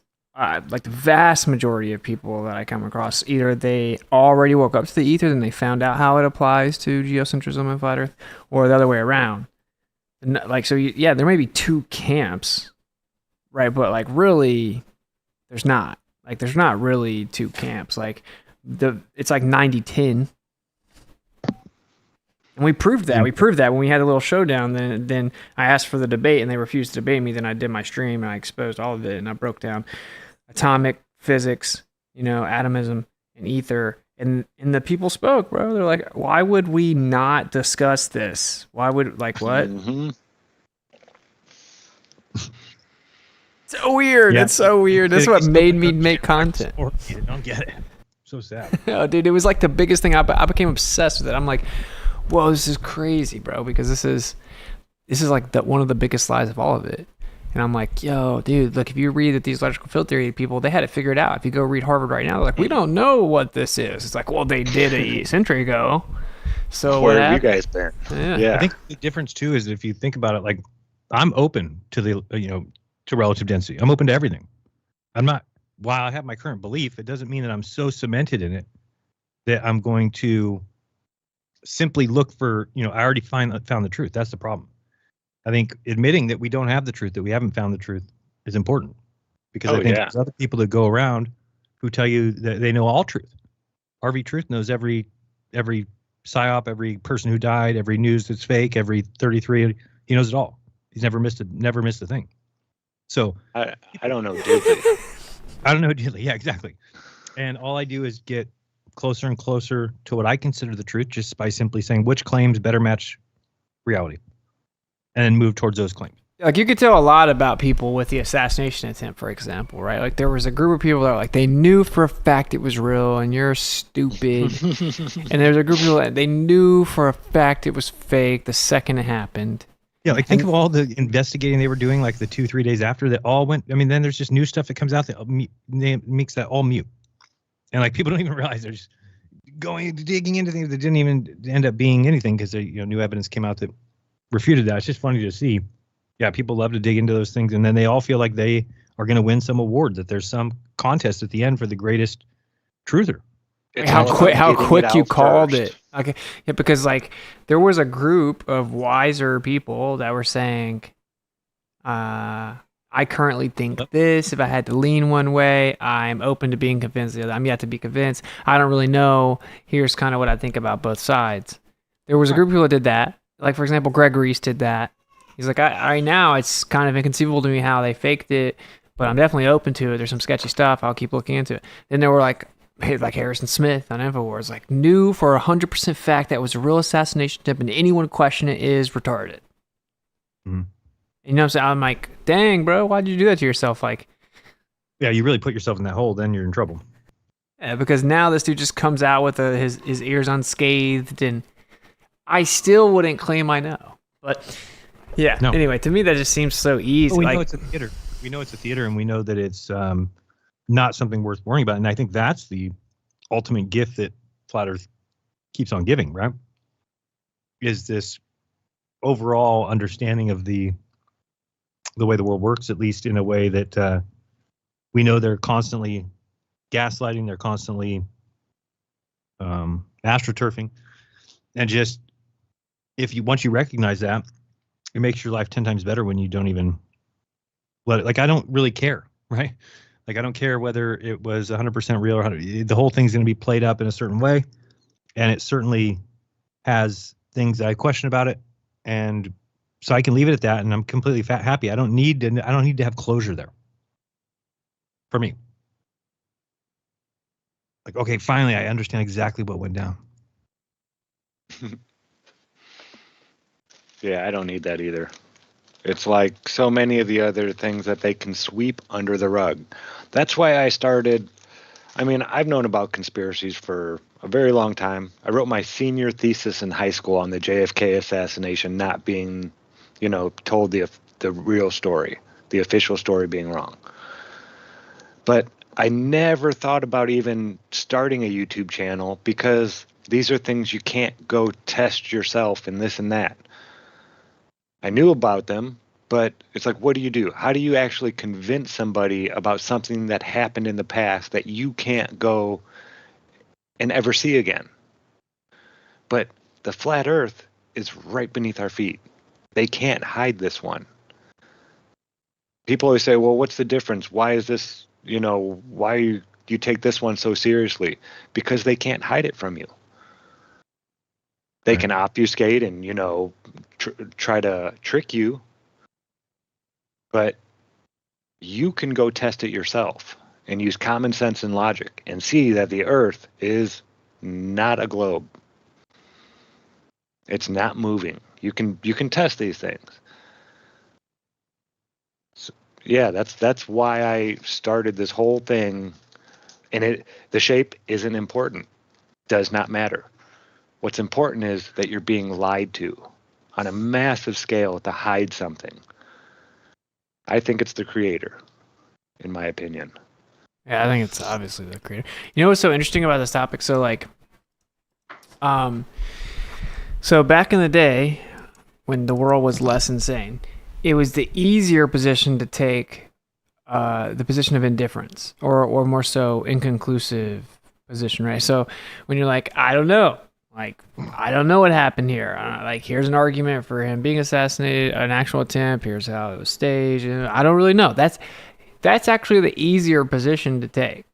like the vast majority of people that I come across, either they already woke up to the ether and they found out how it applies to geocentrism and flat Earth, or the other way around. Like, so yeah, there may be two camps, right? But like, really, there's not. Like, there's not really two camps. Like, it's like 90-10. And we proved that. We proved that when we had a little showdown. Then I asked for the debate, and they refused to debate me. Then I did my stream, and I exposed all of it, and I broke down atomic physics, atomism and ether, and the people spoke, bro. They're like, why would we not discuss this? Why would, like, what? Mm-hmm. So weird. Yeah. It's so weird. That's what made me make content. I don't get it. So sad. Oh, dude, it was like the biggest thing. I became obsessed with it. I'm like, whoa, this is crazy, bro, because this is like one of the biggest lies of all of it. And I'm like, yo, dude, look, if you read that these electrical field theory people, they had it figured out. If you go read Harvard right now, they're like, we don't know what this is. It's like, well, they did a century ago. So where have you guys been? Yeah. I think the difference too is if you think about it, like, I'm open to the to relative density. I'm open to everything. I'm not. While I have my current belief, it doesn't mean that I'm so cemented in it that I'm going to simply look for. I already found the truth. That's the problem. I think admitting that we don't have the truth, that we haven't found the truth, is important, because I think there's other people that go around who tell you that they know all truth. RV Truth knows every psyop, every person who died, every news that's fake, every 33. He knows it all. He's never missed a thing. So I don't know diddly. I don't know diddly. Yeah, exactly. And all I do is get closer and closer to what I consider the truth, just by simply saying which claims better match reality, and then move towards those claims. Like, you could tell a lot about people with the assassination attempt, for example, right? Like, there was a group of people that were like, they knew for a fact it was real and you're stupid. And there's a group of people that they knew for a fact it was fake the second it happened. Yeah, like, think of all the investigating they were doing, like the 2-3 days after that all went. I mean, then there's just new stuff that comes out that makes that all mute. And like, people don't even realize they're just digging into things that didn't even end up being anything, because new evidence came out that refuted that. It's just funny to see. Yeah, people love to dig into those things, and then they all feel like they are going to win some award, that there's some contest at the end for the greatest truther. How quick you called it. Okay. Yeah, because like, there was a group of wiser people that were saying, I currently think this. If I had to lean one way, I'm open to being convinced the other. I'm yet to be convinced. I don't really know. Here's kind of what I think about both sides. There was a group of people that did that. Like, for example, Greg Reese did that. He's like, I now it's kind of inconceivable to me how they faked it, but I'm definitely open to it. There's some sketchy stuff. I'll keep looking into it. Then there were like Harrison Smith on InfoWars, like, knew for 100% fact that was a real assassination attempt, and anyone question it is retarded. Mm-hmm. You know what I'm saying? I'm like, dang, bro, why'd you do that to yourself? Like, yeah, you really put yourself in that hole, then you're in trouble. Yeah, because now this dude just comes out with his ears unscathed, and I still wouldn't claim I know. But yeah, no. Anyway, to me that just seems so easy. Well, we know it's a theater. We know it's a theater, and we know that it's not something worth worrying about. And I think that's the ultimate gift that Flat Earth keeps on giving, right? Is this overall understanding of the way the world works, at least in a way that we know they're constantly gaslighting, they're constantly astroturfing, and just once you recognize that, it makes your life 10 times better when you don't even let it. Like, I don't really care, right? Like, I don't care whether it was 100% real or 100. The whole thing's going to be played up in a certain way, and it certainly has things that I question about it, and so I can leave it at that, and I'm completely happy. I don't need to have closure there. For me, like, okay, finally, I understand exactly what went down. Yeah, I don't need that either. It's like so many of the other things that they can sweep under the rug. That's why I I mean, I've known about conspiracies for a very long time. I wrote my senior thesis in high school on the JFK assassination not being, told the real story, the official story being wrong. But I never thought about even starting a YouTube channel because these are things you can't go test yourself and this and that. I knew about them, but it's like, what do you do? How do you actually convince somebody about something that happened in the past that you can't go and ever see again? But the flat earth is right beneath our feet. They can't hide this one. People always say, well, what's the difference? Why is this, why you take this one so seriously? Because they can't hide it from you. They can obfuscate and, try to trick you. But you can go test it yourself and use common sense and logic and see that the earth is not a globe. It's not moving. You can test these things. So, yeah, that's why I started this whole thing. And the shape isn't important. Does not matter. What's important is that you're being lied to on a massive scale to hide something. I think it's the creator, in my opinion. Yeah, I think it's obviously the creator. You know what's so interesting about this topic? So so back in the day, when the world was less insane, it was the easier position to take, the position of indifference, or more so inconclusive position, right? So when you're like, I don't know. I don't know what happened here. Here's an argument for him being assassinated, an actual attempt. Here's how it was staged. I don't really know. That's actually the easier position to take.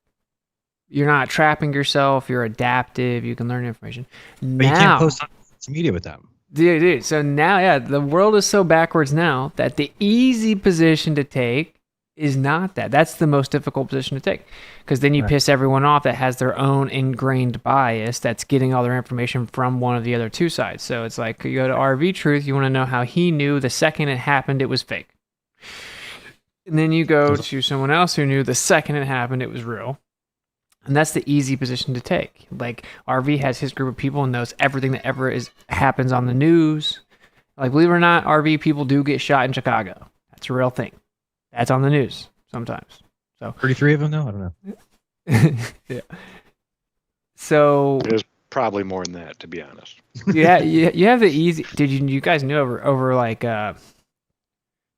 You're not trapping yourself. You're adaptive. You can learn information. But you can't post on social media with that. Dude. So now, the world is so backwards now that the easy position to take is not that. That's the most difficult position to take, because then you piss everyone off that has their own ingrained bias that's getting all their information from one of the other two sides. So it's like, you go to RV Truth, you want to know how he knew the second it happened it was fake. And then you go to someone else who knew the second it happened it was real. And that's the easy position to take. Like, RV has his group of people and knows everything that ever happens on the news. Like, believe it or not, RV people do get shot in Chicago. That's a real thing. That's on the news sometimes. So 33 of them, though? I don't know. Yeah. So there's probably more than that, to be honest. Yeah, you have the easy. Did you guys know over like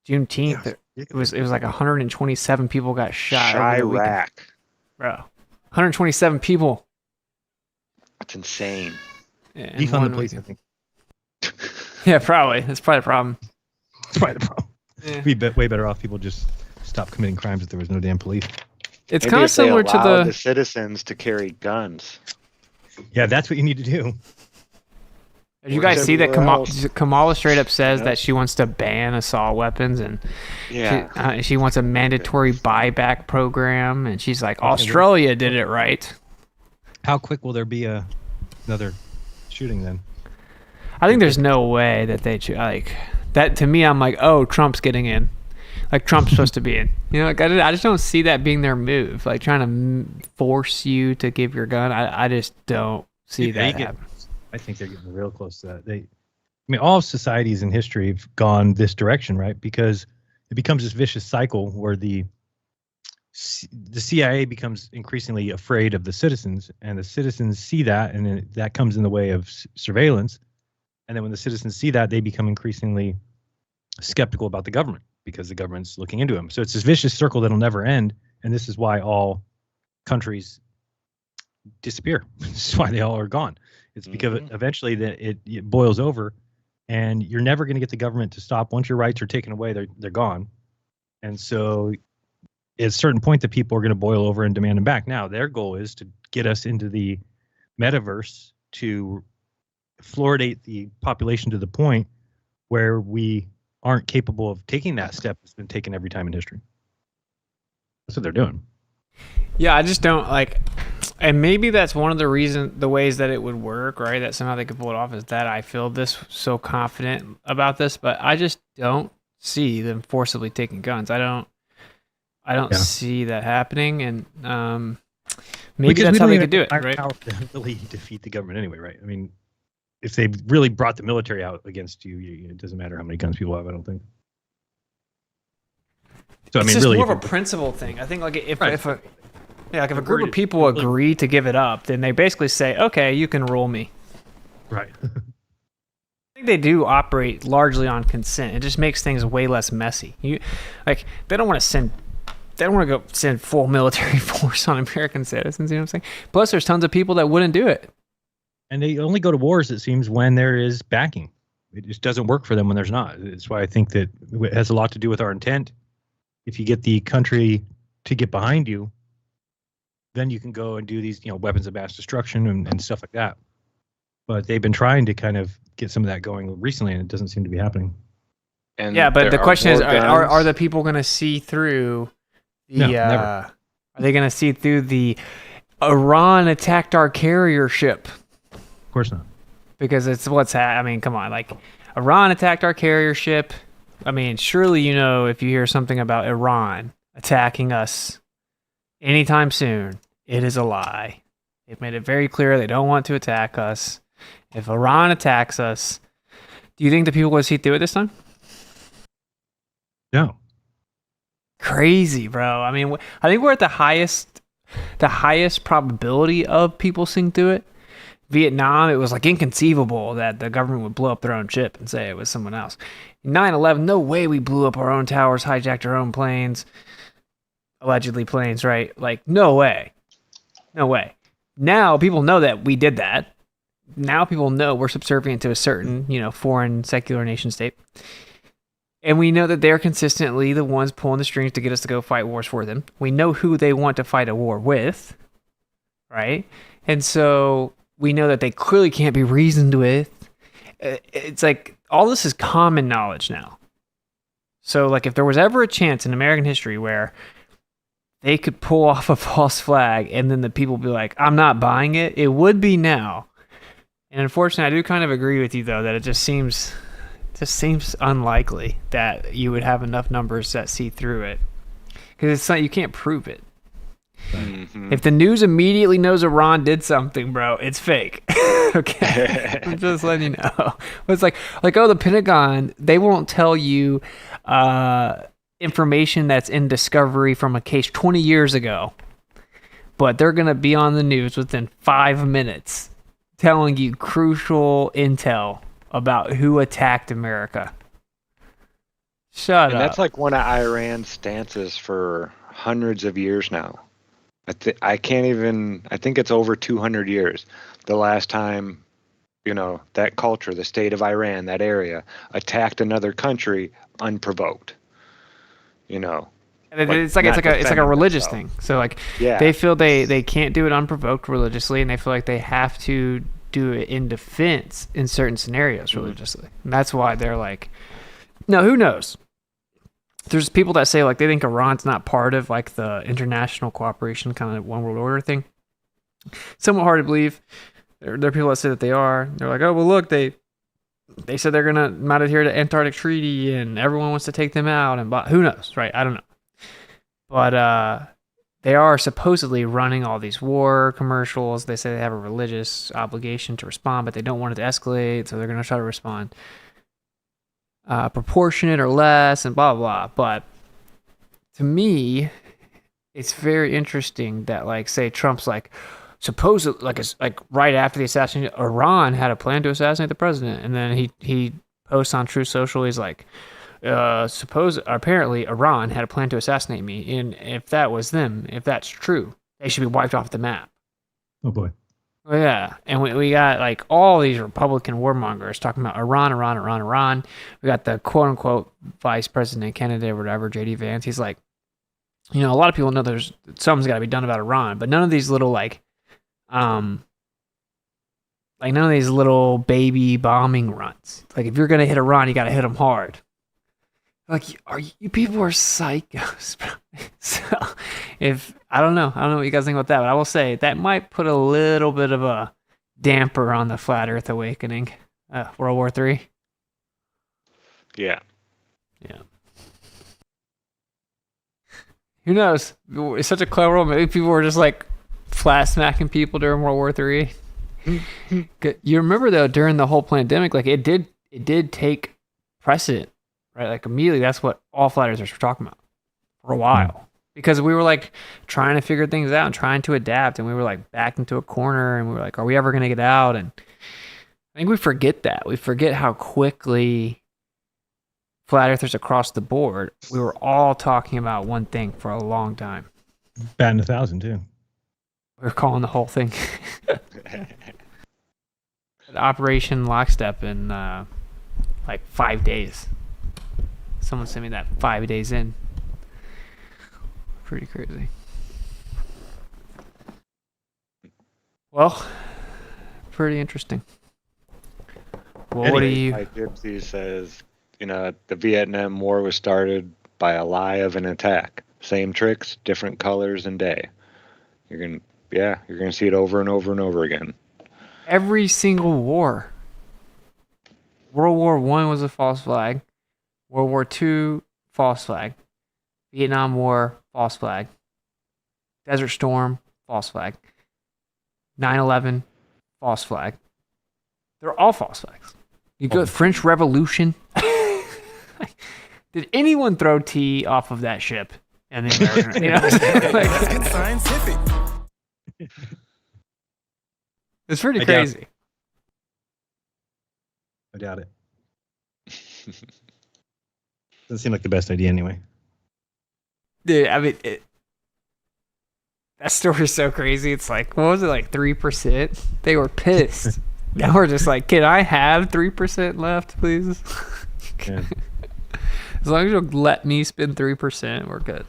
Juneteenth? Yeah. It was like 127 people got shot. Iraq, bro. 127 people. That's insane. Yeah, Defund the police, I think. Yeah, probably. That's probably the problem. That's probably the problem. Yeah. We'd be way better off people just stop committing crimes if there was no damn police. It's kind of similar to the citizens to carry guns. Yeah, that's what you need to do. Did you guys see that Kamala straight up says that she wants to ban assault weapons, and she wants a mandatory buyback program, and she's like, Australia did it right. How quick will there be another shooting then? I think there's no way that they like that. To me, I'm like, oh, Trump's getting in. Like, Trump's supposed to be in. You know, like, I just don't see that being their move. Like, trying to force you to give your gun. I just don't see that happen. I think they're getting real close to that. All societies in history have gone this direction, right? Because it becomes this vicious cycle where the CIA becomes increasingly afraid of the citizens, and the citizens see that, and then that comes in the way of surveillance. And then when the citizens see that, they become increasingly skeptical about the government, because the government's looking into them. So it's this vicious circle that'll never end. And this is why all countries disappear. This is why they all are gone. It's because eventually it boils over, and you're never going to get the government to stop. Once your rights are taken away, they're gone. And so at a certain point, the people are going to boil over and demand them back. Now, their goal is to get us into the metaverse, to fluoridate the population to the point where we aren't capable of taking that step that's been taken every time in history. That's what they're doing. Yeah, I just don't like, and maybe that's one of the ways that it would work, right? That somehow they could pull it off, is that I feel so confident about this, but I just don't see them forcibly taking guns. I don't see that happening. And Maybe Because that's we how don't they even could do have it, the right? firepower to really defeat the government anyway, right? I mean, if they really brought the military out against you, it doesn't matter how many guns people have. I don't think. So I It's mean, just really, more if of a principle thing. I think like if Right. if a yeah, like if a group Agreed. of people agree to give it up, then they basically say, okay, you can rule me. right. I think they do operate largely on consent. It just makes things way less messy. They don't want to go send full military force on American citizens. You know what I'm saying? Plus, there's tons of people that wouldn't do it. And they only go to wars, it seems, when there is backing. It just doesn't work for them when there's not. It's why I think that it has a lot to do with our intent. If you get the country to get behind you, then you can go and do these, weapons of mass destruction and stuff like that. But they've been trying to kind of get some of that going recently, and it doesn't seem to be happening. And Yeah, but there the are question is, more are guns. the people going to see through the? No, never. Are they going to see through the Iran attacked our carrier ship? Of course not. Because it's I mean, come on, like Iran attacked our carrier ship. I mean, surely if you hear something about Iran attacking us anytime soon, it is a lie. They've made it very clear they don't want to attack us. If Iran attacks us, do you think the people will see through it this time? No. Crazy, bro. I mean, I think we're at the highest probability of people seeing through it. Vietnam, it was like inconceivable that the government would blow up their own ship and say it was someone else. 9/11, no way we blew up our own towers, hijacked our own planes, allegedly planes, right? Like, no way. No way. Now people know that we did that. Now people know we're subservient to a certain, foreign secular nation state. And we know that they're consistently the ones pulling the strings to get us to go fight wars for them. We know who they want to fight a war with, right? And so we know that they clearly can't be reasoned with. It's like all this is common knowledge now. So like if there was ever a chance in American history where they could pull off a false flag and then the people would be like, I'm not buying it, it would be now. And unfortunately, I do kind of agree with you though that it just seems unlikely that you would have enough numbers that see through it. Because it's not, you can't prove it. Mm-hmm. If the news immediately knows Iran did something, bro, it's fake. Okay, I'm just letting you know. It's like the Pentagon, they won't tell you information that's in discovery from a case 20 years ago, but they're gonna be on the news within 5 minutes, telling you crucial intel about who attacked America. Shut And up. that's like one of Iran's stances for hundreds of years now. I think it's over 200 years. The last time, that culture, the state of Iran, that area, attacked another country unprovoked. It's like a religious thing. So like Yeah. they feel they can't do it unprovoked religiously, and they feel like they have to do it in defense in certain scenarios religiously. And that's why they're like, no, who knows? There's people that say like they think Iran's not part of like the international cooperation kind of one world order thing. Somewhat hard to believe. There are people that say that they are. They're like, oh well, look, they said they're gonna not adhere to Antarctic Treaty, and everyone wants to take them out, and who knows, right? I don't know. But they are supposedly running all these war commercials. They say they have a religious obligation to respond, but they don't want it to escalate, so they're gonna try to respond proportionate or less, and blah blah blah. But to me, it's very interesting that like say Trump's like supposedly like right after the assassination, Iran had a plan to assassinate the president, and then he posts on Truth Social, he's like, apparently Iran had a plan to assassinate me, and if that was them, if that's true, they should be wiped off the map. Oh boy. Well, yeah, and we got like all these Republican warmongers talking about Iran. We got the quote unquote vice president candidate or whatever, JD Vance. He's like, a lot of people know there's something's got to be done about Iran, but none of these little like none of these little baby bombing runs. Like if you're gonna hit Iran, you got to hit them hard. Like, you people are psychos, bro. So, I don't know what you guys think about that, but I will say that might put a little bit of a damper on the flat Earth awakening, World War III. Yeah. Who knows? It's such a clever world. Maybe people were just like flat smacking people during World War III. You remember though, during the whole pandemic, like it did take precedent, right? Like immediately, that's what all flat earthers were talking about for a while, because we were like trying to figure things out and trying to adapt, and we were like backed into a corner, and we were like, are we ever going to get out? And I think we forget that. We forget how quickly flat earthers across the board, we were all talking about one thing for a long time. Batting 1,000 too. We were calling the whole thing Operation Lockstep in like 5 days. Someone sent me that 5 days in. Pretty crazy. Well, pretty interesting. Well, what do you? Like Gypsy says, the Vietnam War was started by a lie of an attack. Same tricks, different colors and day. You're gonna see it over and over and over again. Every single war. World War I was a false flag. World War II, false flag. Vietnam War, false flag. Desert Storm, false flag. 9/11, false flag. They're all false flags. You go French Revolution. Did anyone throw tea off of that ship? And the American, Let's get scientific. It's pretty crazy. I doubt it. Doesn't seem like the best idea anyway. Dude, I mean, that story's so crazy. It's like, what was it, like 3%? They were pissed. Now we're just like, can I have 3% left, please? Yeah. As long as you'll let me spend 3%, we're good.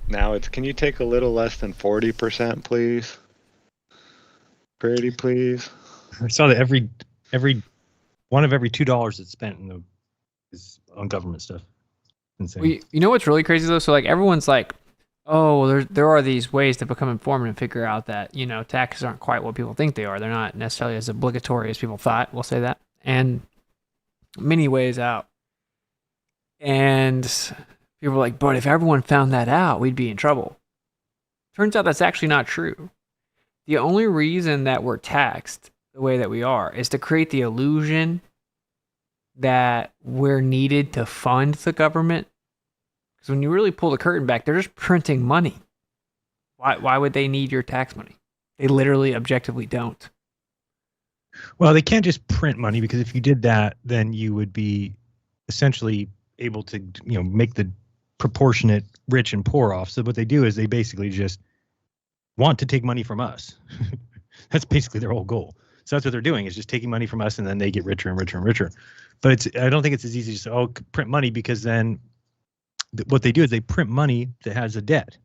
Now can you take a little less than 40%, please? Pretty please. I saw that every one of every $2 that's spent is on government stuff. Insane. Well, you know what's really crazy though? So like everyone's like, oh, there are these ways to become informed and figure out that, taxes aren't quite what people think they are. They're not necessarily as obligatory as people thought. We'll say that. And many ways out. And people are like, but if everyone found that out, we'd be in trouble. Turns out that's actually not true. The only reason that we're taxed the way that we are is to create the illusion that we're needed to fund the government. Because when you really pull the curtain back, they're just printing money. Why would they need your tax money? They literally objectively don't. Well, they can't just print money, because if you did that, then you would be essentially able to, make the proportionate rich and poor off. So what they do is they basically just want to take money from us. That's basically their whole goal. So that's what they're doing, is just taking money from us, and then they get richer and richer and richer. But I don't think it's as easy to say, print money, because then what they do is they print money that has a debt.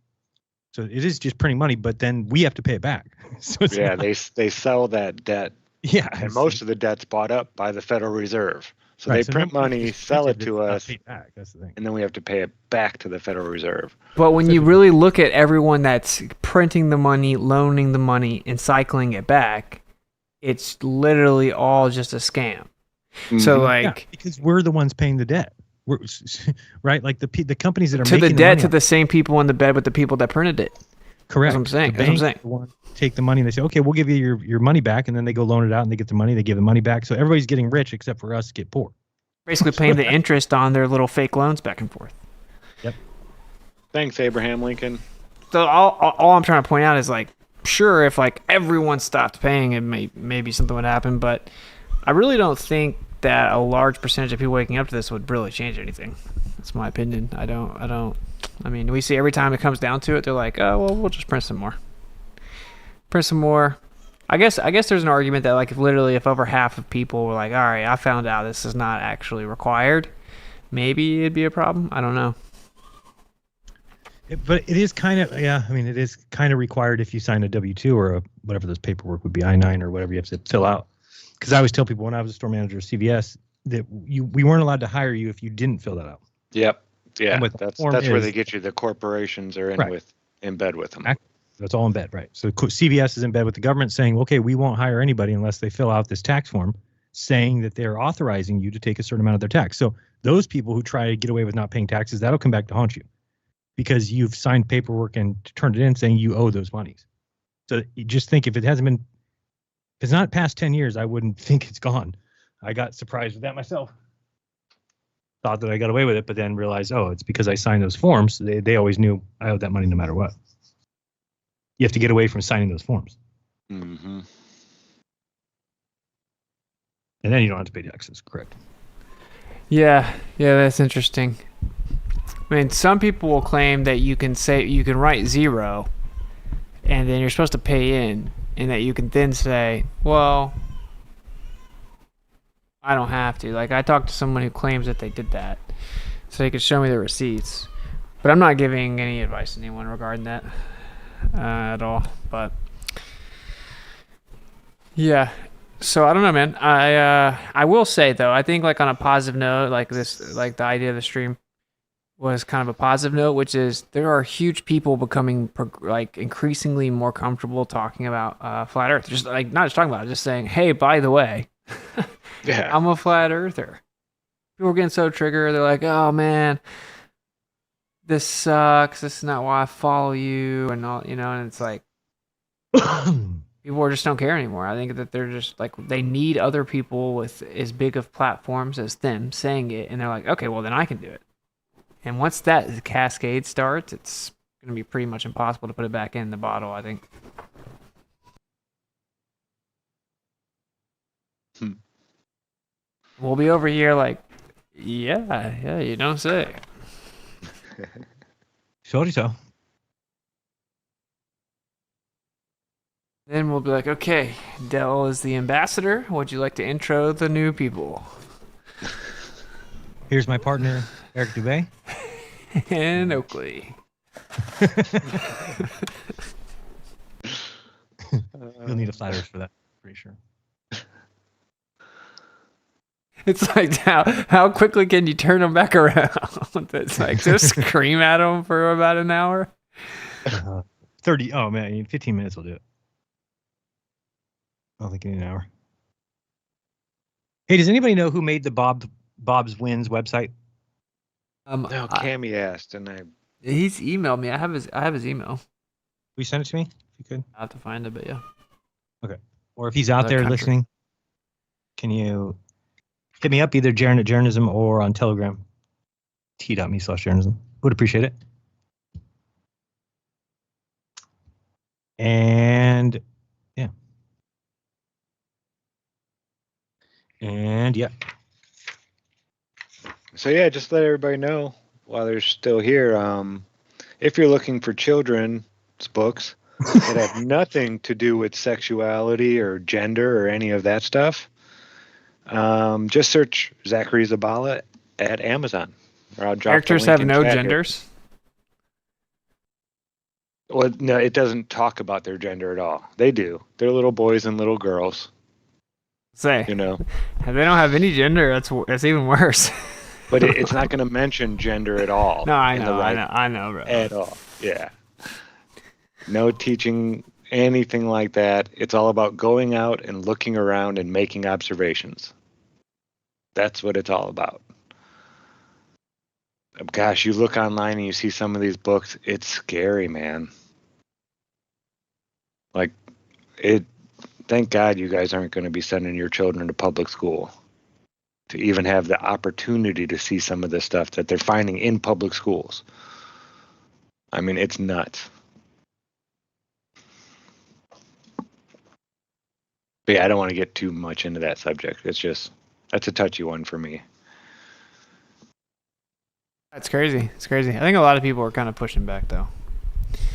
So it is just printing money, but then we have to pay it back. So they sell that debt. Yeah, and most of the debt's bought up by the Federal Reserve. So right, they print money, sell it to us, back. That's the thing. And then we have to pay it back to the Federal Reserve. But when you really look at everyone that's printing the money, loaning the money, and cycling it back, it's literally all just a scam. Mm-hmm. So because we're the ones paying the debt. We're, right? Like the companies that are to making the debt the to the same people in the bed with the people that printed it. Correct. That's what I'm saying. Take the money and they say, okay, we'll give you your money back, and then they go loan it out and they get the money, they give the money back. So everybody's getting rich except for us get poor. Basically paying the interest on their little fake loans back and forth. Yep. Thanks, Abraham Lincoln. So all I'm trying to point out is, like, sure, if like everyone stopped paying, it maybe something would happen, but I really don't think that a large percentage of people waking up to this would really change anything. That's my opinion. I mean, we see every time it comes down to it, they're like, oh, well, we'll just print some more. I guess there's an argument that, like, if over half of people were like, all right, I found out this is not actually required, maybe it'd be a problem. I don't know. But it is kind of, it is kind of required if you sign a W-2 or whatever this paperwork would be, I-9 or whatever you have to fill out. Because I always tell people when I was a store manager at CVS that we weren't allowed to hire you if you didn't fill that out. Yep. Yeah. That's where they get you. The corporations are in bed with them. That's all in bed, right? So CVS is in bed with the government saying, okay, we won't hire anybody unless they fill out this tax form saying that they're authorizing you to take a certain amount of their tax. So those people who try to get away with not paying taxes, that'll come back to haunt you. because you've signed paperwork and turned it in saying you owe those monies. So you just think if it's not past 10 years, I wouldn't think it's gone. I got surprised with that myself. Thought that I got away with it, but then realized, oh, it's because I signed those forms. They always knew I owed that money no matter what. You have to get away from signing those forms. Mm-hmm. And then you don't have to pay taxes, correct? Yeah, that's interesting. I mean, some people will claim that you can write 0, and then you're supposed to pay in, and that you can then say, well, I don't have to. Like, I talked to someone who claims that they did that, so they could show me the receipts. But I'm not giving any advice to anyone regarding that at all. But yeah, so I don't know, man. I will say though, I think like on a positive note, like this, like the idea of the stream was kind of a positive note, which is there are huge people becoming like increasingly more comfortable talking about flat Earth. Just like not just talking about it, just saying, hey, by the way. Yeah. I'm a flat earther. People are getting so triggered. They're like, oh man, this sucks. This is not why I follow you and all, and it's like people just don't care anymore. I think that they're just like, they need other people with as big of platforms as them saying it. And they're like, okay, well then I can do it. And once that cascade starts, it's going to be pretty much impossible to put it back in the bottle, I think. We'll be over here like, yeah, you don't say. ᴅᴘᴘ. Then we'll be like, okay, Dell is the ambassador. Would you like to intro the new people? Here's my partner, ɪṛɪᴏ. And Oakley. You'll need a flat earth for that, pretty sure. It's like, how quickly can you turn them back around? It's like, just scream at them for about an hour. 30. Oh man, 15 minutes will do it. I don't think in an hour. Hey, does anybody know who made the Bob's Wins website? No, Cammy asked, and he's emailed me. I have his email. Will you send it to me if you could? I have to find it, but yeah. Okay. Or if he's out there listening, can you hit me up either Jiren at Jirenism or on Telegram, t.me/Jirenism. Would appreciate it. And yeah. And yeah. So yeah, just let everybody know while they're still here. If you're looking for children's books that have nothing to do with sexuality or gender or any of that stuff, just search Zachary Zabala at Amazon. Or I'll drop Characters the link have in no chat genders. Here. Well, no, it doesn't talk about their gender at all. They do. They're little boys and little girls. Say, you know, if they don't have any gender, that's even worse. But it's not going to mention gender at all. No, I know, bro. At all, yeah. No teaching anything like that. It's all about going out and looking around and making observations. That's what it's all about. Gosh, you look online and you see some of these books, it's scary, man. Like, thank God you guys aren't going to be sending your children to public school to even have the opportunity to see some of the stuff that they're finding in public schools. I mean, it's nuts. But yeah, I don't want to get too much into that subject. That's a touchy one for me. That's crazy. It's crazy. I think a lot of people are kind of pushing back, though.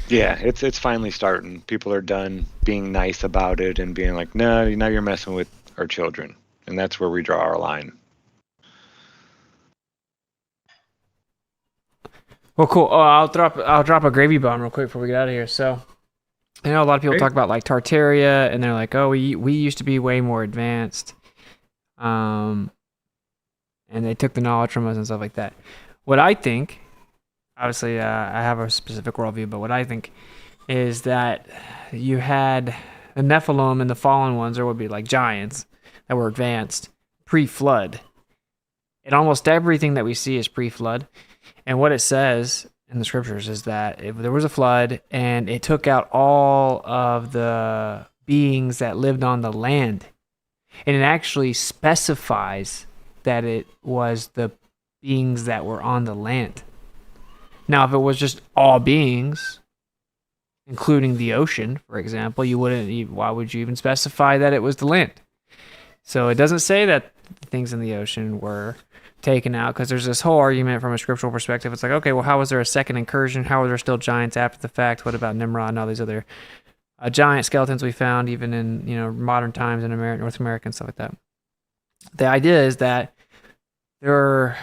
Yeah, it's finally starting. People are done being nice about it and being like, no, now you're messing with our children. And that's where we draw our line. Well, cool. Oh, I'll drop a gravy bomb real quick before we get out of here. So, I know a lot of people talk about like Tartaria, and they're like, "Oh, we used to be way more advanced," and they took the knowledge from us and stuff like that. What I think, obviously, I have a specific worldview, but what I think is that you had the Nephilim and the fallen ones, or would be like giants that were advanced pre-flood, and almost everything that we see is pre-flood. And what it says, in the scriptures is that if there was a flood and it took out all of the beings that lived on the land, and it actually specifies that it was the beings that were on the land. Now, if it was just all beings, including the ocean, for example, why would you even specify that it was the land? So it doesn't say that things in the ocean were taken out, because there's this whole argument from a scriptural perspective. It's like, okay, well, how was there a second incursion? How were there still giants after the fact? What about Nimrod and all these other giant skeletons we found even in modern times in North America and stuff like that? The idea is that there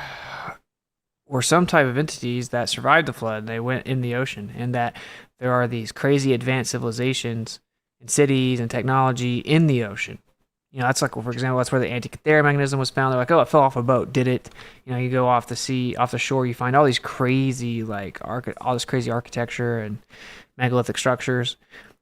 were some type of entities that survived the flood. They went in the ocean, and that there are these crazy advanced civilizations and cities and technology in the ocean. That's like, for example, that's where the Antikythera mechanism was found. They're like, oh, it fell off a boat. Did it? You go off the sea, off the shore, you find all these crazy, all this crazy architecture and megalithic structures.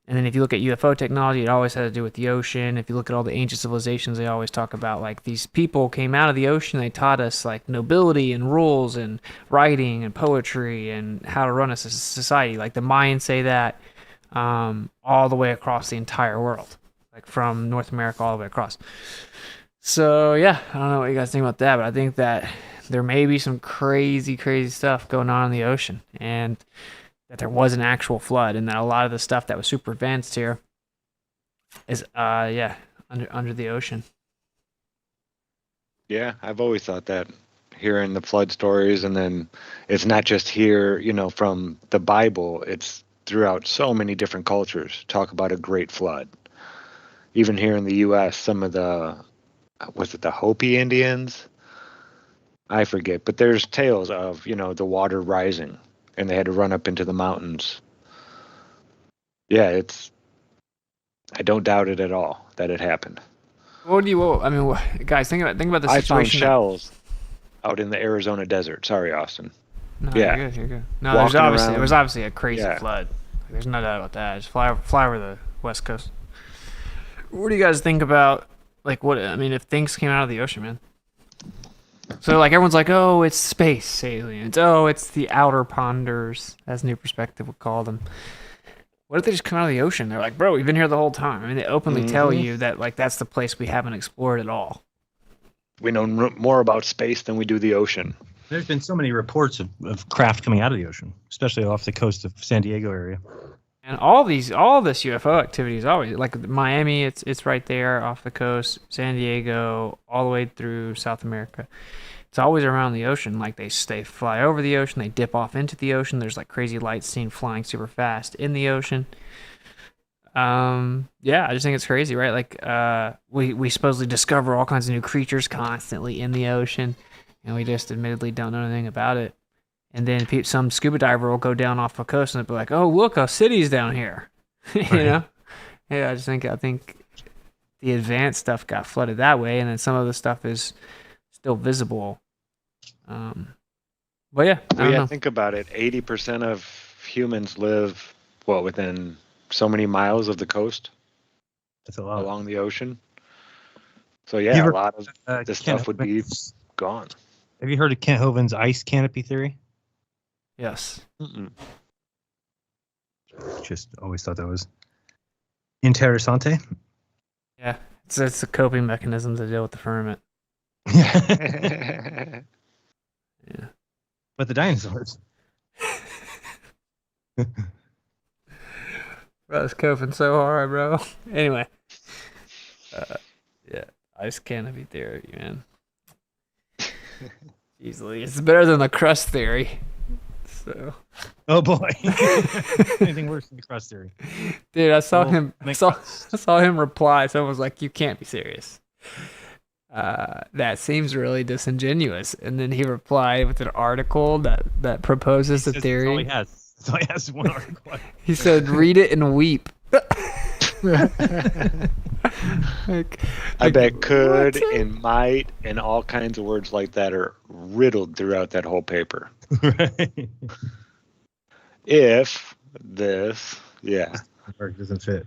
And then if you look at UFO technology, it always had to do with the ocean. If you look at all the ancient civilizations, they always talk about, like, these people came out of the ocean. They taught us, like, nobility and rules and writing and poetry and how to run a society. Like the Mayans say that all the way across the entire world. Like from North America all the way across. So yeah, I don't know what you guys think about that, but I think that there may be some crazy stuff going on in the ocean, and that there was an actual flood, and that a lot of the stuff that was super advanced here is under the ocean. Yeah, I've always thought that, hearing the flood stories, and then it's not just here, from the Bible, it's throughout so many different cultures talk about a great flood. Even here in the U.S., some of was it the Hopi Indians? I forget, but there's tales of, the water rising, and they had to run up into the mountains. Yeah, I don't doubt it at all that it happened. Guys, think about the situation. I found shells out in the Arizona desert. Sorry, Austin. No, yeah. You're good. No, there was obviously a crazy flood. There's no doubt about that. Just fly over the West Coast. What do you guys think about, if things came out of the ocean, man? So, everyone's like, oh, it's space aliens. Oh, it's the outer ponders, as New Perspective would call them. What if they just come out of the ocean? They're like, bro, we've been here the whole time. They openly tell you that, that's the place we haven't explored at all. We know more about space than we do the ocean. There's been so many reports of craft coming out of the ocean, especially off the coast of San Diego area. And all this UFO activity is always, like Miami, it's right there off the coast, San Diego, all the way through South America. It's always around the ocean. Like they fly over the ocean, they dip off into the ocean. There's crazy lights seen flying super fast in the ocean. I just think it's crazy, right? We supposedly discover all kinds of new creatures constantly in the ocean, and we just admittedly don't know anything about it. And then some scuba diver will go down off the coast and be like, "Oh, look, a city's down here." Yeah, I think the advanced stuff got flooded that way, and then some of the stuff is still visible. But yeah, I don't know. Think about it. 80% of humans live within so many miles of the coast. That's a lot along the ocean. So a lot of this stuff would be gone. Have you heard of Kent Hovind's ice canopy theory? Yes. Mm-mm. Just always thought that was interessante. Yeah, it's a coping mechanism to deal with the firmament. Yeah. But the dinosaurs. Bro, it's coping so hard, bro. Anyway. Ice canopy theory, man. Easily. It's better than the crust theory. So. Oh boy. Anything worse than the crust theory. Dude, I saw him reply. Someone was like, "You can't be serious. That seems really disingenuous." And then he replied with an article that proposes the theory. That's all he has is one article. He said, "Read it and weep." I bet could and might and all kinds of words like that are riddled throughout that whole paper. Right. If this, doesn't fit.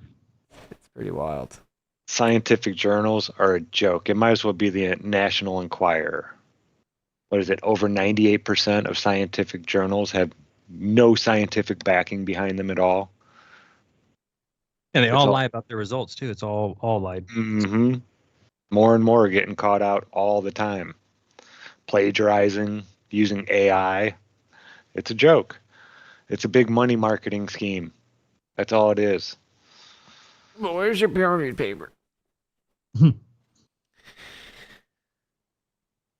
It's pretty wild. Scientific journals are a joke. It might as well be the National Enquirer. What is it? Over 98% of scientific journals have no scientific backing behind them at all. And they It's all all- lie about their results too. It's all lied. Mm-hmm. More and more are getting caught out all the time. Plagiarizing, using AI. It's a joke. It's a big money marketing scheme. That's all it is. Well, where's your peer-reviewed paper?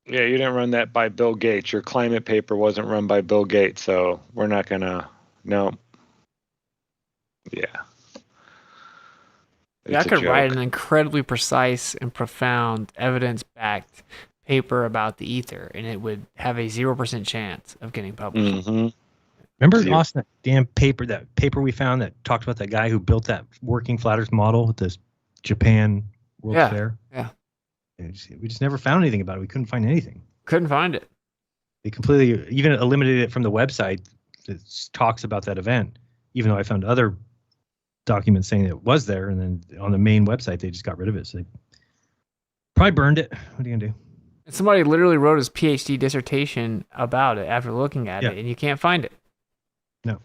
Yeah, you didn't run that by Bill Gates. Your climate paper wasn't run by Bill Gates, so we're not gonna. No. Yeah. Yeah, I It's a could write joke. an incredibly precise and profound evidence-backed paper about the ether, and it would have a 0% chance of getting published. Mm-hmm. Remember, Zero. Austin, that paper we found that talked about that guy who built that working flat Earth model with this Japan World Yeah, Fair? yeah. We just never found anything about it. We couldn't find anything. Couldn't find it. They completely even eliminated it from the website that talks about that event, even though I found other documents saying it was there, and then on the main website they just got rid of it. So they probably burned it. What are you gonna do? And somebody literally wrote his PhD dissertation about it after looking at Yeah. it, and you can't find it. No.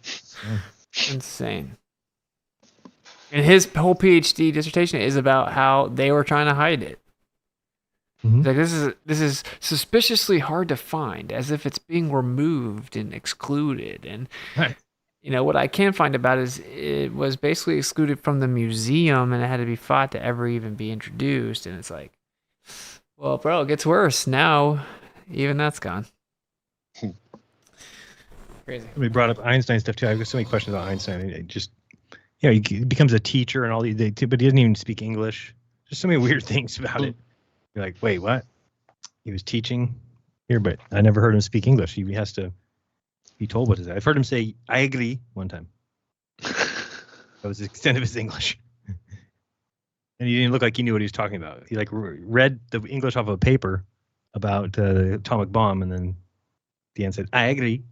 Insane. And his whole PhD dissertation is about how they were trying to hide it. Mhm. Like this is suspiciously hard to find, as if it's being removed and excluded. And Right. you know what I can find about it is it was basically excluded from the museum, and it had to be fought to ever even be introduced. And it's like, well, bro, it gets worse now. Even that's gone. Crazy. We brought up Einstein stuff too. I've got so many questions about Einstein. It just, he becomes a teacher and all these, but he doesn't even speak English. There's so many weird things about it. You're like, wait, what? He was teaching here, but I never heard him speak English. He has to be told what to say. I've heard him say "I agree" one time. That was the extent of his English. And he didn't look like he knew what he was talking about. He like read the English off of a paper about the atomic bomb, and then at the end said, "I agree."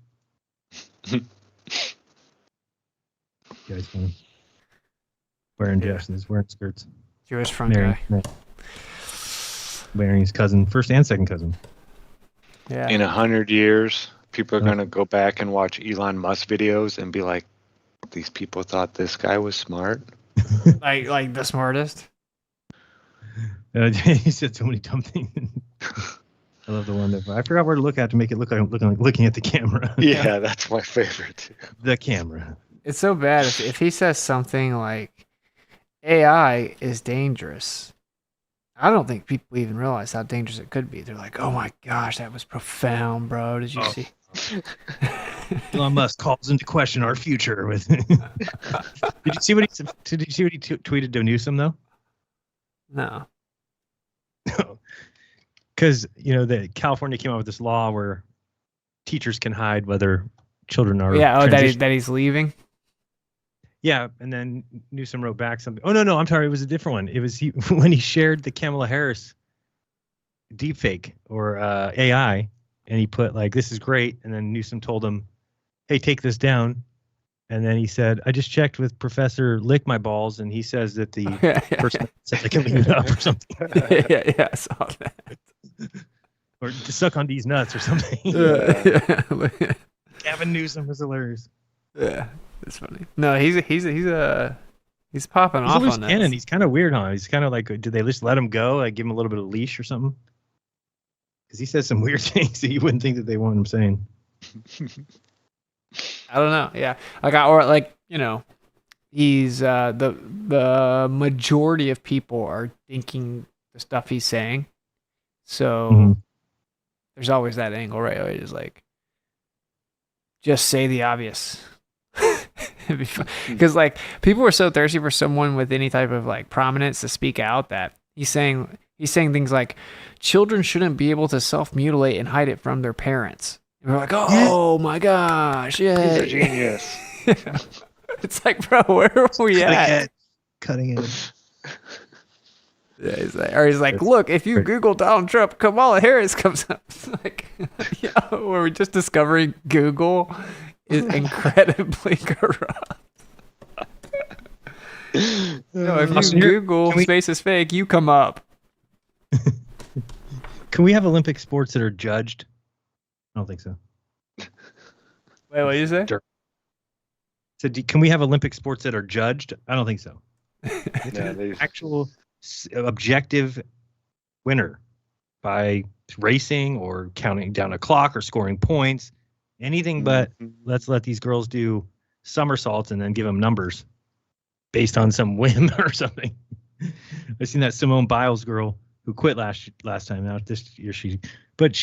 Guy's funny. Wearing dresses, wearing skirts, Jewish front marrying, guy. marrying his cousin, first and second cousin. Yeah. In 100 years, people are going to go back and watch Elon Musk videos and be like, these people thought this guy was smart. like the smartest. He said so many dumb things. I love the one that I forgot where to look at to make it look like looking at the camera. Yeah, that's my favorite too. The camera. It's so bad if he says something like AI is dangerous. I don't think people even realize how dangerous it could be. They're like, "Oh my gosh, that was profound, bro. Did you see?" Elon Musk calls into question our future with. Did you see what he tweeted to Newsom though? No. Because that California came out with this law where teachers can hide whether children are. Yeah. Oh, transition- that he's leaving. Yeah, and then Newsom wrote back something. Oh no, I'm sorry, it was a different one. It was when he shared the Kamala Harris deepfake or AI, and he put like, "This is great," and then Newsom told him, "Hey, take this down." And then he said, "I just checked with Professor Lick My Balls, and he says that the person said I can leave it up or something, yeah, I saw that. or to suck on these nuts or something." Yeah. Gavin Newsom was hilarious. Yeah, it's funny. No, he's popping He's off a loose on this. cannon. He's kind of weird, huh? He's kind of like, did they just let him go? Like, give him a little bit of leash or something? Because he says some weird things that you wouldn't think that they want him saying. I don't know. Yeah, he's the majority of people are thinking the stuff he's saying. So Mhm. there's always that angle, right? Where it's like, just say the obvious. Because like people are so thirsty for someone with any type of like prominence to speak out that he's saying things like children shouldn't be able to self-mutilate and hide it from their parents. And we're like, oh my gosh, yeah, He's a genius. It's like, bro, where are we at? Cutting edge. Yeah, he's like, look, if you Google Donald Trump, Kamala Harris comes up. It's like, yeah, were we just discovering Google is incredibly corrupt? No, if Austin, you Google can we- space is fake, you come up. Can we have Olympic sports that are judged? I don't think so. Wait, what did you say? So can we have Olympic sports that are judged? I don't think so. It's Yeah, an actual objective winner by racing or counting down a clock or scoring points. Anything but let's let these girls do somersaults and then give them numbers based on some whim or something. I've seen that Simone Biles girl who quit last time. Now this year she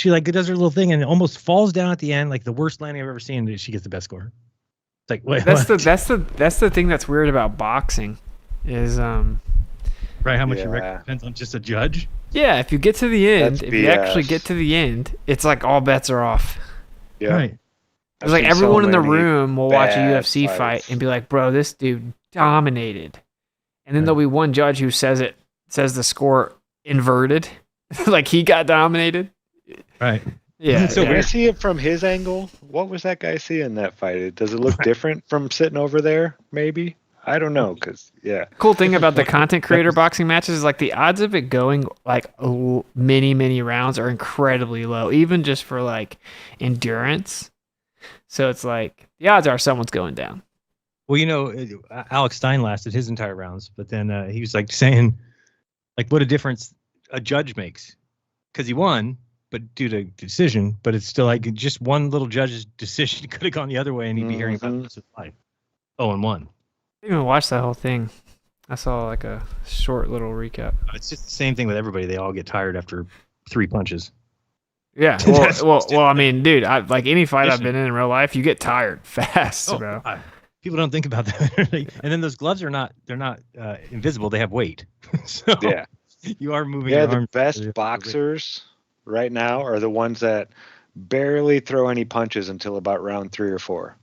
like does her little thing and almost falls down at the end, like the worst landing I've ever seen. And she gets the best score. It's like wait, That's what? the thing that's weird about boxing, is right? How much you Yeah. reckon depends on just a judge. yeah, if you get to the end, That's if you actually BS. get to the end, it's like all bets are off. Yeah. Right. It's like everyone in the many room will watch a bad UFC fight fights. and be like, "Bro, this dude dominated," and then there'll be one judge who says the score inverted, like he got dominated. Right. Yeah, So Can yeah. we see it from his angle? What was that guy seeing in that fight? Does it look different from sitting over there? Maybe. I don't know. Cause yeah. Cool thing about the content creator boxing matches is like the odds of it going like many rounds are incredibly low, even just for like endurance. So it's like the odds are someone's going down. Well, you know, Alex Stein lasted his entire rounds, but then he was like saying, like, what a difference a judge makes, because he won, but due to decision. But it's still like just one little judge's decision could have gone the other way, and he'd be hearing about this with life. 0-1. I didn't even watch that whole thing. I saw like a short little recap. It's just the same thing with everybody. They all get tired after 3 punches. Yeah. That's Well, what's I mean, dude, like any fight I've been in real life, you get tired fast, bro. God. People don't think about that. And then those gloves are they're not invisible. They have weight. So Yeah. you are moving. Yeah. your The arms. best boxers right now are the ones that barely throw any punches until about round 3 or 4.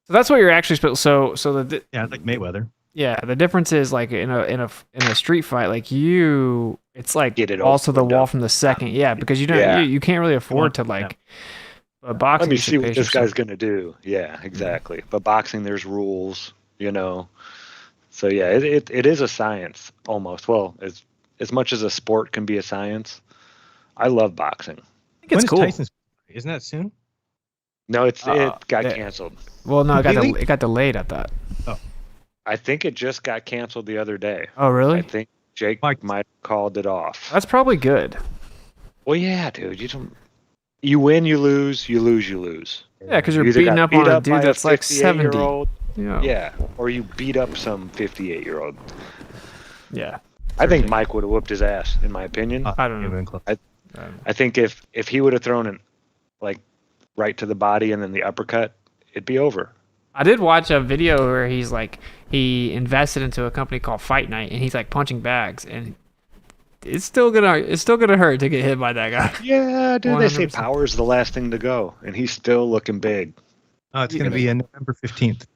So that's what you're actually supposed. So the Yeah, like Mayweather. yeah, the difference is like in a street fight, like it's like Get it also the over wall with. from the second. Yeah, because you don't Yeah. you can't really afford to like. Boxing. Let me you should see what pace this yourself. guy's going to do. Yeah, exactly. But boxing, there's rules, you know. So yeah, it is a science almost. Well, as much as a sport can be a science, I love boxing. I think it's cool. Tyson's, isn't that soon? No, it got yeah. canceled. Well, no, Really? it got delayed. I thought. I think it just got canceled the other day. Oh, really? I think Jake might have called it off. That's probably good. Well, yeah, dude. You win, you lose, you lose, you lose. Yeah, because you're You either beating got up beat on a by dude that's like 70. 58-year-old, Yeah. Yeah, or you beat up some 58-year-old. Yeah. I think Mike would have whooped his ass, in my opinion. I don't know. I think if he would have thrown it like right to the body and then the uppercut, it'd be over. I did watch a video where he invested into a company called Fight Night, and he's like punching bags, and it's still gonna hurt to get hit by that guy. Yeah, dude. They say 100%. power's the last thing to go, and he's still looking big. Oh, it's going to be November 15th.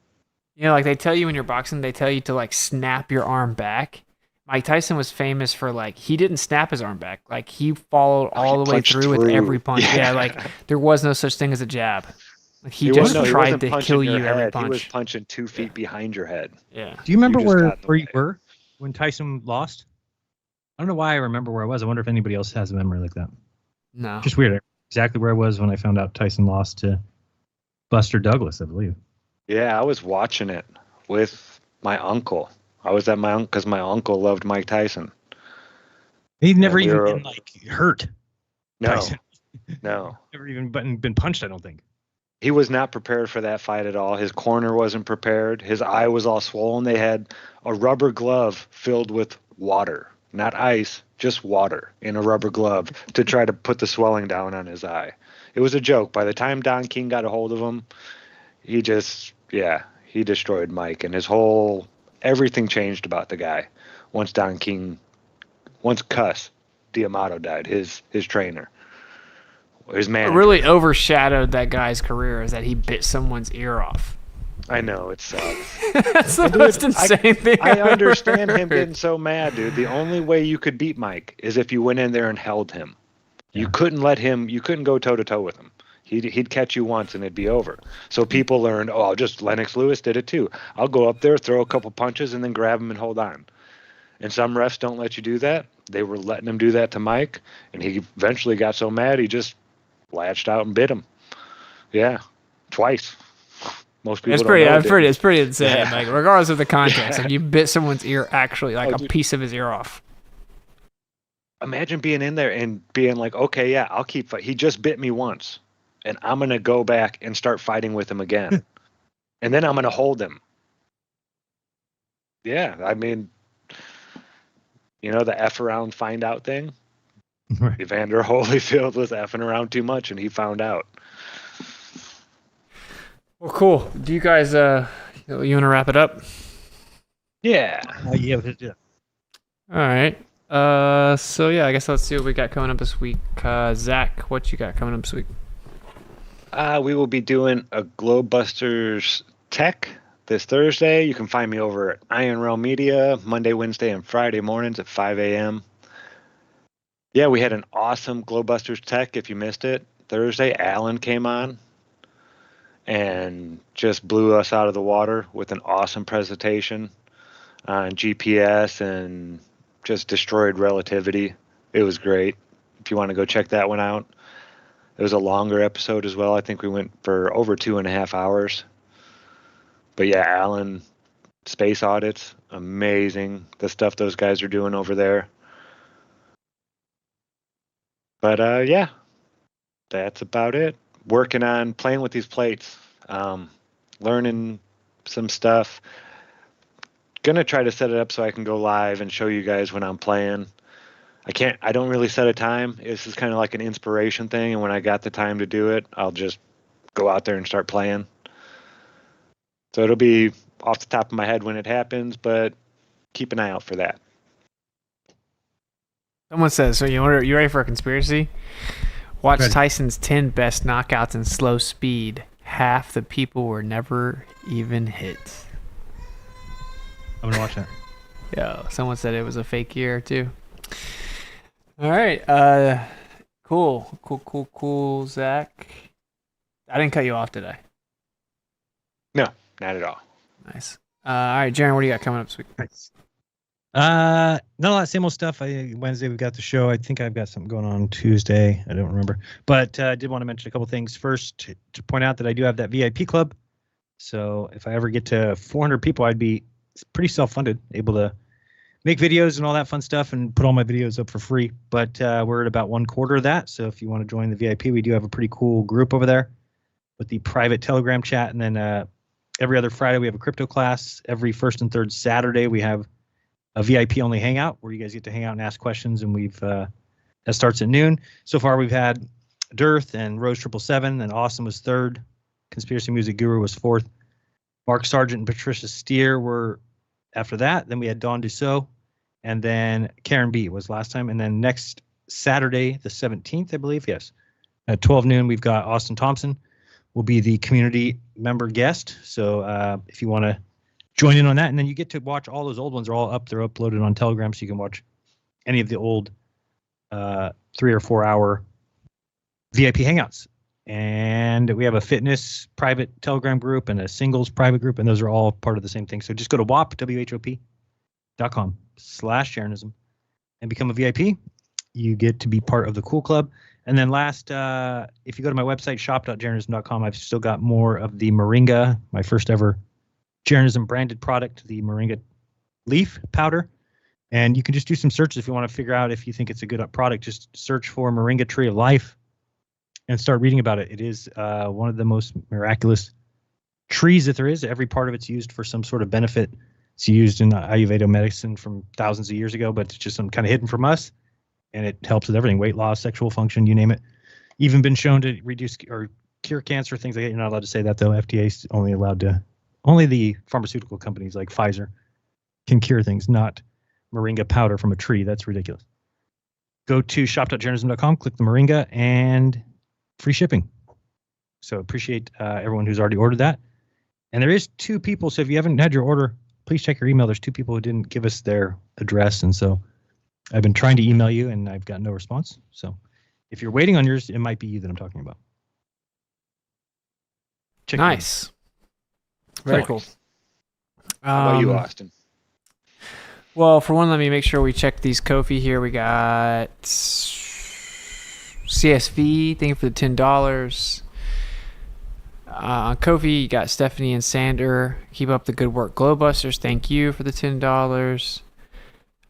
You know, like they tell you when you're boxing, they tell you to like snap your arm back. Mike Tyson was famous for like he didn't snap his arm back. Like he followed all the way punched through with through. every punch. Yeah. Yeah, like there was no such thing as a jab. Like he wasn't- just he tried wasn't to punching kill your you every head. He was punch. punching 2 feet behind your head. Yeah. Do you remember just got in the where you way. were when Tyson lost? I don't know why I remember where I was. I wonder if anybody else has a memory like that. No. Just weird. Exactly where I was when I found out Tyson lost to Buster Douglas, I believe. Yeah, I was watching it with my uncle. I was at my uncle because my uncle loved Mike Tyson. He'd never we even were- been like hurt. No, Tyson. no. Never even been punched, I don't think. He was not prepared for that fight at all. His corner wasn't prepared. His eye was all swollen. They had a rubber glove filled with water, not ice, just water in a rubber glove to try to put the swelling down on his eye. It was a joke. By the time Don King got a hold of him, he destroyed Mike, and everything changed about the guy once Cuss D'Amato died, his trainer, his What manager. really overshadowed that guy's career is that he bit someone's ear off. I know, it sucks. That's the And dude, most insane thing. I I've ever understand him heard. getting so mad, dude. The only way you could beat Mike is if you went in there and held him. You couldn't go toe to toe with him. He'd catch you once and it'd be over. So people learned, Lennox Lewis did it too. I'll go up there, throw a couple punches, and then grab him and hold on. And some refs don't let you do that. They were letting him do that to Mike, and he eventually got so mad he just latched out and bit him. Yeah, twice. Most people It's don't pretty. know I've it heard didn't. it's pretty insane. Like regardless of the context, like you bit someone's ear actually, like a dude. piece of his ear off. Imagine being in there and being like, okay, yeah, I'll keep fighting. He just bit me once, and I'm going to go back and start fighting with him again. And then I'm going to hold him. Yeah, I mean, the F around find out thing? Right. Evander Holyfield was effing around too much, and he found out. Well, cool. Do you guys, you want to wrap it up? Yeah. Yeah. All right. So yeah, I guess let's see what we got coming up this week. Zach, what you got coming up this week? We will be doing a GLOBEBUSTERS Tech this Thursday. You can find me over at Iron Realm Media Monday, Wednesday, and Friday mornings at 5 a.m. Yeah, we had an awesome GLOBEBUSTERS Tech. If you missed it, Thursday, Alan came on and just blew us out of the water with an awesome presentation on GPS and just destroyed relativity. It was great. If you want to go check that one out. It was a longer episode as well. I think we went for over 2.5 hours. But yeah, Alan, space audits, amazing. The stuff those guys are doing over there. But yeah, that's about it. Working on playing with these plates, learning some stuff. Gonna try to set it up so I can go live and show you guys when I'm playing. I don't really set a time. This is kind of like an inspiration thing, and when I got the time to do it, I'll just go out there and start playing. So it'll be off the top of my head when it happens, but keep an eye out for that. Someone says, so you ready for a conspiracy? Watch Ready. Tyson's 10 best knockouts in slow speed. Half the people were never even hit. I'm gonna watch that. Yeah, someone said it was a fake year too. All right, cool, Zach. I didn't cut you off, did I? No, not at all. Nice. All right, Jiren, what do you got coming up this week? Not a lot, same old stuff. Wednesday we got the show. I think I've got something going on Tuesday. I don't remember, but I did want to mention a couple things. First, to point out that I do have that VIP club. So if I ever get to 400 people, I'd be pretty self-funded, able to make videos and all that fun stuff and put all my videos up for free. But we're at about 1/4 of that. So if you want to join the VIP, we do have a pretty cool group over there with the private Telegram chat. And then every other Friday we have a crypto class. Every first and third Saturday we have a VIP only hangout where you guys get to hang out and ask questions. And that starts at noon. So far we've had Dearth and Rose 777, and Austin was third. Conspiracy Music Guru was fourth. Mark Sargent and Patricia Steer were after that. Then we had Dawn Dussault, and then Karen B was last time. And then next Saturday, the 17th, I believe, yes, at 12 noon, we've got Austin Thompson will be the community member guest. So if you want to join in on that, and then you get to watch all those old ones are all up. They're uploaded on Telegram, so you can watch any of the old 3 or 4 hour VIP hangouts. And we have a fitness private Telegram group and a singles private group, and those are all part of the same thing. So just go to whop.com/Jarenism and become a VIP. You get to be part of the cool club. And then last, if you go to my website, shop.jarenism.com, I've still got more of the Moringa, my first ever Jarenism branded product, the Moringa leaf powder. And you can just do some searches if you want to figure out if you think it's a good product. Just search for Moringa Tree of Life and start reading about it. It is one of the most miraculous trees that there is. Every part of it's used for some sort of benefit. It's used in Ayurveda medicine from thousands of years ago, but it's just some kind of hidden from us. And it helps with everything, weight loss, sexual function, you name it. Even been shown to reduce or cure cancer, things like that. You're not allowed to say that, though. FDA's only the pharmaceutical companies like Pfizer can cure things, not Moringa powder from a tree. That's ridiculous. Go to shop.jarenism.com, click the Moringa, and free shipping. So appreciate everyone who's already ordered that. And there is 2 people, so if you haven't had your order, please check your email. There's 2 people who didn't give us their address, and so I've been trying to email you, and I've got no response. So if you're waiting on yours, it might be you that I'm talking about. Check Nice. Very cool. How about you, Austin? Well, for one, let me make sure we check these Ko-fi here. We got CSV, thank you for the $10. On Ko-fi, you got Stephanie and Sander. Keep up the good work, GLOBEBUSTERS. Thank you for the $10.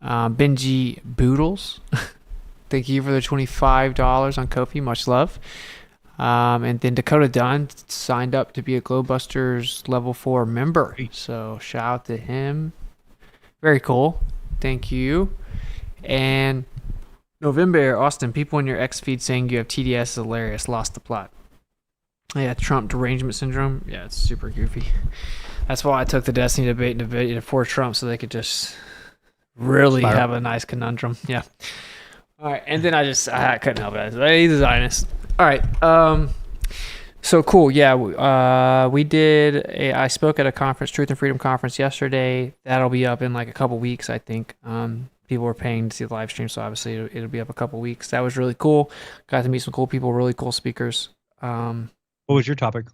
Benji Boodles. Thank you for the $25 on Ko-fi. Much love. And then Dakota Dunn signed up to be a GLOBEBUSTERS level 4 member. So shout out to him. Very cool. Thank you. And November, Austin, people in your X feed saying you have TDS is hilarious. Lost the plot. Yeah, Trump derangement syndrome. Yeah, it's super goofy. That's why I took the Destiny debate for Trump so they could just really have a nice conundrum. Yeah. All right, and then I couldn't help it. He's a Zionist. All right. So cool. Yeah, I spoke at a conference, Truth and Freedom conference yesterday. That'll be up in like a couple weeks, I think. People were paying to see the live stream, so obviously it'll be up a couple weeks. That was really cool. Got to meet some cool people, really cool speakers. What was your topic?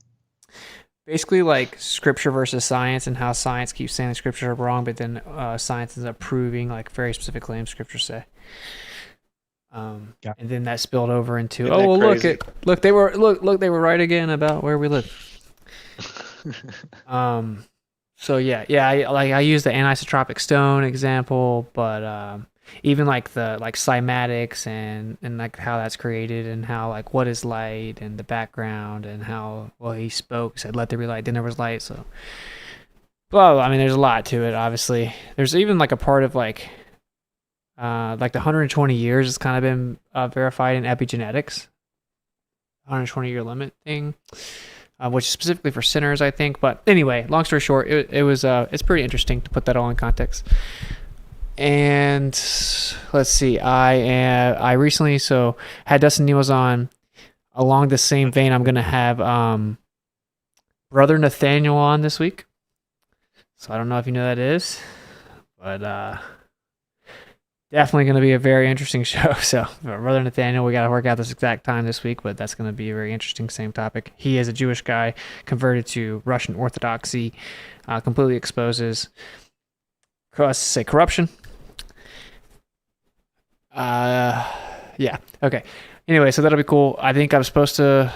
Basically, like scripture versus science, and how science keeps saying the scriptures are wrong, but then science ends up proving like very specific claims scriptures say. And then that spilled over into look they were right again about where we live. So I use the anisotropic stone example, but even like the cymatics and like how that's created, and how like what is light and the background, and how he said let there be light, then there was light. So well, I mean there's a lot to it. Obviously there's even like a part of like the 120 years has kind of been verified in epigenetics, 120-year limit thing, which is specifically for sinners, I think. But anyway, long story short, it's pretty interesting to put that all in context. And let's see, I recently had Dustin Neals on. Along the same vein, I'm gonna have Brother Nathaniel on this week. So I don't know if you know who that is, but definitely going to be a very interesting show. So, Brother Nathaniel, we got to work out this exact time this week, but that's going to be a very interesting, same topic. He is a Jewish guy, converted to Russian Orthodoxy, completely exposes, corruption. Yeah, okay. Anyway, so that'll be cool. I think I'm supposed to,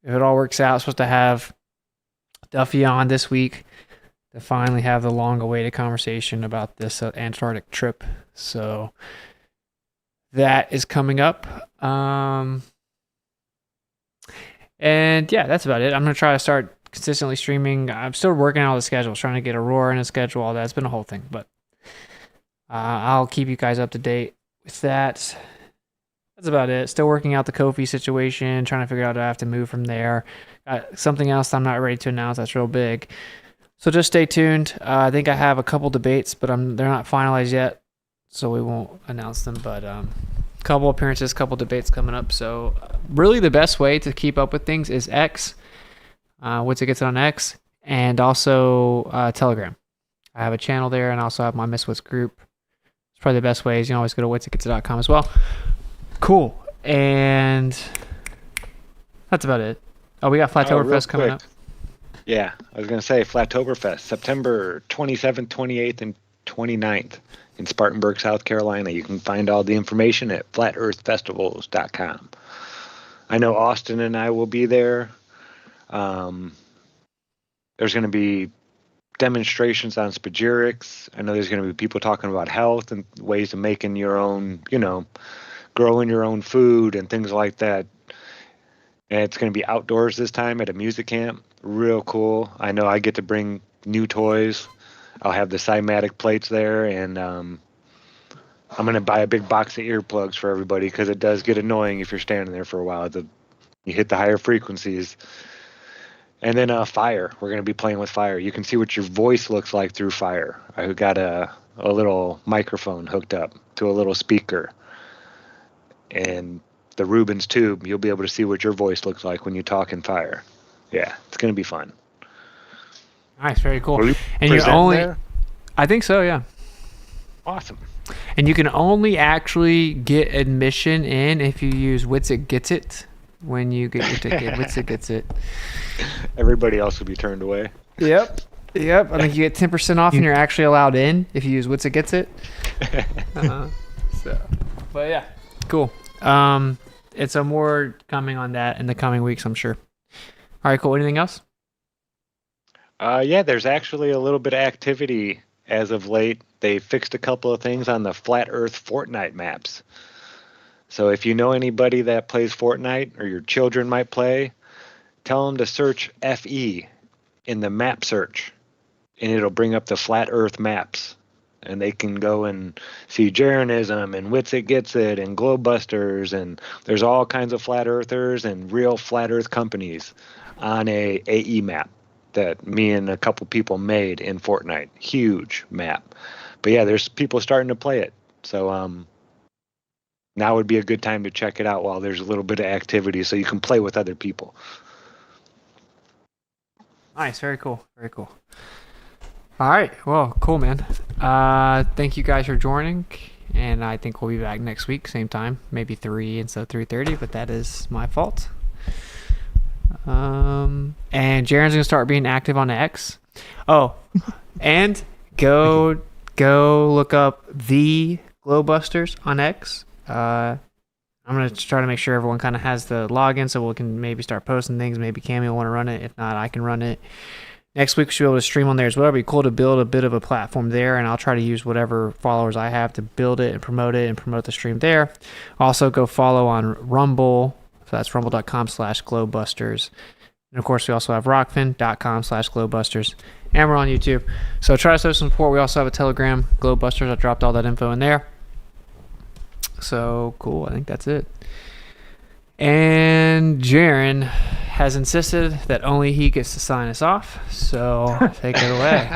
if it all works out, I'm supposed to have Duffy on this week to finally have the long-awaited conversation about this Antarctic trip. So that is coming up. And yeah, that's about it. I'm going to try to start consistently streaming. I'm still working on all the schedules, trying to get Aurora in a schedule, all that. It's been a whole thing, but I'll keep you guys up to date with that. That's about it. Still working out the Ko-fi situation, trying to figure out if I have to move from there. Something else I'm not ready to announce that's real big. So just stay tuned. I think I have a couple debates, but they're not finalized yet, so we won't announce them. But couple appearances, couple debates coming up. So really the best way to keep up with things is X, ᴜᴇᴜ on X, and also Telegram. I have a channel there, and also have my Miswits group. It's probably the best ways. You can always go to ᴜᴇᴜ.com as well. Cool. And that's about it. Oh, we got Flattoberfest coming up. Yeah, I was going to say Flattoberfest, September 27th, 28th, and 29th in Spartanburg, South Carolina. You can find all the information at flatearthfestivals.com. I know Austin and I will be there. There's going to be demonstrations on spagyrics. I know there's going to be people talking about health and ways of making your own, growing your own food and things like that. And it's going to be outdoors this time at a music camp. Real cool. I know I get to bring new toys. I'll have the Simatic plates there, and I'm going to buy a big box of earplugs for everybody, because it does get annoying if you're standing there for a while. You hit the higher frequencies. And then fire. We're going to be playing with fire. You can see what your voice looks like through fire. I got a little microphone hooked up to a little speaker. And the Rubens tube, you'll be able to see what your voice looks like when you talk in fire. Yeah, it's going to be fun. Nice, very cool. Will you and you're only there? I think so, yeah. Awesome. And you can only actually get admission in if you use ᴜᴇᴜ when you get your ticket. ᴜᴇᴜ. Everybody else will be turned away. Yep. I think you get 10% off and you're actually allowed in if you use ᴜᴇᴜ. But yeah, cool. It's more coming on that in the coming weeks, I'm sure. All right, cool. Anything else? Yeah, there's actually a little bit of activity as of late. They fixed a couple of things on the Flat Earth Fortnite maps. So if you know anybody that plays Fortnite or your children might play, tell them to search FE in the map search, and it'll bring up the Flat Earth maps. And they can go and see Jirenism and Wits It Gets It and GLOBEBUSTERS, and there's all kinds of flat earthers and real flat earth companies on a AE map that me and a couple people made in Fortnite. Huge map. But yeah, there's people starting to play it. So now would be a good time to check it out while there's a little bit of activity so you can play with other people. Nice. Very cool. Very cool. All right. Well, cool, man. Thank you guys for joining. And I think we'll be back next week, same time, maybe 3 instead of 3:30, but that is my fault. And Jaren's gonna start being active on X. Oh, and go look up the GLOBEBUSTERS on X. I'm gonna try to make sure everyone kind of has the login so we can maybe start posting things. Maybe Cammy will want to run it. If not, I can run it. Next week we should be able to stream on there as well. It'd be cool to build a bit of a platform there, and I'll try to use whatever followers I have to build it and promote the stream there. Also, go follow on Rumble. So that's rumble.com/GLOBEBUSTERS. And of course, we also have rockfin.com/GLOBEBUSTERS. And we're on YouTube. So try to show some support. We also have a Telegram, GLOBEBUSTERS. I dropped all that info in there. So cool. I think that's it. And Jiren has insisted that only he gets to sign us off. So take it away.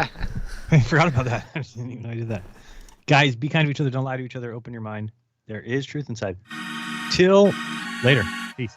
I forgot about that. I didn't even know I did that. Guys, be kind to each other. Don't lie to each other. Open your mind. There is truth inside. Till later. Peace.